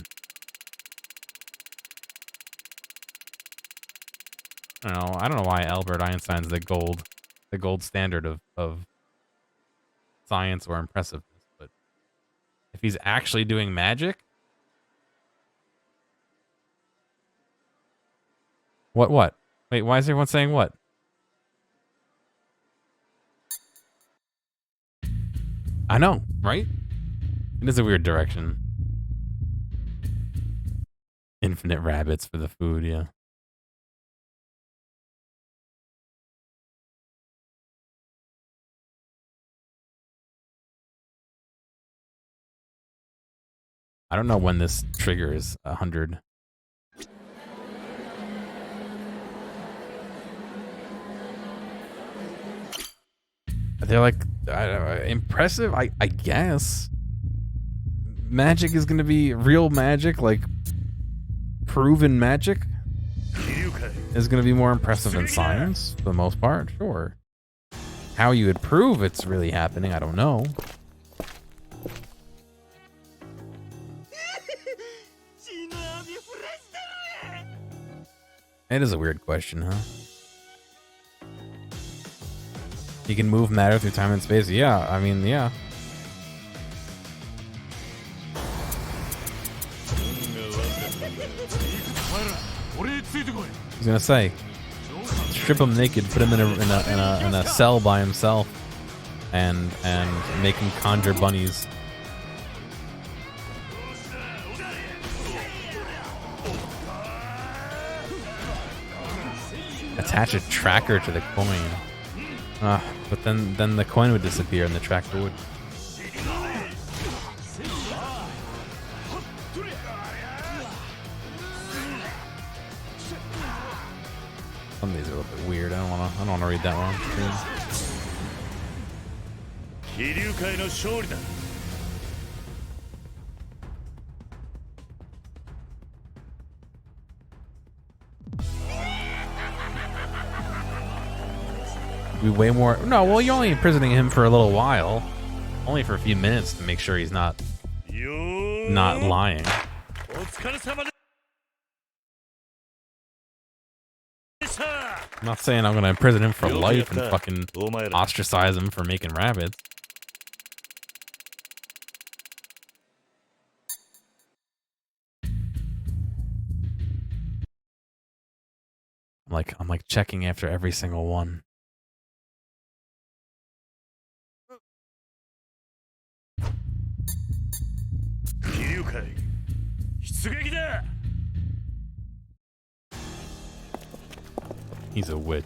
I don't know why Albert Einstein's the gold standard of science or impressiveness, but if he's actually doing magic, what? Wait, why is everyone saying what? I know, right? It is a weird direction. Infinite rabbits for the food, yeah. I don't know when this triggers 100. They're like, impressive, I guess. Magic is going to be real magic, like proven magic is going to be more impressive than science for the most part, sure. How you would prove it's really happening, I don't know. It is a weird question, huh? You can move matter through time and space. Yeah, I mean, yeah. I was gonna say, strip him naked, put him in a cell by himself, and make him conjure bunnies. Attach a tracker to the coin. But then the coin would disappear and the tracker would. Some of these are a little bit weird. I don't wanna read that one. Be way more. No, well, you're only imprisoning him for a little while, only for a few minutes to make sure he's not lying. I'm not saying I'm gonna imprison him for life and fucking ostracize him for making rabbits. I'm like checking after every single one. He's a witch.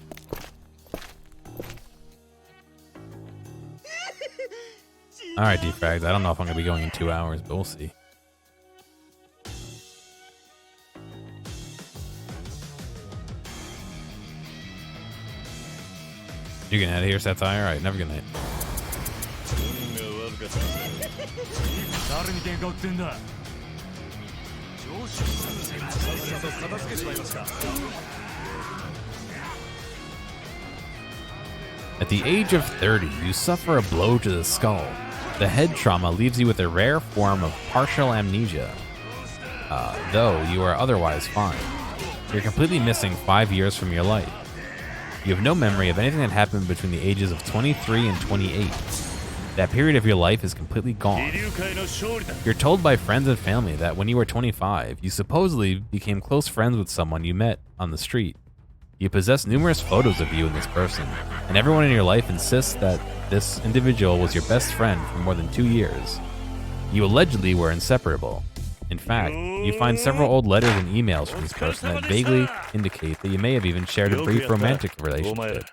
Alright, defrags. I don't know if I'm going to be going in 2 hours, but we'll see. You getting out of here, Satai? Alright, never good night. At the age of 30, you suffer a blow to the skull. The head trauma leaves you with a rare form of partial amnesia, though you are otherwise fine. You're completely missing 5 years from your life. You have no memory of anything that happened between the ages of 23 and 28. That period of your life is completely gone. You're told by friends and family that when you were 25, you supposedly became close friends with someone you met on the street. You possess numerous photos of you and this person, and everyone in your life insists that this individual was your best friend for more than 2 years. You allegedly were inseparable. In fact, you find several old letters and emails from this person that vaguely indicate that you may have even shared a brief romantic relationship.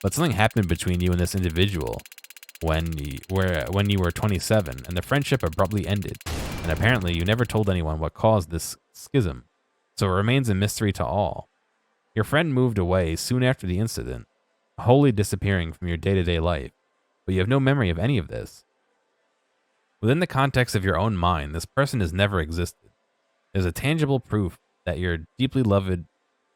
But something happened between you and this individual when you were 27, and the friendship abruptly ended, and apparently you never told anyone what caused this schism, so it remains a mystery to all. Your friend moved away soon after the incident, wholly disappearing from your day-to-day life, but you have no memory of any of this. Within the context of your own mind, this person has never existed. There's a tangible proof that you're deeply loved.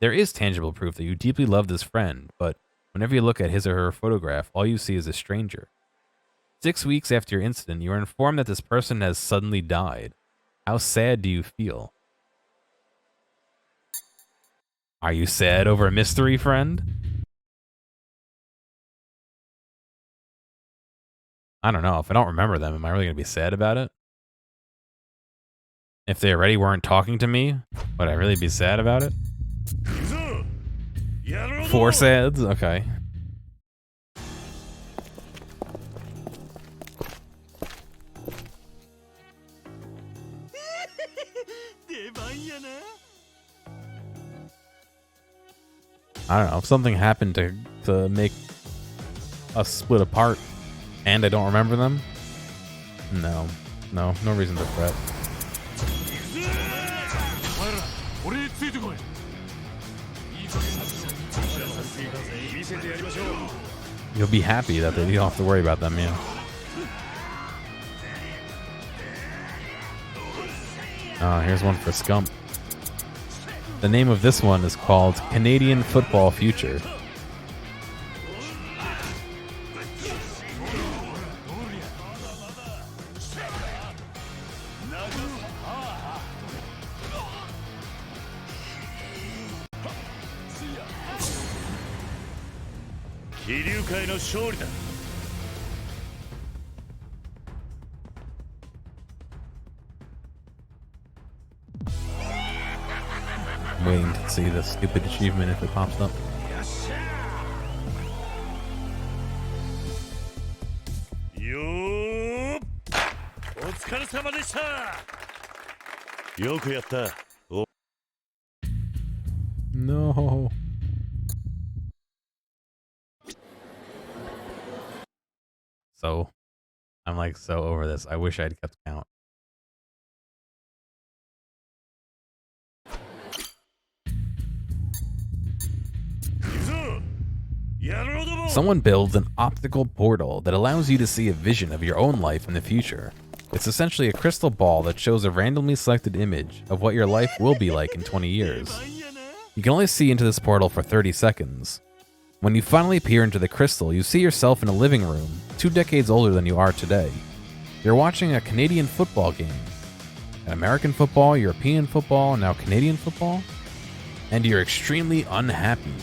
There is tangible proof that you deeply love this friend, but whenever you look at his or her photograph, all you see is a stranger. 6 weeks after your incident, you are informed that this person has suddenly died. How sad do you feel? Are you sad over a mystery friend? I don't know. If I don't remember them, am I really going to be sad about it? If they already weren't talking to me, would I really be sad about it? 4 sads? Okay. I don't know. If something happened to make us split apart and I don't remember them, no reason to fret. You'll be happy that you don't have to worry about them, yeah. Oh, here's one for Scump. The name of this one is called Canadian Football Future. I'm waiting to see the stupid achievement if it pops up. No. So, I'm like so over this. I wish I'd kept count. Someone builds an optical portal that allows you to see a vision of your own life in the future. It's essentially a crystal ball that shows a randomly selected image of what your life will be like in 20 years. You can only see into this portal for 30 seconds. When you finally peer into the crystal, you see yourself in a living room, 2 decades older than you are today. You're watching a Canadian football game. An American football, European football, now Canadian football. And you're extremely unhappy.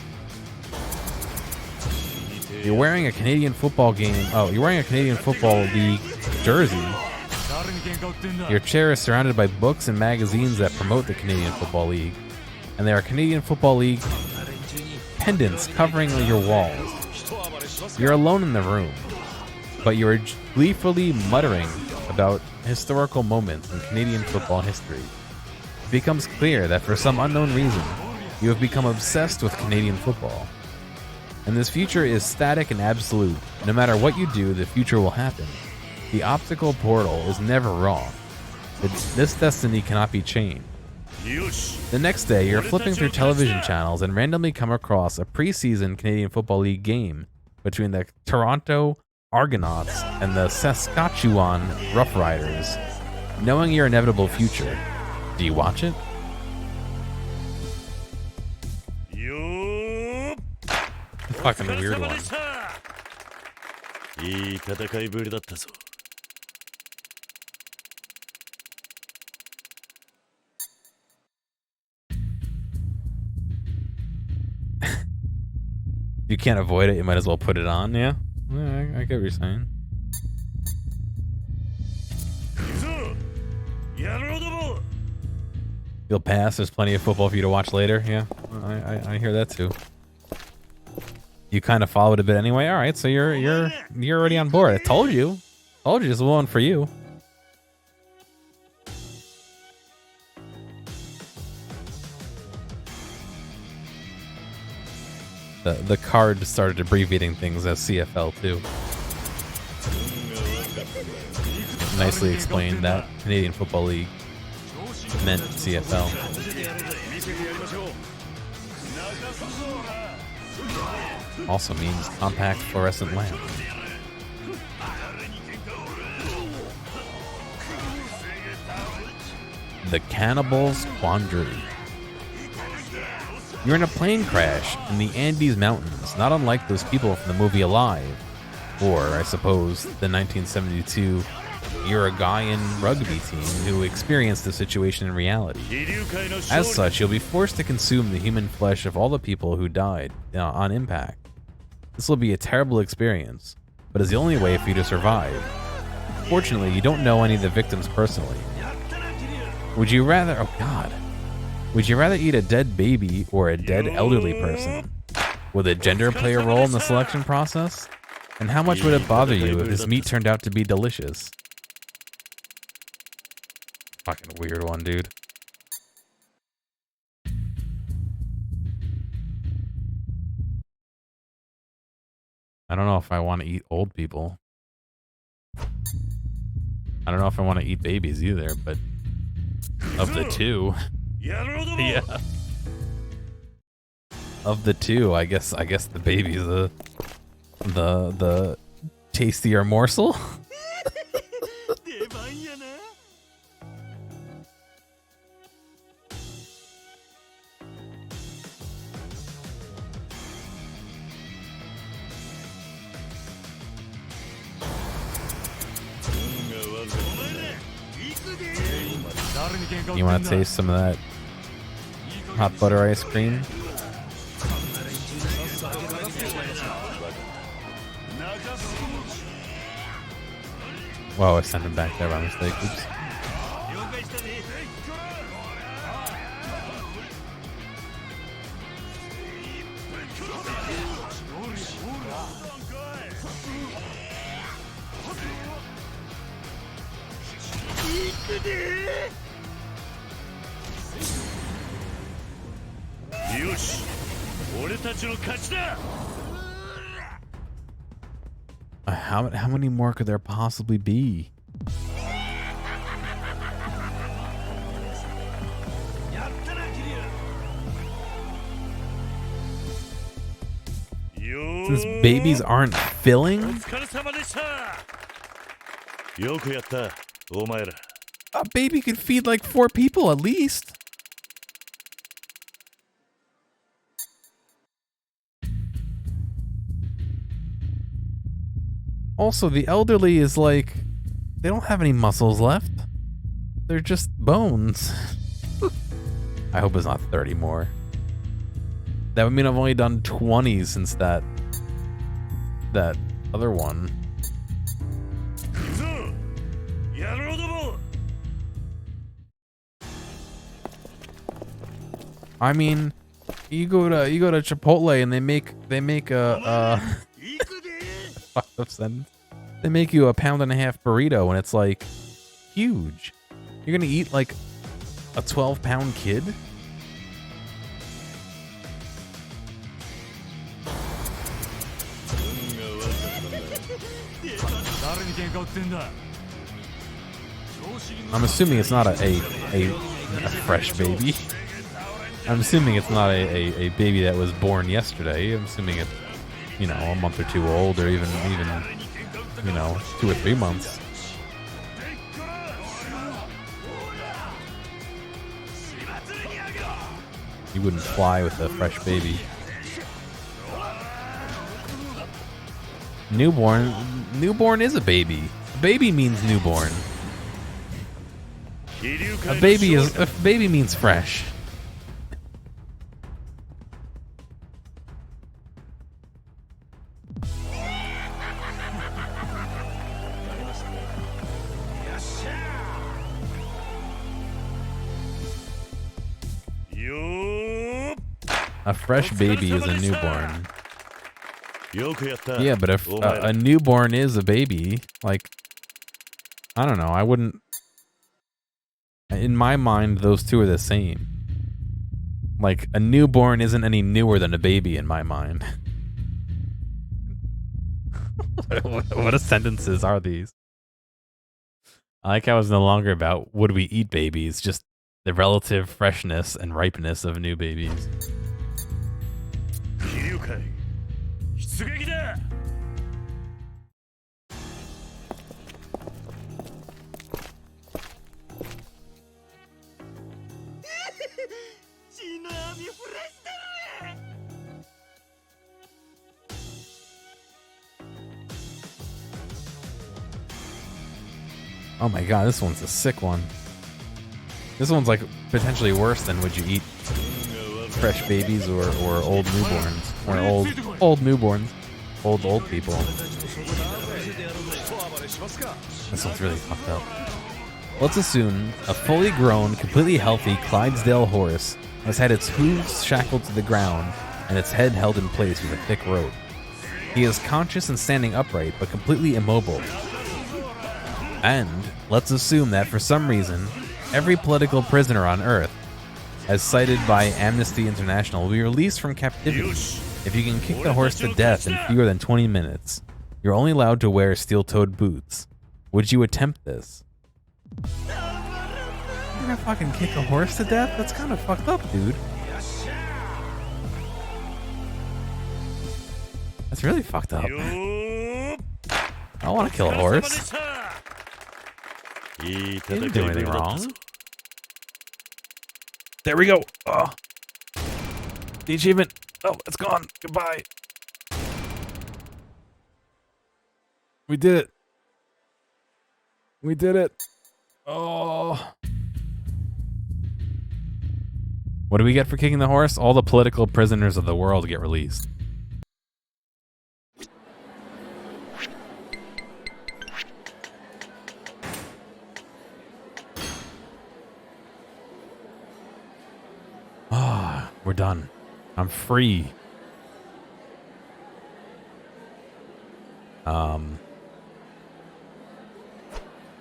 You're wearing a Canadian football game. Oh, you're wearing a Canadian Football League jersey. Your chair is surrounded by books and magazines that promote the Canadian Football League. And there are Canadian Football League pendants covering your walls. You're alone in the room, but you are gleefully muttering about historical moments in Canadian football history. It becomes clear that for some unknown reason, you have become obsessed with Canadian football. And this future is static and absolute. No matter what you do, the future will happen. The optical portal is never wrong. This destiny cannot be changed. The next day, you're flipping through television channels and randomly come across a preseason Canadian Football League game between the Toronto Argonauts and the Saskatchewan Roughriders. Knowing your inevitable future, do you watch it? Fucking weird one. You can't avoid it, you might as well put it on, yeah? I get what you're saying. You'll pass, there's plenty of football for you to watch later, yeah? I hear that too. You kind of followed a bit anyway? Alright, so you're already on board. I told you. It's the one for you. The card started abbreviating things as CFL too. Nicely explained that Canadian Football League meant CFL. Also means compact fluorescent lamp. The Cannibal's Quandary. You're in a plane crash in the Andes Mountains, not unlike those people from the movie Alive, or, I suppose, the 1972 Uruguayan rugby team who experienced the situation in reality. As such, you'll be forced to consume the human flesh of all the people who died on impact. This will be a terrible experience, but is the only way for you to survive. Fortunately, you don't know any of the victims personally. Would you rather... Oh, God. Would you rather eat a dead baby or a dead elderly person? Would the gender play a role in the selection process? And how much would it bother you if his meat turned out to be delicious? Fucking weird one, dude. I don't know if I want to eat old people. I don't know if I want to eat babies either, but of the two, yeah. Of the two, I guess the baby's the tastier morsel. You want to taste some of that hot butter ice cream? Whoa, I sent him back there by mistake. Oops. How many more could there possibly be? Since babies aren't filling? A baby could feed like 4 people at least. Also, the elderly is like, they don't have any muscles left. They're just bones. I hope it's not 30 more. That would mean I've only done 20 since that other one. I mean, you go to Chipotle and they make a they make you a 1.5 pound burrito and it's like huge. You're gonna eat like a 12-pound kid? I'm assuming it's not a fresh baby. I'm assuming it's not a baby that was born yesterday. I'm assuming it's, you know, a month or 2 old, or even you know, 2 or 3 months. You wouldn't fly with a fresh baby. Newborn is a baby. A baby means newborn. A baby means fresh. A fresh baby is a newborn. Yeah, but if a newborn is a baby, like, I don't know, I wouldn't... In my mind, those two are the same. Like, a newborn isn't any newer than a baby in my mind. What sentences are these? I like how it's no longer about would we eat babies, just the relative freshness and ripeness of new babies. 出撃だ。血の網フレスだね。 Oh my god, this one's a sick one. This one's like potentially worse than would you eat fresh babies or old newborns. Or old newborns. Old people. This one's really fucked up. Let's assume a fully grown, completely healthy Clydesdale horse has had its hooves shackled to the ground and its head held in place with a thick rope. He is conscious and standing upright, but completely immobile. And let's assume that for some reason, every political prisoner on Earth, as cited by Amnesty International, will be released from captivity if you can kick the horse to death in fewer than 20 minutes. You're only allowed to wear steel-toed boots. Would you attempt this? You're gonna fucking kick a horse to death? That's kind of fucked up, dude. That's really fucked up. I don't want to kill a horse. He didn't do anything wrong. There we go. Oh. The achievement. Oh, it's gone. Goodbye. We did it. We did it. Oh. What do we get for kicking the horse? All the political prisoners of the world get released. Ah, we're done. I'm free.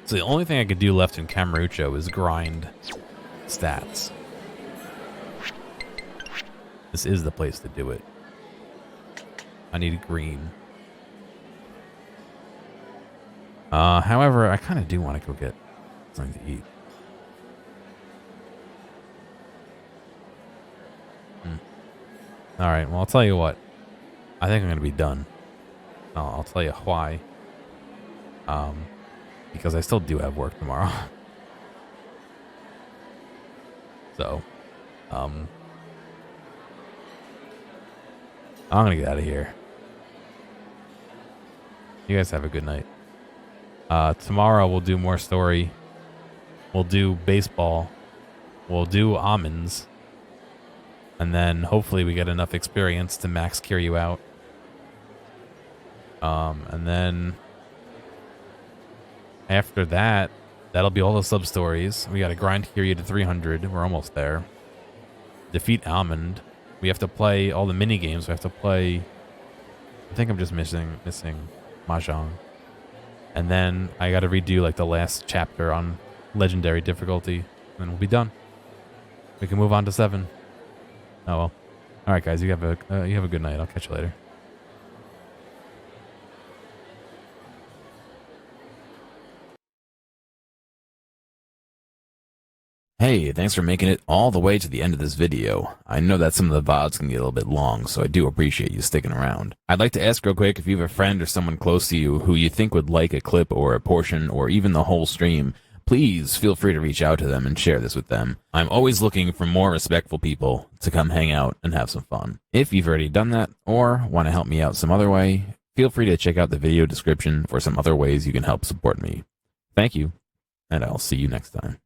So the only thing I could do left in Camarucho is grind stats. This is the place to do it. I need green. However, I kind of do want to go get something to eat. All right, well, I'll tell you what. I think I'm going to be done. I'll tell you why. Because I still do have work tomorrow. So, I'm going to get out of here. You guys have a good night. Tomorrow we'll do more story. We'll do baseball. We'll do almonds. And then hopefully we get enough experience to max Kiryu out. And then after that, that'll be all the sub-stories. We got to grind Kiryu to 300. We're almost there. Defeat Almond. We have to play all the mini games. We have to play. I think I'm just missing Mahjong. And then I got to redo like the last chapter on legendary difficulty, and we'll be done. We can move on to 7. Oh well. All right, guys. You have a good night. I'll catch you later. Hey, thanks for making it all the way to the end of this video. I know that some of the VODs can get a little bit long, so I do appreciate you sticking around. I'd like to ask real quick if you have a friend or someone close to you who you think would like a clip or a portion or even the whole stream, please feel free to reach out to them and share this with them. I'm always looking for more respectful people to come hang out and have some fun. If you've already done that or want to help me out some other way, feel free to check out the video description for some other ways you can help support me. Thank you, and I'll see you next time.